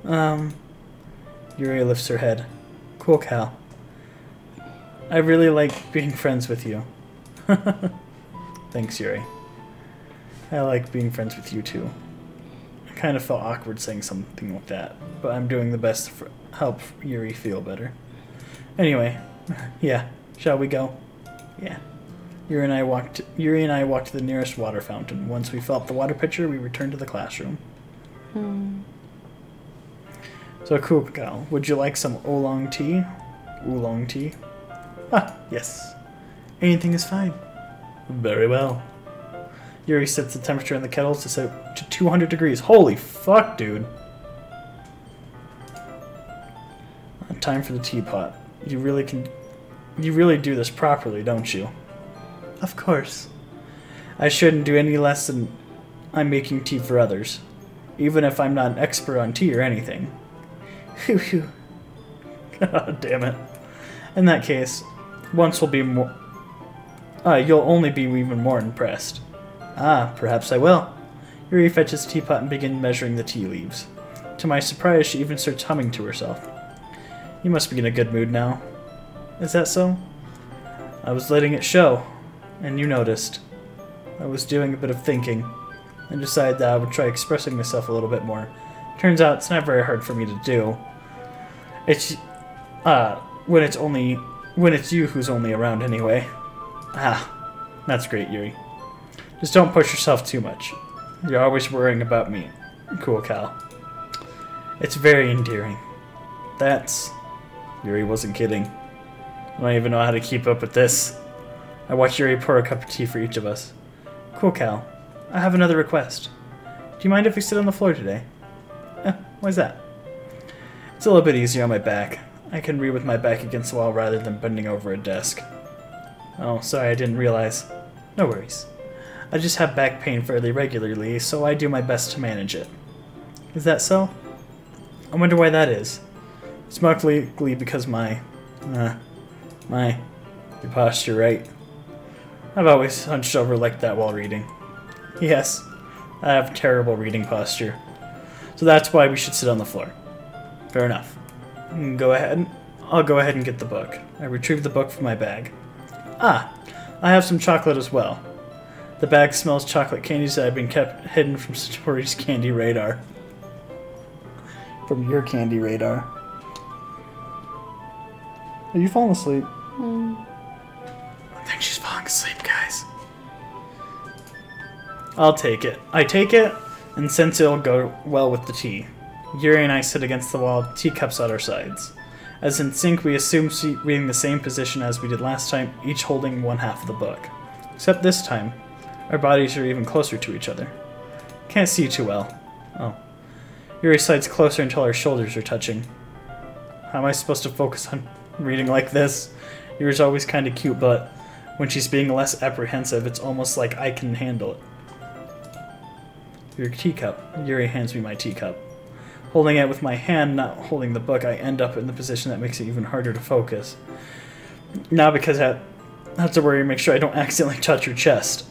Yuri lifts her head. Cool Cow. I really like being friends with you. Thanks, Yuri. I like being friends with you too. I kind of felt awkward saying something like that, but I'm doing the best to help Yuri feel better. Anyway, yeah, shall we go? Yeah. Yuri and I walked to the nearest water fountain. Once we filled up the water pitcher, we returned to the classroom. So, Cool Cow, would you like some oolong tea? Oolong tea? Ah, yes. Anything is fine. Very well. Yuri sets the temperature in the kettle to 200 degrees. Holy fuck, dude. Time for the teapot. You really do this properly, don't you? Of course. I shouldn't do any less than I'm making tea for others, even if I'm not an expert on tea or anything. Phew phew. God damn it. In that case, you'll only be even more impressed. Ah, perhaps I will. Yuri fetches a teapot and begins measuring the tea leaves. To my surprise, she even starts humming to herself. You must be in a good mood now. Is that so? I was letting it show, and you noticed. I was doing a bit of thinking, and decided that I would try expressing myself a little bit more. Turns out it's not very hard for me to do. It's when it's you who's only around anyway. Ah, that's great, Yuri. Just don't push yourself too much. You're always worrying about me. Cool, Cal. It's very endearing. Yuri wasn't kidding. I don't even know how to keep up with this. I watched Yuri pour a cup of tea for each of us. Cool, Cal. I have another request. Do you mind if we sit on the floor today? Why's that? It's a little bit easier on my back. I can read with my back against the wall rather than bending over a desk. Oh, sorry, I didn't realize. No worries. I just have back pain fairly regularly, so I do my best to manage it. Is that so? I wonder why that is. It's mostly because your posture, right? I've always hunched over like that while reading. Yes, I have terrible reading posture. So that's why we should sit on the floor. Fair enough. Go ahead. I'll go ahead and get the book. I retrieved the book from my bag. Ah, I have some chocolate as well. The bag smells chocolate candies that have been kept hidden from Satori's candy radar. From your candy radar. Are you falling asleep? I think she's falling asleep, guys. I'll take it. I take it, and since it'll go well with the tea. Yuri and I sit against the wall, teacups at our sides. As in sync, we assume reading the same position as we did last time, each holding one half of the book. Except this time, our bodies are even closer to each other. Can't see too well. Oh. Yuri slides closer until our shoulders are touching. How am I supposed to focus on reading like this? Yuri's always kind of cute, but when she's being less apprehensive, it's almost like I can handle it. Your teacup. Yuri hands me my teacup. Holding it with my hand, not holding the book, I end up in the position that makes it even harder to focus. Now because I have to worry to make sure I don't accidentally touch her chest.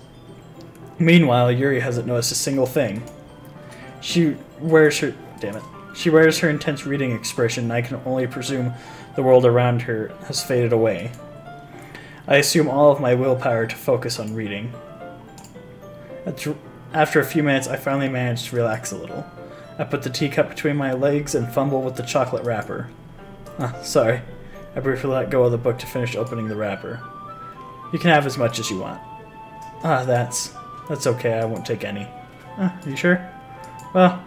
Meanwhile, Yuri hasn't noticed a single thing. She wears her intense reading expression, and I can only presume the world around her has faded away. I assume all of my willpower to focus on reading. After a few minutes, I finally managed to relax a little. I put the teacup between my legs and fumble with the chocolate wrapper. Sorry. I briefly let go of the book to finish opening the wrapper. You can have as much as you want. That's okay. I won't take any. You sure? Well,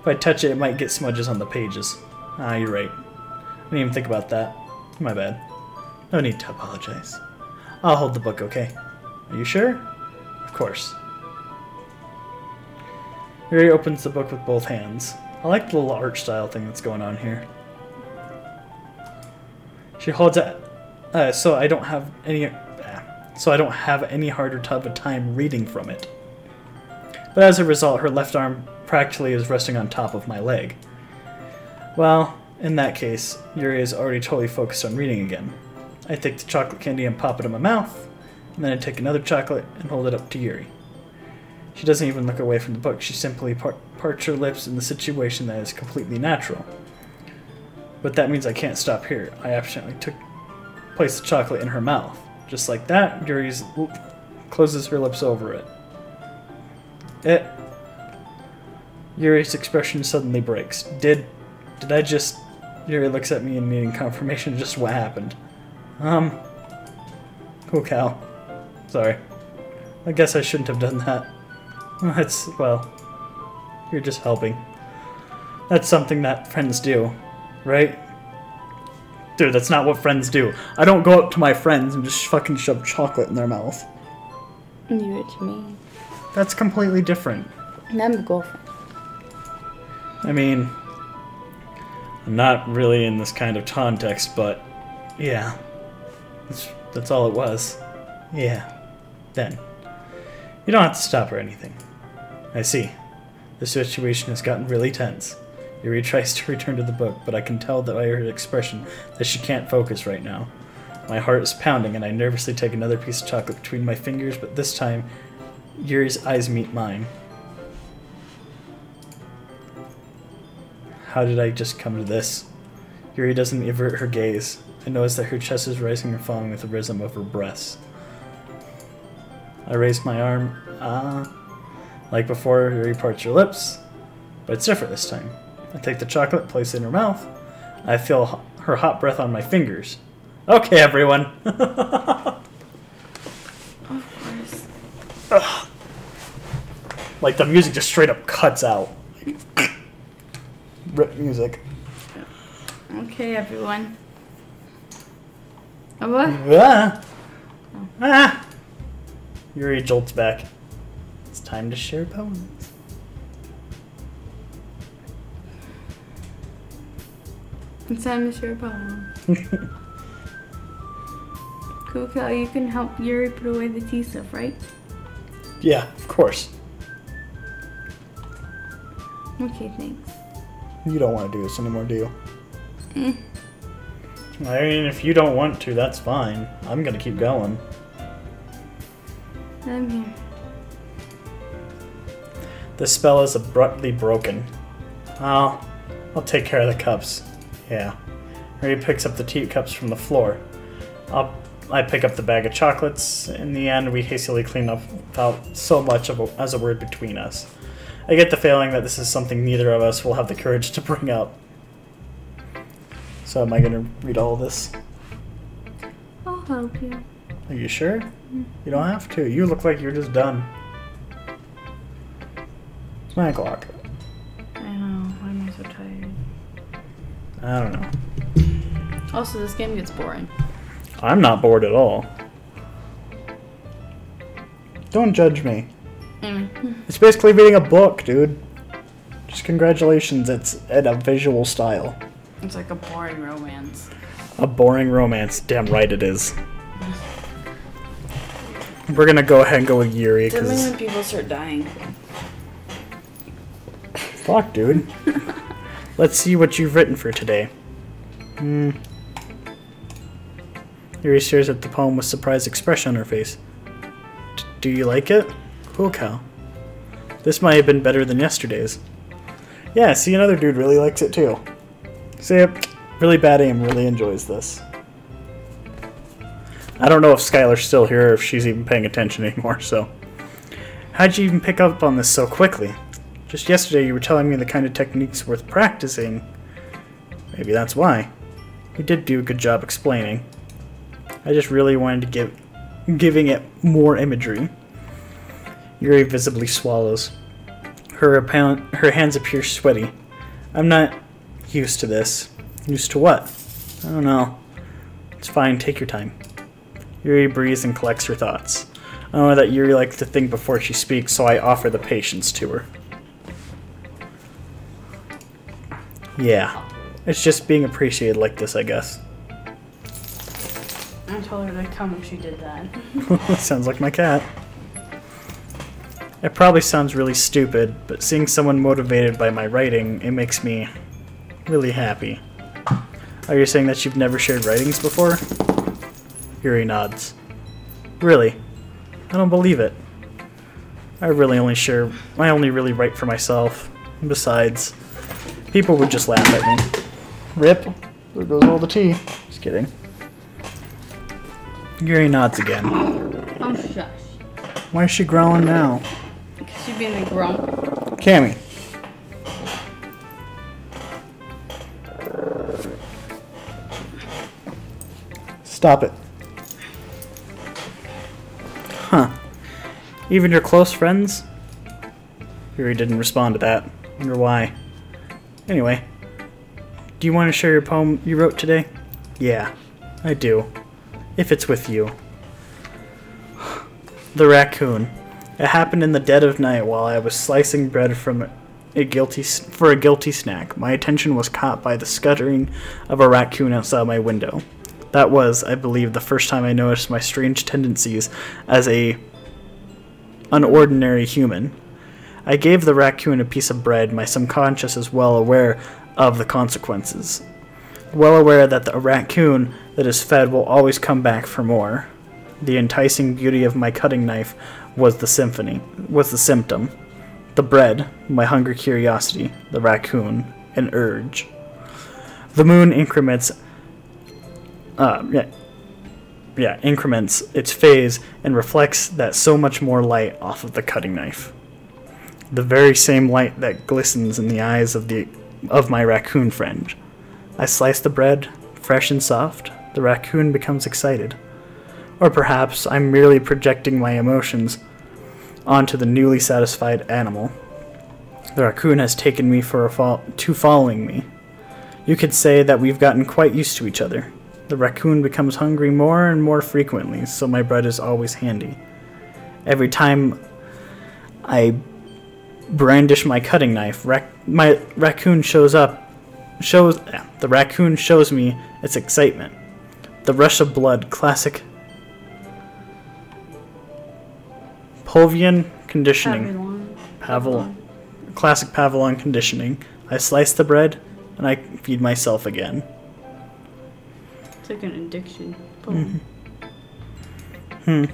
if I touch it, it might get smudges on the pages. You're right. I didn't even think about that. My bad. No need to apologize. I'll hold the book, okay? Are you sure? Of course. Yuri opens the book with both hands. I like the little art style thing that's going on here. She holds it so I don't have any harder of a time reading from it. But as a result, her left arm practically is resting on top of my leg. Well, in that case, Yuri is already totally focused on reading again. I take the chocolate candy and pop it in my mouth, and then I take another chocolate and hold it up to Yuri. She doesn't even look away from the book. She simply parts her lips in the situation that is completely natural. But that means I can't stop here. I accidentally placed the chocolate in her mouth. Just like that, Yuri closes her lips over it. Yuri's expression suddenly breaks. Did I just... Yuri looks at me and needing confirmation of just what happened. Cool, Cal. Sorry. I guess I shouldn't have done that. Well, you're just helping. That's something that friends do, right? Dude, that's not what friends do. I don't go up to my friends and just fucking shove chocolate in their mouth. You do it to me. That's completely different. And I'm a girlfriend. I mean, I'm not really in this kind of context, but Yeah. That's all it was. Yeah. Then. You don't have to stop or anything. I see. The situation has gotten really tense. Yuri tries to return to the book, but I can tell that by her expression that she can't focus right now. My heart is pounding, and I nervously take another piece of chocolate between my fingers, but this time, Yuri's eyes meet mine. How did I just come to this? Yuri doesn't avert her gaze. I notice that her chest is rising and falling with the rhythm of her breaths. I raise my arm. Like before, Yuri parts her lips, but it's different this time. I take the chocolate, place it in her mouth. I feel her hot breath on my fingers. Okay, everyone. Of course. Ugh. Like the music just straight up cuts out. Rip music. Okay, everyone. What? Ah! Yuri jolts back. It's time to share poems. It's time to share a poem. Cool, Cal, you can help Yuri put away the tea stuff, right? Yeah, of course. Okay, thanks. You don't want to do this anymore, do you? Eh. I mean, if you don't want to, that's fine. I'm gonna keep going. I'm here. The spell is abruptly broken. I'll take care of the cups. Yeah. Ray picks up the teacups from the floor. I pick up the bag of chocolates. In the end, we hastily clean up without so much as a word between us. I get the feeling that this is something neither of us will have the courage to bring up. So am I going to read all this? I'll help you. Are you sure? You don't have to. You look like you're just done. It's 9 o'clock. I know. I'm so tired. I don't know. Also, this game gets boring. I'm not bored at all. Don't judge me. It's basically reading a book, dude. Just congratulations, it's in a visual style. It's like a boring romance. A boring romance. Damn right it is. We're gonna go ahead and go with Yuri, Tell me because... when people start dying. Fuck, dude. Let's see what you've written for today. Yuri stares at the poem with surprised expression on her face. Do you like it? Cool cow. This might have been better than yesterday's. Yeah, see, another dude really likes it too. See, really bad aim really enjoys this. I don't know if Skylar's still here or if she's even paying attention anymore, so... How'd you even pick up on this so quickly? Just yesterday you were telling me the kind of techniques worth practicing. Maybe that's why. You did do a good job explaining. I just really wanted to giving it more imagery. Yuri visibly swallows. Her hands appear sweaty. I'm not used to this. Used to what? I don't know. It's fine, take your time. Yuri breathes and collects her thoughts. I know that Yuri likes to think before she speaks, so I offer the patience to her. Yeah. It's just being appreciated like this, I guess. I told her to come if she did that. Sounds like my cat. It probably sounds really stupid, but seeing someone motivated by my writing, it makes me really happy. Are you saying that you've never shared writings before? Yuri nods. Really? I don't believe it. I only really write for myself. And besides, people would just laugh at me. Rip. There goes all the tea. Just kidding. Yuri nods again. Oh, shush. Why is she growling now? Because she's being a grump. Cammy. Stop it. Huh. Even your close friends? Yuri didn't respond to that. Wonder why. Anyway. Do you want to share your poem you wrote today? Yeah, I do. If it's with you. The raccoon. It happened in the dead of night while I was slicing bread for a guilty snack. My attention was caught by the scuttering of a raccoon outside my window. That was, I believe, the first time I noticed my strange tendencies as a unordinary human. I gave the raccoon a piece of bread. My subconscious is well aware of the consequences. Well aware that a raccoon that is fed will always come back for more. The enticing beauty of my cutting knife was the symptom. The bread, my hungry curiosity, the raccoon, an urge. The moon increments its phase and reflects that so much more light off of the cutting knife. The very same light that glistens in the eyes of my raccoon friend. I slice the bread, fresh and soft. The raccoon becomes excited. Or perhaps I'm merely projecting my emotions onto the newly satisfied animal. The raccoon has taken me to following me. You could say that we've gotten quite used to each other. The raccoon becomes hungry more and more frequently, so my bread is always handy. Every time I brandish my cutting knife, the raccoon shows me its excitement. The rush of blood, classic Pavlovian conditioning. Classic Pavlovian conditioning. I slice the bread and I feed myself again. It's like an addiction. A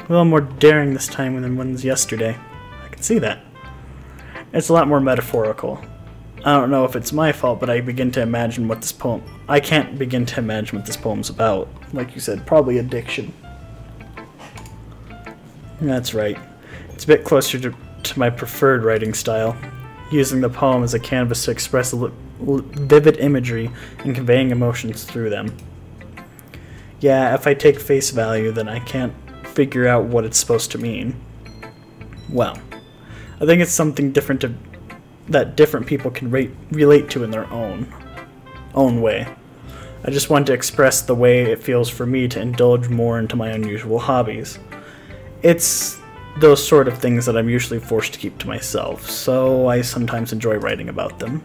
little more daring this time than one's yesterday. I can see that. It's a lot more metaphorical. I don't know if it's my fault, but I can't begin to imagine what this poem's about. Like you said, probably addiction. That's right. It's a bit closer to my preferred writing style, using the poem as a canvas to express vivid imagery and conveying emotions through them. Yeah, if I take face value, then I can't figure out what it's supposed to mean. Well, I think it's something different that different people can relate to in their own way. I just want to express the way it feels for me to indulge more into my unusual hobbies. It's those sort of things that I'm usually forced to keep to myself, so I sometimes enjoy writing about them.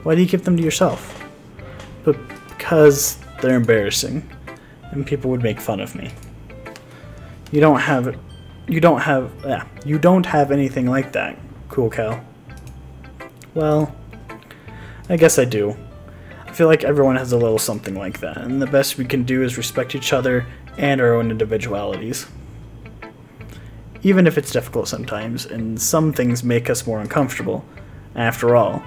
Why do you keep them to yourself? Because they're embarrassing, and people would make fun of me. You don't have anything like that, Cool Cow. Well, I guess I do. I feel like everyone has a little something like that, and the best we can do is respect each other and our own individualities. Even if it's difficult sometimes, and some things make us more uncomfortable. After all,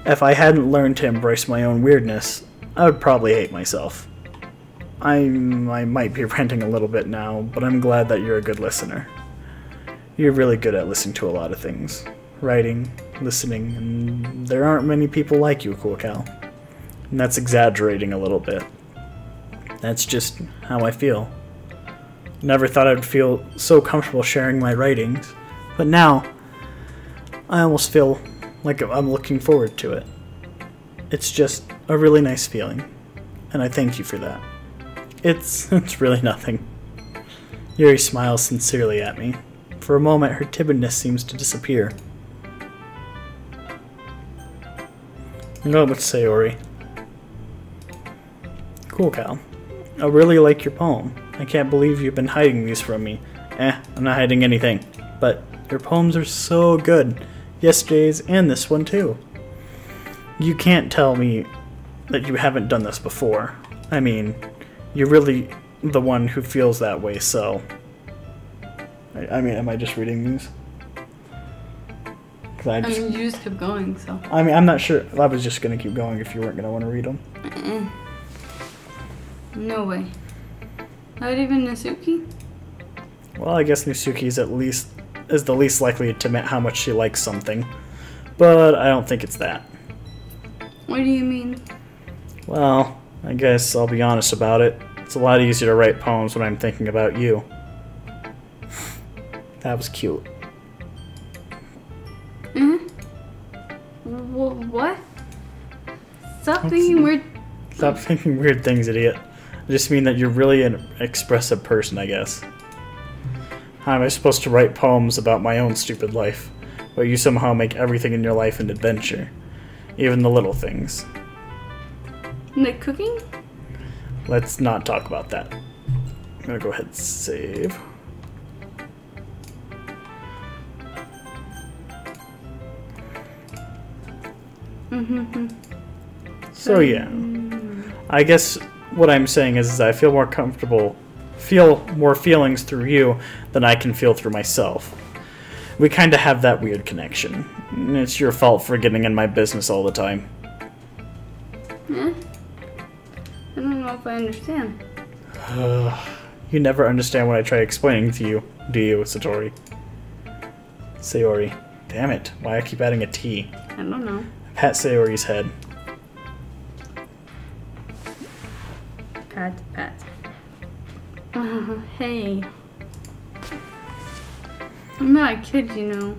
if I hadn't learned to embrace my own weirdness, I would probably hate myself. I might be ranting a little bit now, but I'm glad that you're a good listener. You're really good at listening to a lot of things. Writing, listening, and there aren't many people like you, Cool Cal. And that's exaggerating a little bit. That's just how I feel. Never thought I'd feel so comfortable sharing my writings, but now I almost feel like I'm looking forward to it. It's just a really nice feeling, and I thank you for that. It's really nothing. Yuri smiles sincerely at me. For a moment, her timidness seems to disappear. You know what to say, Ori. Cool, Cal. I really like your poem. I can't believe you've been hiding these from me. I'm not hiding anything. But your poems are so good. Yesterday's and this one too. You can't tell me that you haven't done this before. I mean, you're really the one who feels that way, so... I mean, am I just reading these? I mean, you just kept going, so... I mean, I'm not sure. I was just going to keep going if you weren't going to want to read them. No way. Not even Nasuki? Well, I guess Nasuki is the least likely to admit how much she likes something. But I don't think it's that. What do you mean? Well, I guess I'll be honest about it. It's a lot easier to write poems when I'm thinking about you. That was cute. What? Stop thinking weird... Stop thinking weird things, idiot. I just mean that you're really an expressive person, I guess. How am I supposed to write poems about my own stupid life, but you somehow make everything in your life an adventure? Even the little things. Like cooking? Let's not talk about that. I'm gonna go ahead and save. So yeah, I guess what I'm saying is I feel more comfortable, feel more feelings through you than I can feel through myself. We kind of have that weird connection. And it's your fault for getting in my business all the time. Yeah? I don't know if I understand. You never understand what I try explaining to you, do you, Satori? Sayori. Damn it, why I keep adding a T? I don't know. Pat Sayori's head. Pat. Hey. I'm not a kid, you know.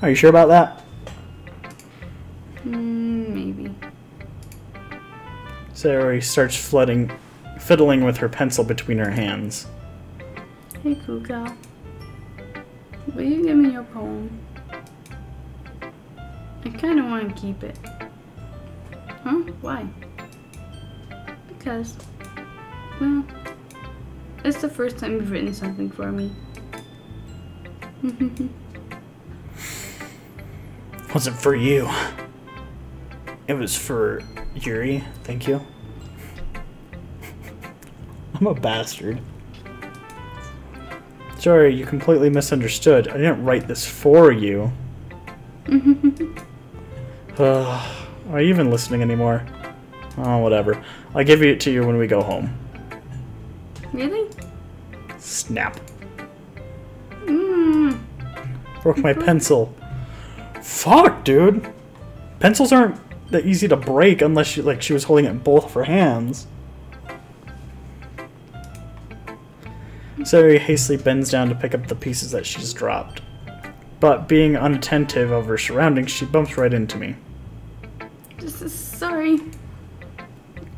Are you sure about that? Maybe. Sayori starts fiddling with her pencil between her hands. Hey, Kuka. Will you give me your poem? I kind of want to keep it. Huh? Why? Because, well, it's the first time you've written something for me. Wasn't for you. It was for Yuri. Thank you. I'm a bastard. Sorry, you completely misunderstood. I didn't write this for you. Are you even listening anymore? Oh, whatever. I'll give it to you when we go home. Really? Snap. Broke my pencil. Fuck, dude. Pencils aren't that easy to break unless she was holding it in both of her hands. Sayori hastily bends down to pick up the pieces that she's dropped. But being unattentive of her surroundings, she bumps right into me. Sorry.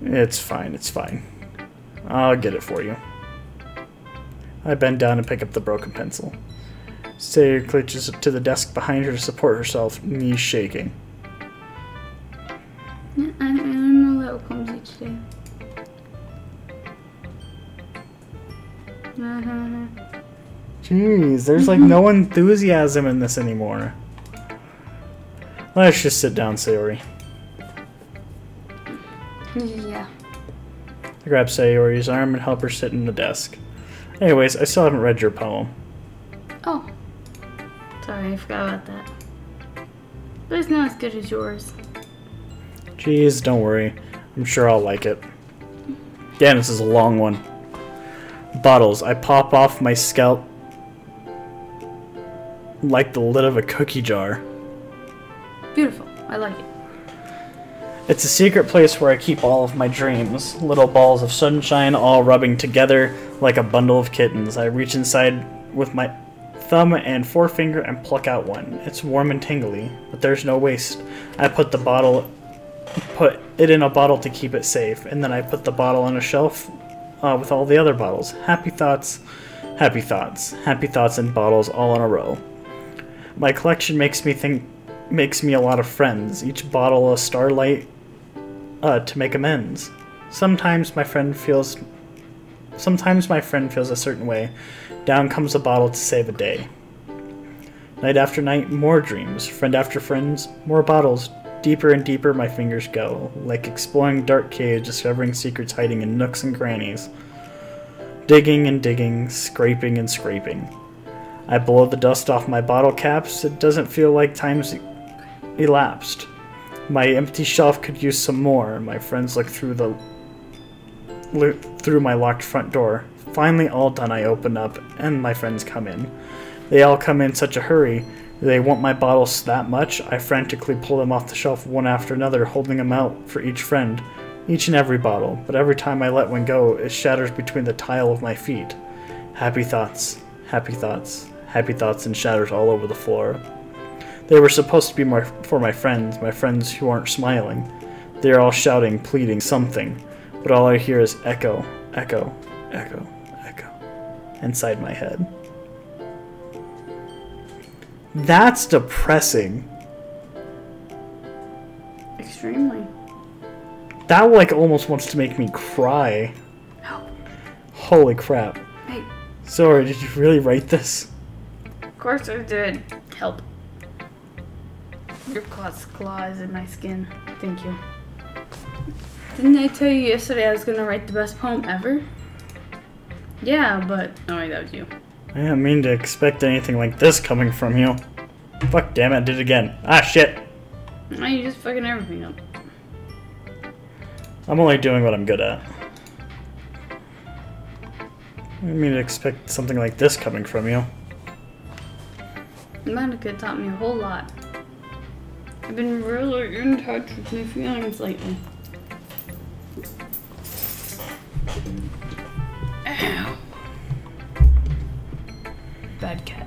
It's fine, it's fine. I'll get it for you. I bend down and pick up the broken pencil. Sayori clutches to the desk behind her to support herself, knees shaking. I know that comes each day. Jeez, there's like no enthusiasm in this anymore. Let's just sit down, Sayori. Yeah. I grab Sayori's arm and help her sit in the desk. Anyways, I still haven't read your poem. Oh. Sorry, I forgot about that. But it's not as good as yours. Jeez, don't worry. I'm sure I'll like it. Damn, this is a long one. Bottles. I pop off my scalp like the lid of a cookie jar. Beautiful. I like it. It's a secret place where I keep all of my dreams. Little balls of sunshine all rubbing together like a bundle of kittens. I reach inside with my thumb and forefinger and pluck out one. It's warm and tingly, but there's no waste. I put it in a bottle to keep it safe, and then I put the bottle on a shelf with all the other bottles. Happy thoughts, happy thoughts, happy thoughts and bottles all in a row. My collection makes me a lot of friends, each bottle a starlight to make amends. Sometimes my friend feels a certain way. Down comes a bottle to save a day. Night after night, more dreams. Friend after friends, more bottles. Deeper and deeper my fingers go, like exploring dark caves, discovering secrets hiding in nooks and crannies. Digging and digging, scraping and scraping. I blow the dust off my bottle caps. It doesn't feel like time's elapsed. My empty shelf could use some more. My friends look through my locked front door. Finally all done, I open up, and my friends come in. They all come in such a hurry. They want my bottles that much. I frantically pull them off the shelf one after another, holding them out for each friend. Each and every bottle. But every time I let one go, it shatters between the tile of my feet. Happy thoughts, happy thoughts, happy thoughts, and shatters all over the floor. They were supposed to be for my friends who aren't smiling. They are all shouting, pleading, something. But all I hear is echo, echo, echo, echo, inside my head. That's depressing. Extremely. That like almost wants to make me cry. No. Holy crap. Hey. Sorry, did you really write this? Of course I did. Help. Your claws in my skin. Thank you. Didn't I tell you yesterday I was gonna write the best poem ever? Yeah, but... Oh wait, that was you. I didn't mean to expect anything like this coming from you. Fuck, damn it, I did it again. Ah, shit. No, you just fucking everything up. I'm only doing what I'm good at. I didn't mean to expect something like this coming from you. Monica taught me a whole lot. I've been really in touch with my feelings lately. Ow. Bad cat.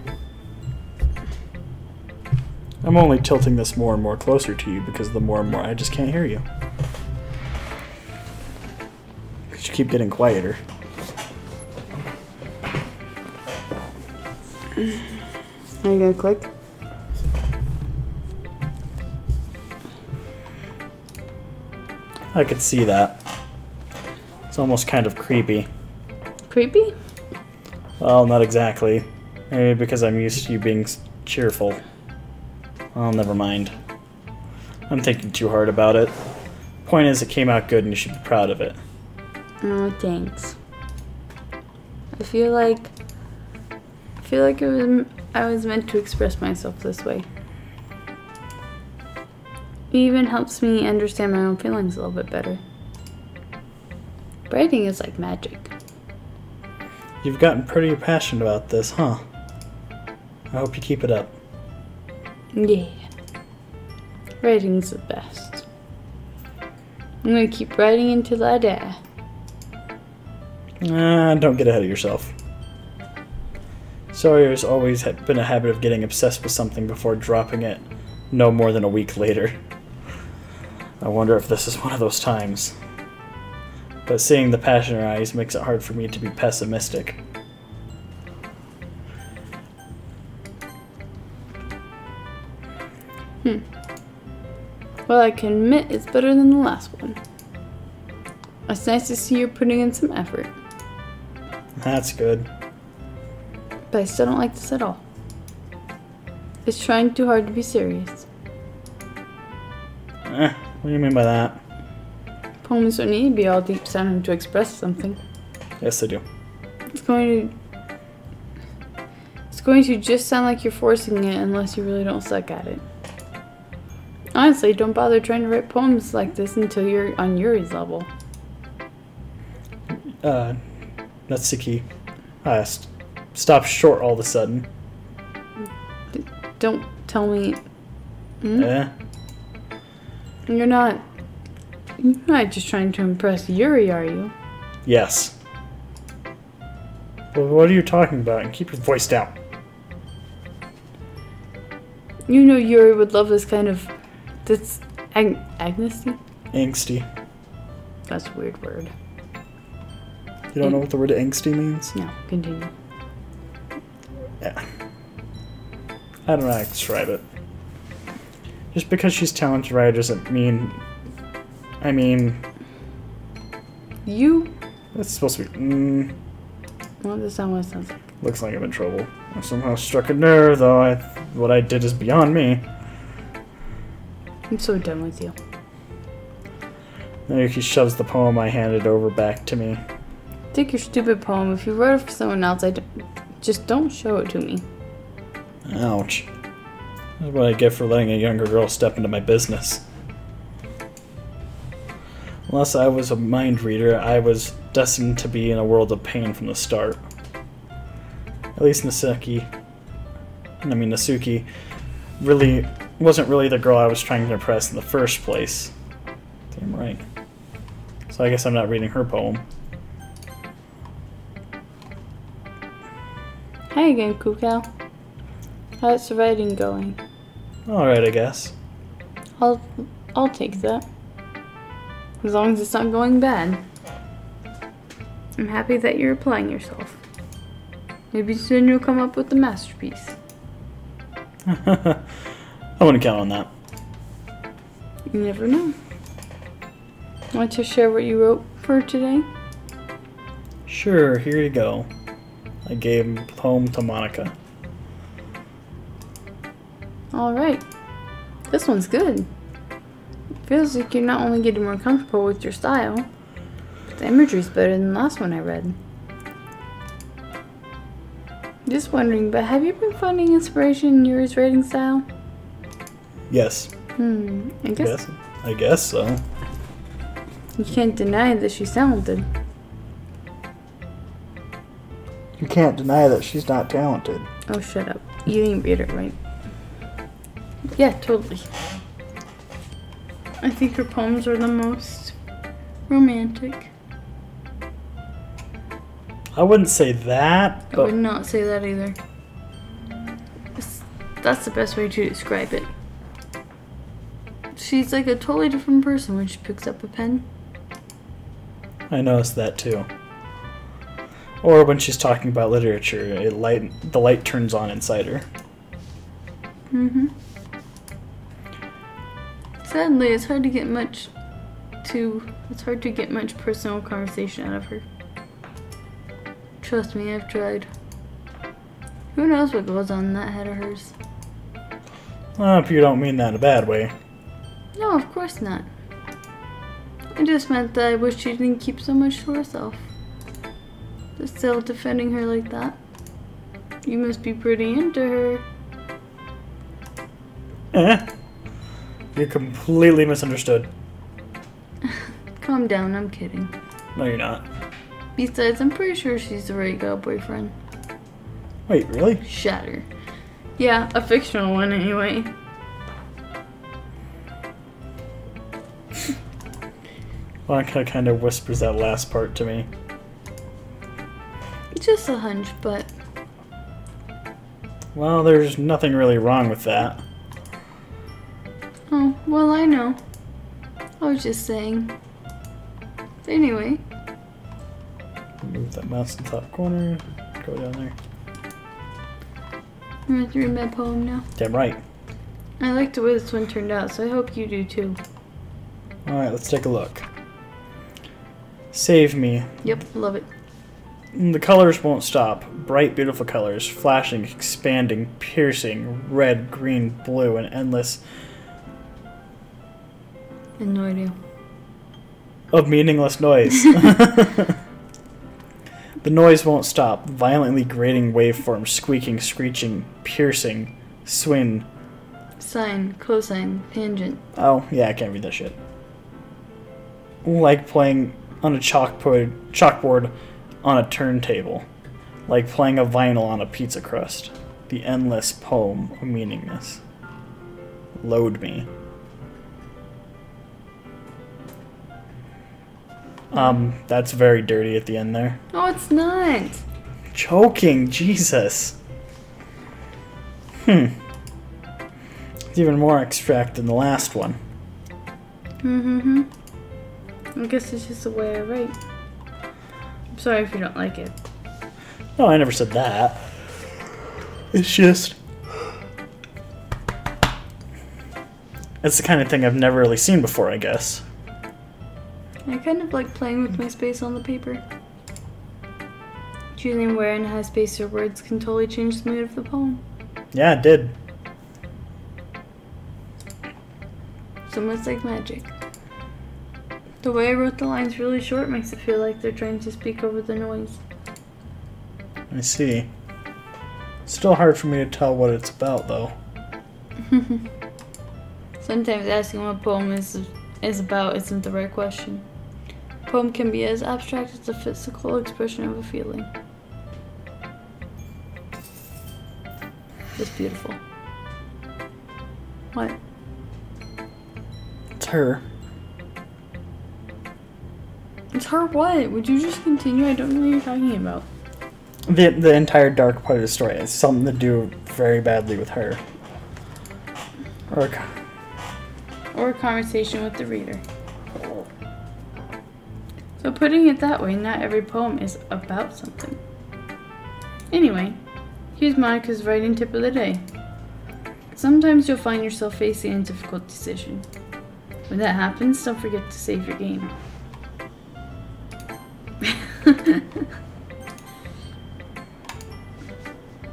I'm only tilting this more and more closer to you because the more and more I just can't hear you. Because you keep getting quieter. Are you gonna click? I could see that. It's almost kind of creepy. Creepy? Well, not exactly. Maybe because I'm used to you being cheerful. Well, never mind. I'm thinking too hard about it. Point is, it came out good and you should be proud of it. Oh, thanks. I feel like I was meant to express myself this way. It even helps me understand my own feelings a little bit better. Writing is like magic. You've gotten pretty passionate about this, huh? I hope you keep it up. Yeah. Writing's the best. I'm gonna keep writing until I die. Don't get ahead of yourself. Sawyer's always been a habit of getting obsessed with something before dropping it no more than a week later. I wonder if this is one of those times. But seeing the passion in her eyes makes it hard for me to be pessimistic. Well, I can admit it's better than the last one. It's nice to see you're putting in some effort. That's good. But I still don't like this at all. It's trying too hard to be serious. What do you mean by that? Poems don't need to be all deep sounding to express something. Yes, they do. It's going to just sound like you're forcing it unless you really don't suck at it. Honestly, don't bother trying to write poems like this until you're on Yuri's level. That's the key. Stop short all of a sudden. Don't tell me... Eh? You're not just trying to impress Yuri, are you? Yes. Well, what are you talking about? And keep your voice down. You know Yuri would love this kind of... This... Agnesty? Angsty. That's a weird word. You don't know what the word angsty means? No, continue. Yeah. I don't know how to describe it. Just because she's talented writer doesn't mean... I mean... You? It's supposed to be... Well, that's not what it sounds like. Looks like I'm in trouble. I somehow struck a nerve, though what I did is beyond me. I'm so done with you. Naoki shoves the poem I handed over back to me. Take your stupid poem. If you wrote it for someone else, just don't show it to me. Ouch. That's what I get for letting a younger girl step into my business. Unless I was a mind reader, I was destined to be in a world of pain from the start. At least Nasuki really wasn't really the girl I was trying to impress in the first place. Damn right. So I guess I'm not reading her poem. Hi again, Kukao. How's the writing going? Alright, I guess. I'll take that. As long as it's not going bad. I'm happy that you're applying yourself. Maybe soon you'll come up with a masterpiece. I wouldn't count on that. You never know. Want to share what you wrote for today? Sure, here you go. I gave a poem to Monica. Alright. This one's good. Feels like you're not only getting more comfortable with your style, but the imagery's better than the last one I read. Just wondering, but have you been finding inspiration in Yuri's writing style? Yes. I guess so. You can't deny that she's talented. You can't deny that she's not talented. Oh, shut up. You didn't read it right. Yeah, totally. I think her poems are the most romantic. I wouldn't say that. I would not say that either. That's the best way to describe it. She's like a totally different person when she picks up a pen. I noticed that too. Or when she's talking about literature, the light turns on inside her. Sadly, it's hard to get much personal conversation out of her. Trust me, I've tried. Who knows what goes on in that head of hers? Well, if you don't mean that in a bad way. No, of course not. I just meant that I wish she didn't keep so much to herself. But still defending her like that. You must be pretty into her. You're completely misunderstood. Calm down, I'm kidding. No, you're not. Besides, I'm pretty sure she's the right girl boyfriend. Wait, really? Shatter. Yeah, a fictional one anyway. Monica kind of whispers that last part to me. Just a hunch, but... Well, there's nothing really wrong with that. Oh, well, I know. I was just saying. Anyway. Move that mouse in the top corner. Go down there. I'm going to read my poem now. Damn right. I like the way this one turned out, so I hope you do too. Alright, let's take a look. Save me. Yep, love it. The colors won't stop. Bright, beautiful colors. Flashing, expanding, piercing. Red, green, blue, and endless... I have no idea. Of meaningless noise. The noise won't stop. Violently grating waveforms. Squeaking, screeching, piercing, swing. Sine, cosine, tangent. Oh, yeah, I can't read that shit. Like playing on a chalkboard on a turntable. Like playing a vinyl on a pizza crust. The endless poem of meaningless. Load me. That's very dirty at the end there. No, it's not. Choking, Jesus. It's even more extract than the last one. I guess it's just the way I write. I'm sorry if you don't like it. No, I never said that. It's just... It's the kind of thing I've never really seen before, I guess. I kind of like playing with my space on the paper. Choosing where and how space your words can totally change the mood of the poem. Yeah, it did. So much like magic. The way I wrote the lines really short makes it feel like they're trying to speak over the noise. I see. Still hard for me to tell what it's about, though. Sometimes asking what a poem is about isn't the right question. A poem can be as abstract as the physical expression of a feeling. It's beautiful. What? It's her. It's her what? Would you just continue? I don't know what you're talking about. The entire dark part of the story has something to do very badly with her. Or a conversation with the reader. So putting it that way, not every poem is about something. Anyway, here's Monica's writing tip of the day. Sometimes you'll find yourself facing a difficult decision. When that happens, don't forget to save your game.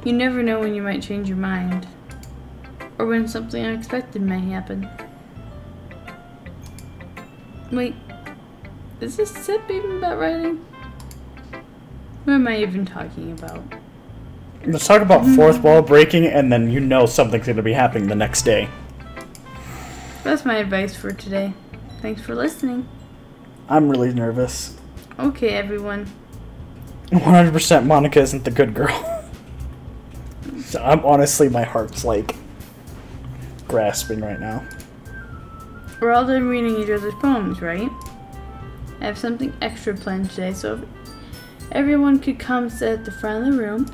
You never know when you might change your mind. Or when something unexpected may happen. Wait, is this tip even about writing? What am I even talking about? Let's talk about fourth wall breaking, and then you know something's going to be happening the next day. That's my advice for today. Thanks for listening. I'm really nervous. Okay, everyone. 100% Monica isn't the good girl. So I'm honestly, my heart's like grasping right now. We're all done reading each other's poems, right? I have something extra planned today, so if everyone could come sit at the front of the room.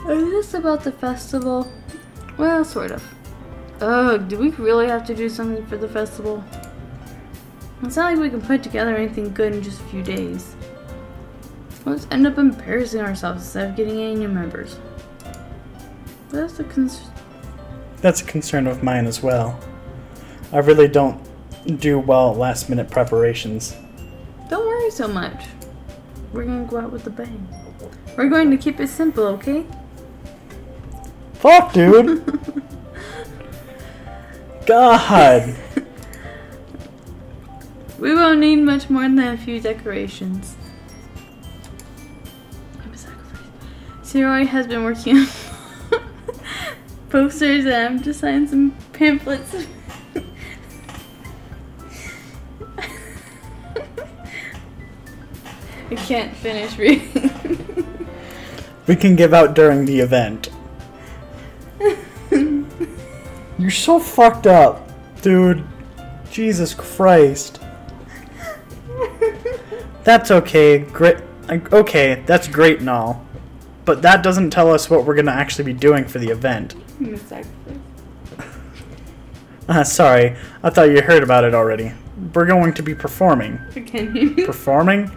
Is this about the festival? Well, sort of. Ugh, do we really have to do something for the festival? It's not like we can put together anything good in just a few days. Let's end up embarrassing ourselves instead of getting any new members. That's a concern of mine as well. I really don't do well at last minute preparations. Don't worry so much. We're gonna go out with a bang. We're going to keep it simple, okay? Fuck, dude! God! We won't need much more than a few decorations. I'm a sacrifice. Siroi has been working on posters and I've designed some pamphlets. I can't finish reading. We can give out during the event. You're so fucked up, dude. Jesus Christ. That's okay. Great. Okay, that's great and all. But that doesn't tell us what we're going to actually be doing for the event. I'm a sacrifice. Sorry. I thought you heard about it already. We're going to be performing. I can't hear you. Performing?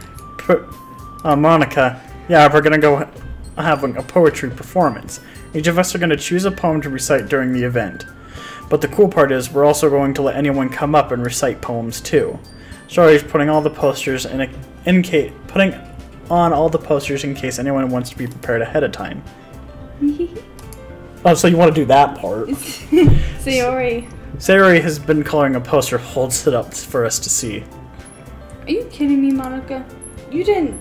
Monica. Yeah, we're going to go having a poetry performance. Each of us are going to choose a poem to recite during the event. But the cool part is we're also going to let anyone come up and recite poems too. Sorry's putting all the posters putting on all the posters in case anyone wants to be prepared ahead of time. Oh, so you want to do that part? Sayori. Sayori has been coloring a poster, holds it up for us to see. Are you kidding me, Monica? You didn't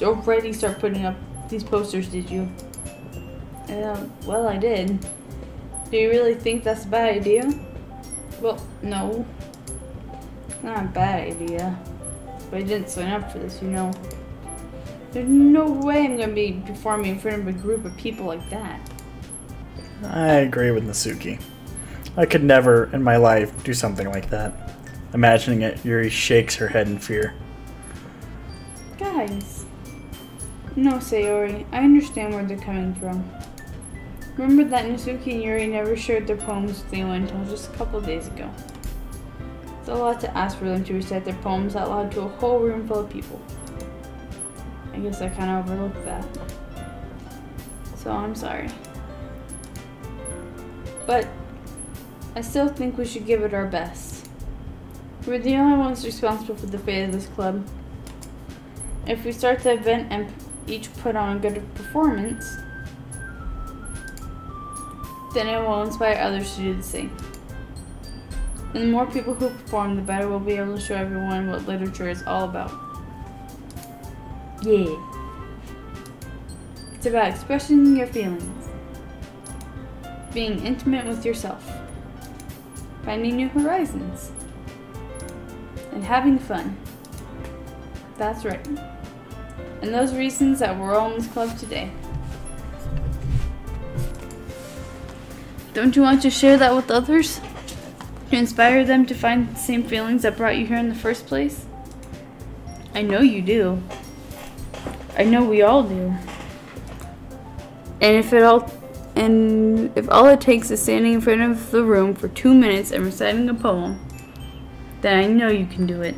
already start putting up these posters, did you? Well, I did. Do you really think that's a bad idea? Well, no. It's not a bad idea. But I didn't sign up for this, you know. There's no way I'm going to be performing in front of a group of people like that. I agree with Nasuki. I could never in my life do something like that. Imagining it, Yuri shakes her head in fear. Guys. No, Sayori. I understand where they're coming from. Remember that Nasuki and Yuri never shared their poems with anyone until just a couple of days ago. It's a lot to ask for them to recite their poems out loud to a whole room full of people. I guess I kind of overlooked that. So I'm sorry. But I still think we should give it our best. We're the only ones responsible for the fate of this club. If we start the event and each put on a good performance, then it will inspire others to do the same. And the more people who perform, the better we'll be able to show everyone what literature is all about. Yeah. It's about expressing your feelings, being intimate with yourself, finding new horizons, and having fun. That's right. And those reasons that we're all in this club today. Don't you want to share that with others? To inspire them to find the same feelings that brought you here in the first place? I know you do. I know we all do. And if all it takes is standing in front of the room for 2 minutes and reciting a poem, then I know you can do it.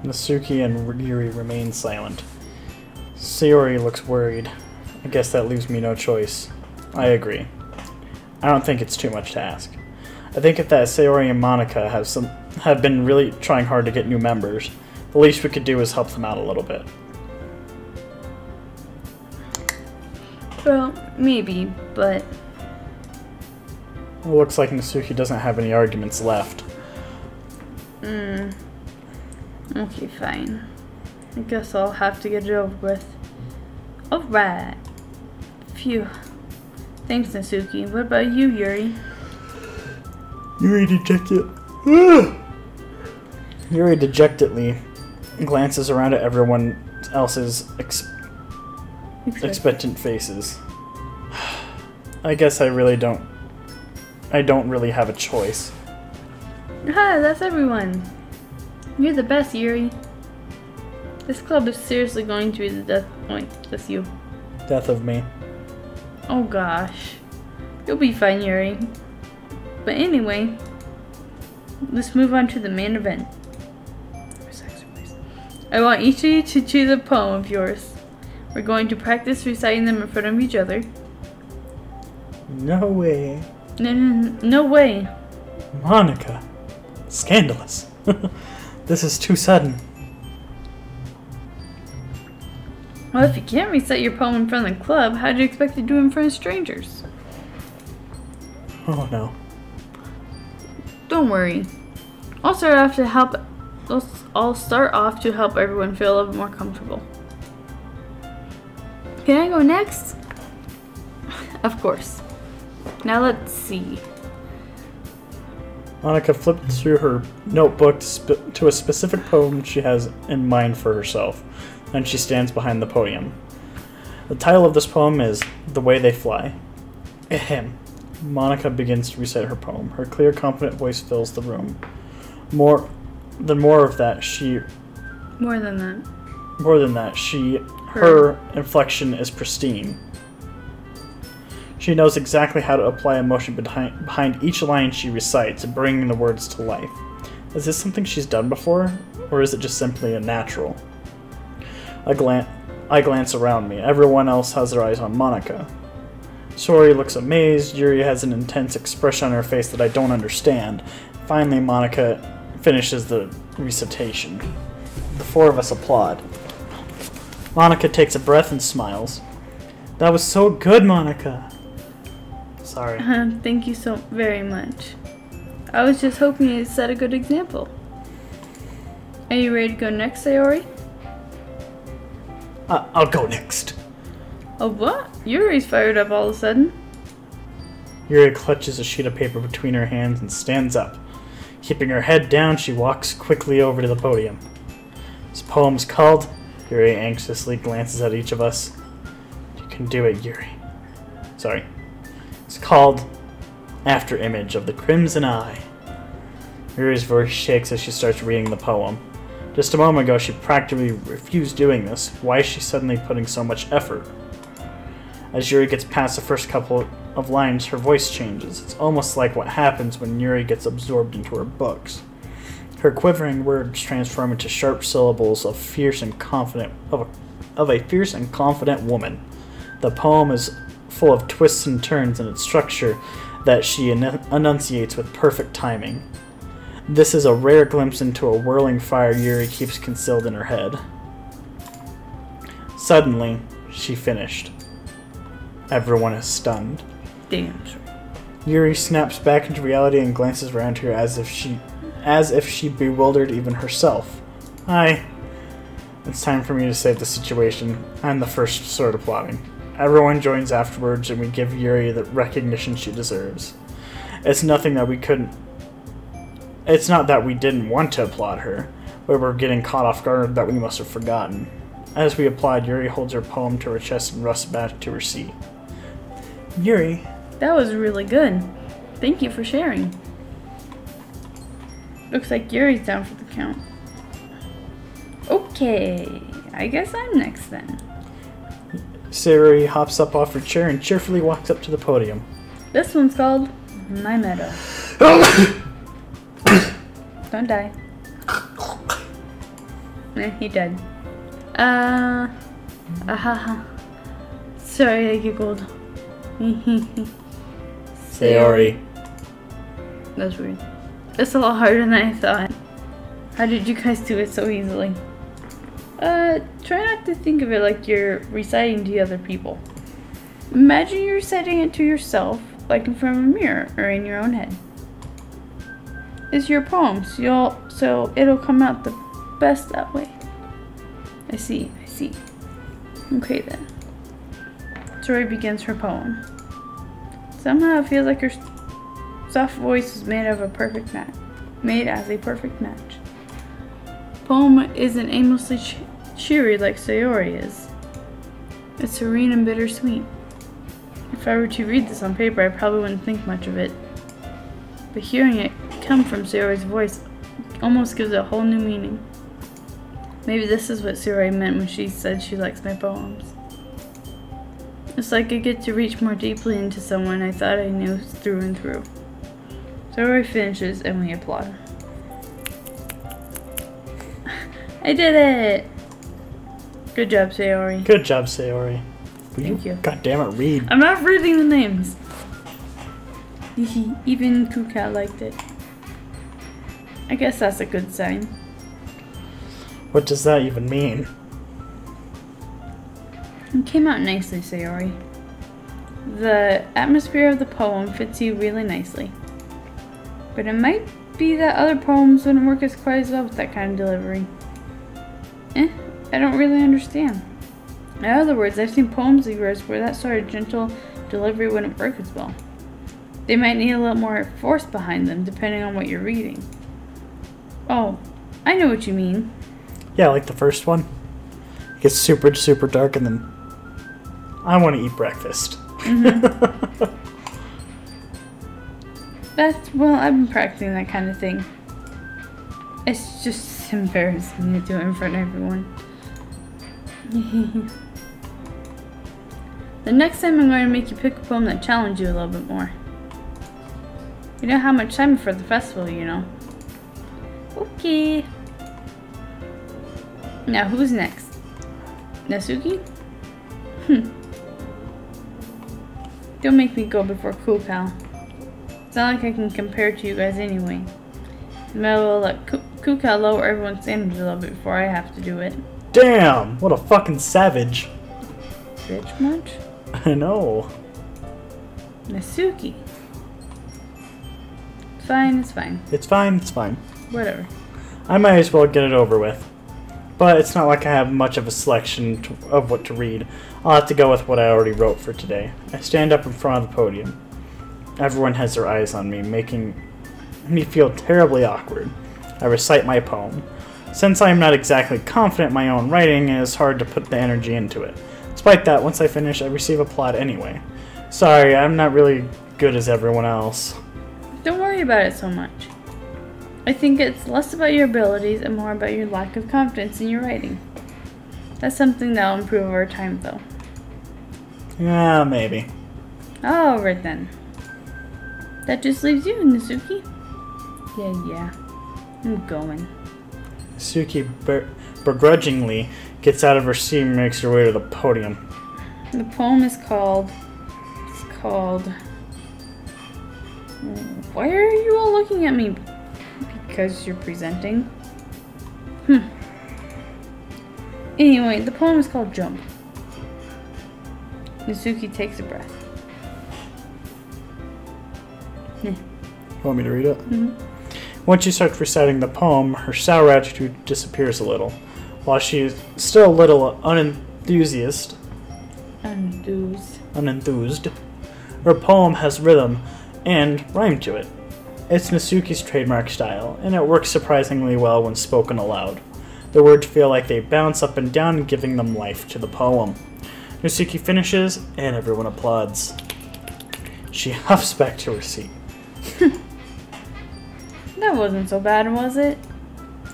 Nasuki and Yuri remain silent. Sayori looks worried. I guess that leaves me no choice. I agree. I don't think it's too much to ask. I think if that Sayori and Monica have been really trying hard to get new members, the least we could do is help them out a little bit. Well, maybe, but... It looks like Natsuki doesn't have any arguments left. Okay, fine. I guess I'll have to get it over with. Alright. Phew. Thanks, Natsuki. What about you, Yuri? Yuri dejectedly glances around at everyone else's expectant faces. I guess I don't really have a choice. Hi, that's everyone. You're the best, Yuri. This club is seriously going to be the death point. That's you. Death of me. Oh gosh. You'll be fine, Yuri. But anyway, let's move on to the main event. I want each of you to choose a poem of yours. We're going to practice reciting them in front of each other. No way. No way. Monica. Scandalous. This is too sudden. Well, if you can't recite your poem in front of the club, how do you expect to do it in front of strangers? Oh no. Don't worry. I'll start off to help everyone feel a little bit more comfortable. Can I go next? Of course. Now let's see. Monica flipped through her notebook to a specific poem she has in mind for herself, and she stands behind the podium. The title of this poem is The Way They Fly. Ahem. Monica begins to recite her poem. Her clear, confident voice fills the room. More than that, her inflection is pristine. She knows exactly how to apply emotion behind each line she recites, bringing the words to life. Is this something she's done before, or is it just simply a natural? I glance around me. Everyone else has their eyes on Monica. Sori looks amazed. Yuri has an intense expression on her face that I don't understand. Finally, Monica finishes the recitation. The four of us applaud. Monica takes a breath and smiles. That was so good, Monica. Sorry. Thank you so very much. I was just hoping you'd set a good example. Are you ready to go next, Sayori? I'll go next. Oh, what? Yuri's fired up all of a sudden. Yuri clutches a sheet of paper between her hands and stands up. Keeping her head down, she walks quickly over to the podium. This poem's called... Yuri anxiously glances at each of us. You can do it, Yuri. Sorry. It's called After Image of the Crimson Eye. Yuri's voice shakes as she starts reading the poem. Just a moment ago, she practically refused doing this. Why is she suddenly putting so much effort? As Yuri gets past the first couple of lines, her voice changes. It's almost like what happens when Yuri gets absorbed into her books. Her quivering words transform into sharp syllables of a fierce and confident woman. The poem is full of twists and turns in its structure that she enunciates with perfect timing. This is a rare glimpse into a whirling fire Yuri keeps concealed in her head. Suddenly, she finished. Everyone is stunned. Damn straight. Yuri snaps back into reality and glances around her as if she bewildered even herself. It's time for me to save the situation. I'm the first to start applauding. Everyone joins afterwards and we give Yuri the recognition she deserves. It's not that we didn't want to applaud her, but we're getting caught off guard that we must have forgotten. As we applaud, Yuri holds her poem to her chest and rushes back to her seat. Yuri. That was really good. Thank you for sharing. Looks like Yuri's down for the count. Okay, I guess I'm next then. Sayori hops up off her chair and cheerfully walks up to the podium. This one's called My Meadow. Don't die. He died. Sorry, I giggled. Sayori. That's weird. It's a lot harder than I thought. How did you guys do it so easily? Try not to think of it like you're reciting to other people. Imagine you're reciting it to yourself, like in front of a mirror or in your own head. It's your poem, so it'll come out the best that way. I see. Okay then. Sayori begins her poem. Somehow it feels like her soft voice is made as a perfect match. Poem isn't aimlessly cheery like Sayori is. It's serene and bittersweet. If I were to read this on paper, I probably wouldn't think much of it. But hearing it come from Sayori's voice almost gives it a whole new meaning. Maybe this is what Sayori meant when she said she likes my poems. It's like I get to reach more deeply into someone I thought I knew through and through. Sayori finishes and we applaud. I did it! Good job, Sayori. Good job, Sayori. Thank you. God damn it, read. I'm not reading the names. Even Kuka liked it. I guess that's a good sign. What does that even mean? It came out nicely, Sayori. The atmosphere of the poem fits you really nicely. But it might be that other poems wouldn't work as quite as well with that kind of delivery. I don't really understand. In other words, I've seen poems of yours where that sort of gentle delivery wouldn't work as well. They might need a little more force behind them, depending on what you're reading. Oh, I know what you mean. Yeah, like the first one. It gets super, super dark and then I want to eat breakfast. Well, I've been practicing that kind of thing. It's just embarrassing to do it in front of everyone. The next time I'm going to make you pick a poem that challenges you a little bit more. You don't have much time before the festival, you know. Okay. Now who's next? Natsuki? Don't make me go before Cool Pal. It's not like I can compare to you guys anyway. Maybe I'll let Cool Pal lower everyone's standards a little bit before I have to do it. Damn! What a fucking savage. Bitch much? I know. Natsuki. Fine, it's fine. It's fine. Whatever. I might as well get it over with. But it's not like I have much of a selection of what to read. I'll have to go with what I already wrote for today. I stand up in front of the podium. Everyone has their eyes on me, making me feel terribly awkward. I recite my poem. Since I am not exactly confident in my own writing, it is hard to put the energy into it. Despite that, once I finish, I receive applaud anyway. Sorry, I'm not really good as everyone else. Don't worry about it so much. I think it's less about your abilities and more about your lack of confidence in your writing. That's something that'll improve over time, though. Yeah, maybe. Alright then. That just leaves you, Natsuki. Yeah. I'm going. Natsuki begrudgingly gets out of her seat and makes her way to the podium. The poem is called... Why are you all looking at me? Because you're presenting? Anyway, the poem is called Jump. Natsuki takes a breath. Want me to read it? Once she starts reciting the poem, her sour attitude disappears a little. While she is still a little unenthused, her poem has rhythm and rhyme to it. It's Natsuki's trademark style, and it works surprisingly well when spoken aloud. The words feel like they bounce up and down, giving them life to the poem. Natsuki finishes, and everyone applauds. She huffs back to her seat. That wasn't so bad, was it?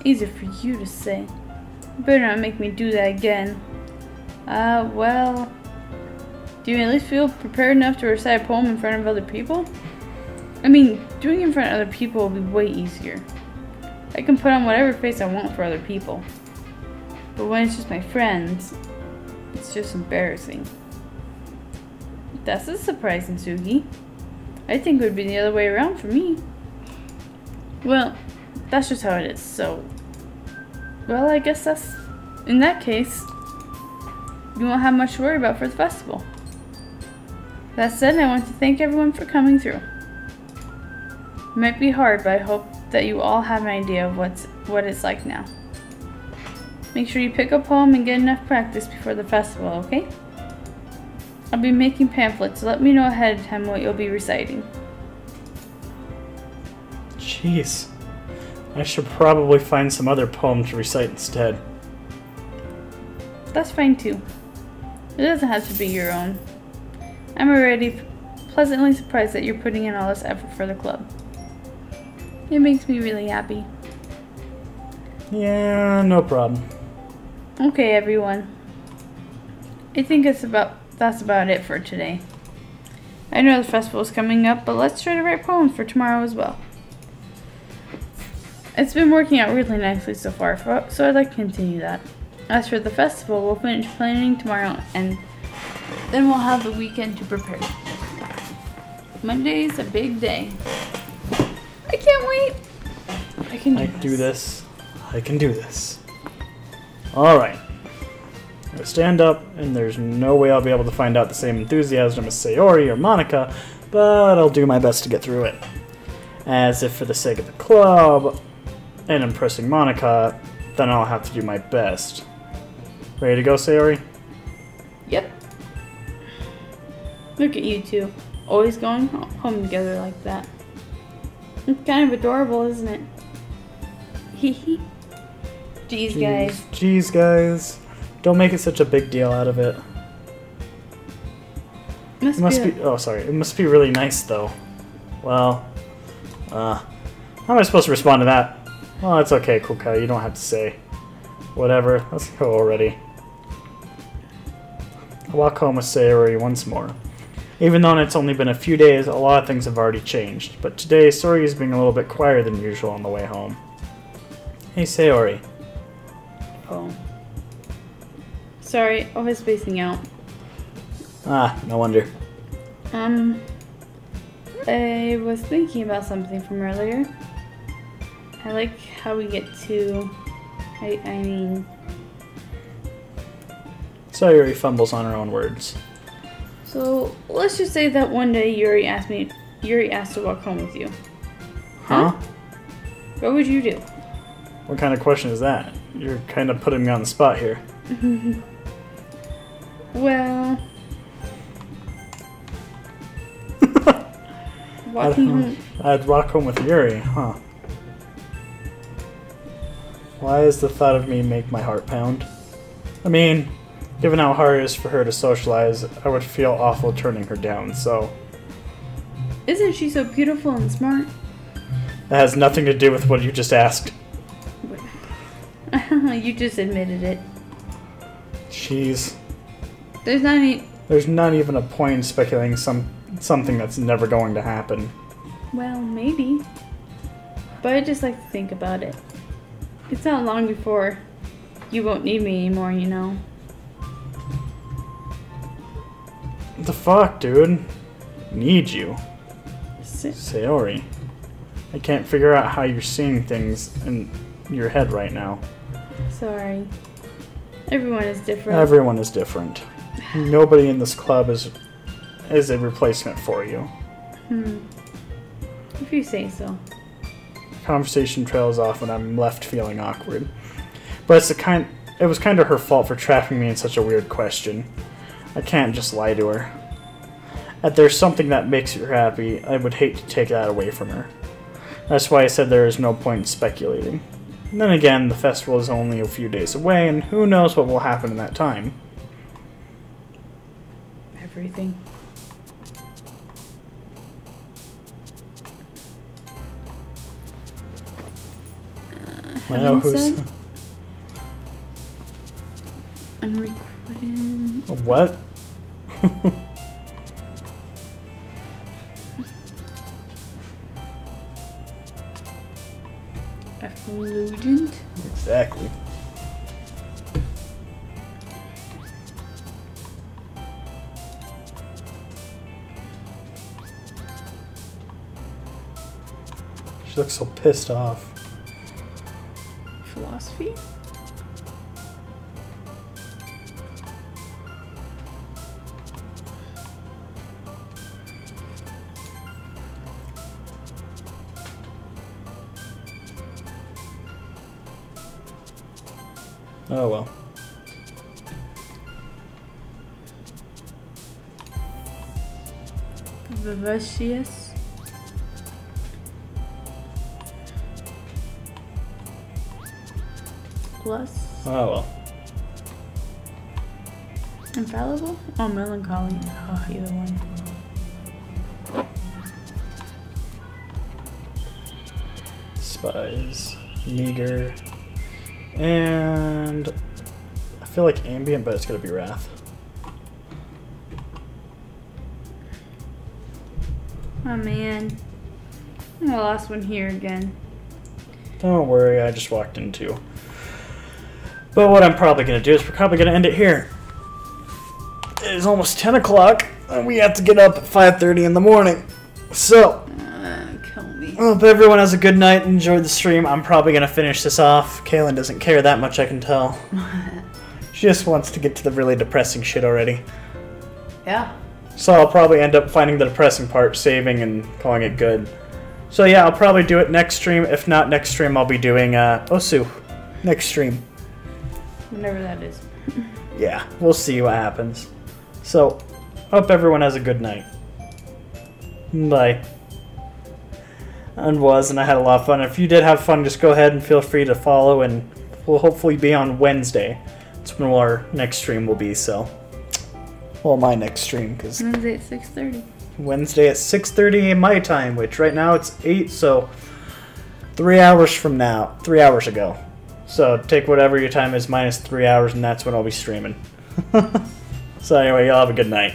Easy for you to say. You better not make me do that again. Well... Do you at least feel prepared enough to recite a poem in front of other people? I mean, doing it in front of other people will be way easier. I can put on whatever face I want for other people. But when it's just my friends, it's just embarrassing. That's a surprise, Sugi. I think it would be the other way around for me. Well, that's just how it is, so... Well, I guess that's... In that case, you won't have much to worry about for the festival. That said, I want to thank everyone for coming through. It might be hard, but I hope that you all have an idea of what it's like now. Make sure you pick a poem and get enough practice before the festival, okay? I'll be making pamphlets, so let me know ahead of time what you'll be reciting. Jeez. I should probably find some other poem to recite instead. That's fine too. It doesn't have to be your own. I'm already pleasantly surprised that you're putting in all this effort for the club. It makes me really happy. Yeah, no problem. Okay, everyone. I think that's about it for today. I know the festival's coming up, but let's try to write poems for tomorrow as well. It's been working out really nicely so far, so I'd like to continue that. As for the festival, we'll finish planning tomorrow, and then we'll have the weekend to prepare. Monday's a big day. I can't wait. I can do this. I can do this. Alright. I stand up, and there's no way I'll be able to find out the same enthusiasm as Sayori or Monica, but I'll do my best to get through it. As if for the sake of the club and impressing Monica, then I'll have to do my best. Ready to go, Sayori? Yep. Look at you two. Always going home together like that. It's kind of adorable, isn't it? Hehe. Jeez, guys. Jeez, guys. Don't make it such a big deal out of it. It must be really nice, though. Well, how am I supposed to respond to that? Well, it's okay, Kuka. You don't have to say. Whatever. Let's go already. I walk home with Sayori once more. Even though it's only been a few days, a lot of things have already changed. But today, Sayori is being a little bit quieter than usual on the way home. Hey, Sayori. Oh. Sorry, I was spacing out. Ah, no wonder. I was thinking about something from earlier. I like how we get to... I mean... Sayori fumbles on her own words. So, let's just say that one day Yuri asked to walk home with you. Huh? What would you do? What kind of question is that? You're kind of putting me on the spot here. Well... walking home... I'd walk home with Yuri, huh? Why does the thought of me make my heart pound? I mean, given how hard it is for her to socialize, I would feel awful turning her down, so... Isn't she so beautiful and smart? That has nothing to do with what you just asked. You just admitted it. Jeez. There's not even a point in speculating something that's never going to happen. Well, maybe. But I just like to think about it. It's not long before you won't need me anymore, you know. What the fuck, dude? Need you. Sayori. I can't figure out how you're seeing things in your head right now. Sorry. Everyone is different. Everyone is different. Nobody in this club is a replacement for you. If you say so. Conversation trails off and I'm left feeling awkward. But it was kind of her fault for trapping me in such a weird question. I can't just lie to her. If there's something that makes her happy, I would hate to take that away from her. That's why I said there is no point in speculating. And then again, the festival is only a few days away, and who knows what will happen in that time. Everything. I know who's... Unrecorded. What? Effulgent? Exactly. She looks so pissed off. Philosophy? Oh well. Vivacious. Plus. Oh well. Infallible? Oh, melancholy. Oh, either one. Spies. Meager. And I feel like ambient, but it's gonna be wrath. Oh man. I'm the last one here again. Don't worry, I just walked in too. But what I'm probably gonna do is we're probably gonna end it here. It is almost 10 o'clock, and we have to get up at 5:30 in the morning. So, Kill me. I hope everyone has a good night and enjoyed the stream. I'm probably gonna finish this off. Kaylin doesn't care that much, I can tell. She just wants to get to the really depressing shit already. Yeah. So I'll probably end up finding the depressing part, saving, and calling it good. So yeah, I'll probably do it next stream. If not next stream, I'll be doing Osu next stream. Whenever that is. Yeah, we'll see what happens. So, hope everyone has a good night. Bye. And I had a lot of fun. If you did have fun, just go ahead and feel free to follow, and we'll hopefully be on Wednesday. That's when our next stream will be, so. Well, my next stream, because Wednesday at 6:30. Wednesday at 6:30 my time, which right now it's 8, so 3 hours from now, 3 hours ago. So take whatever your time is minus 3 hours, and that's when I'll be streaming. So anyway, y'all have a good night.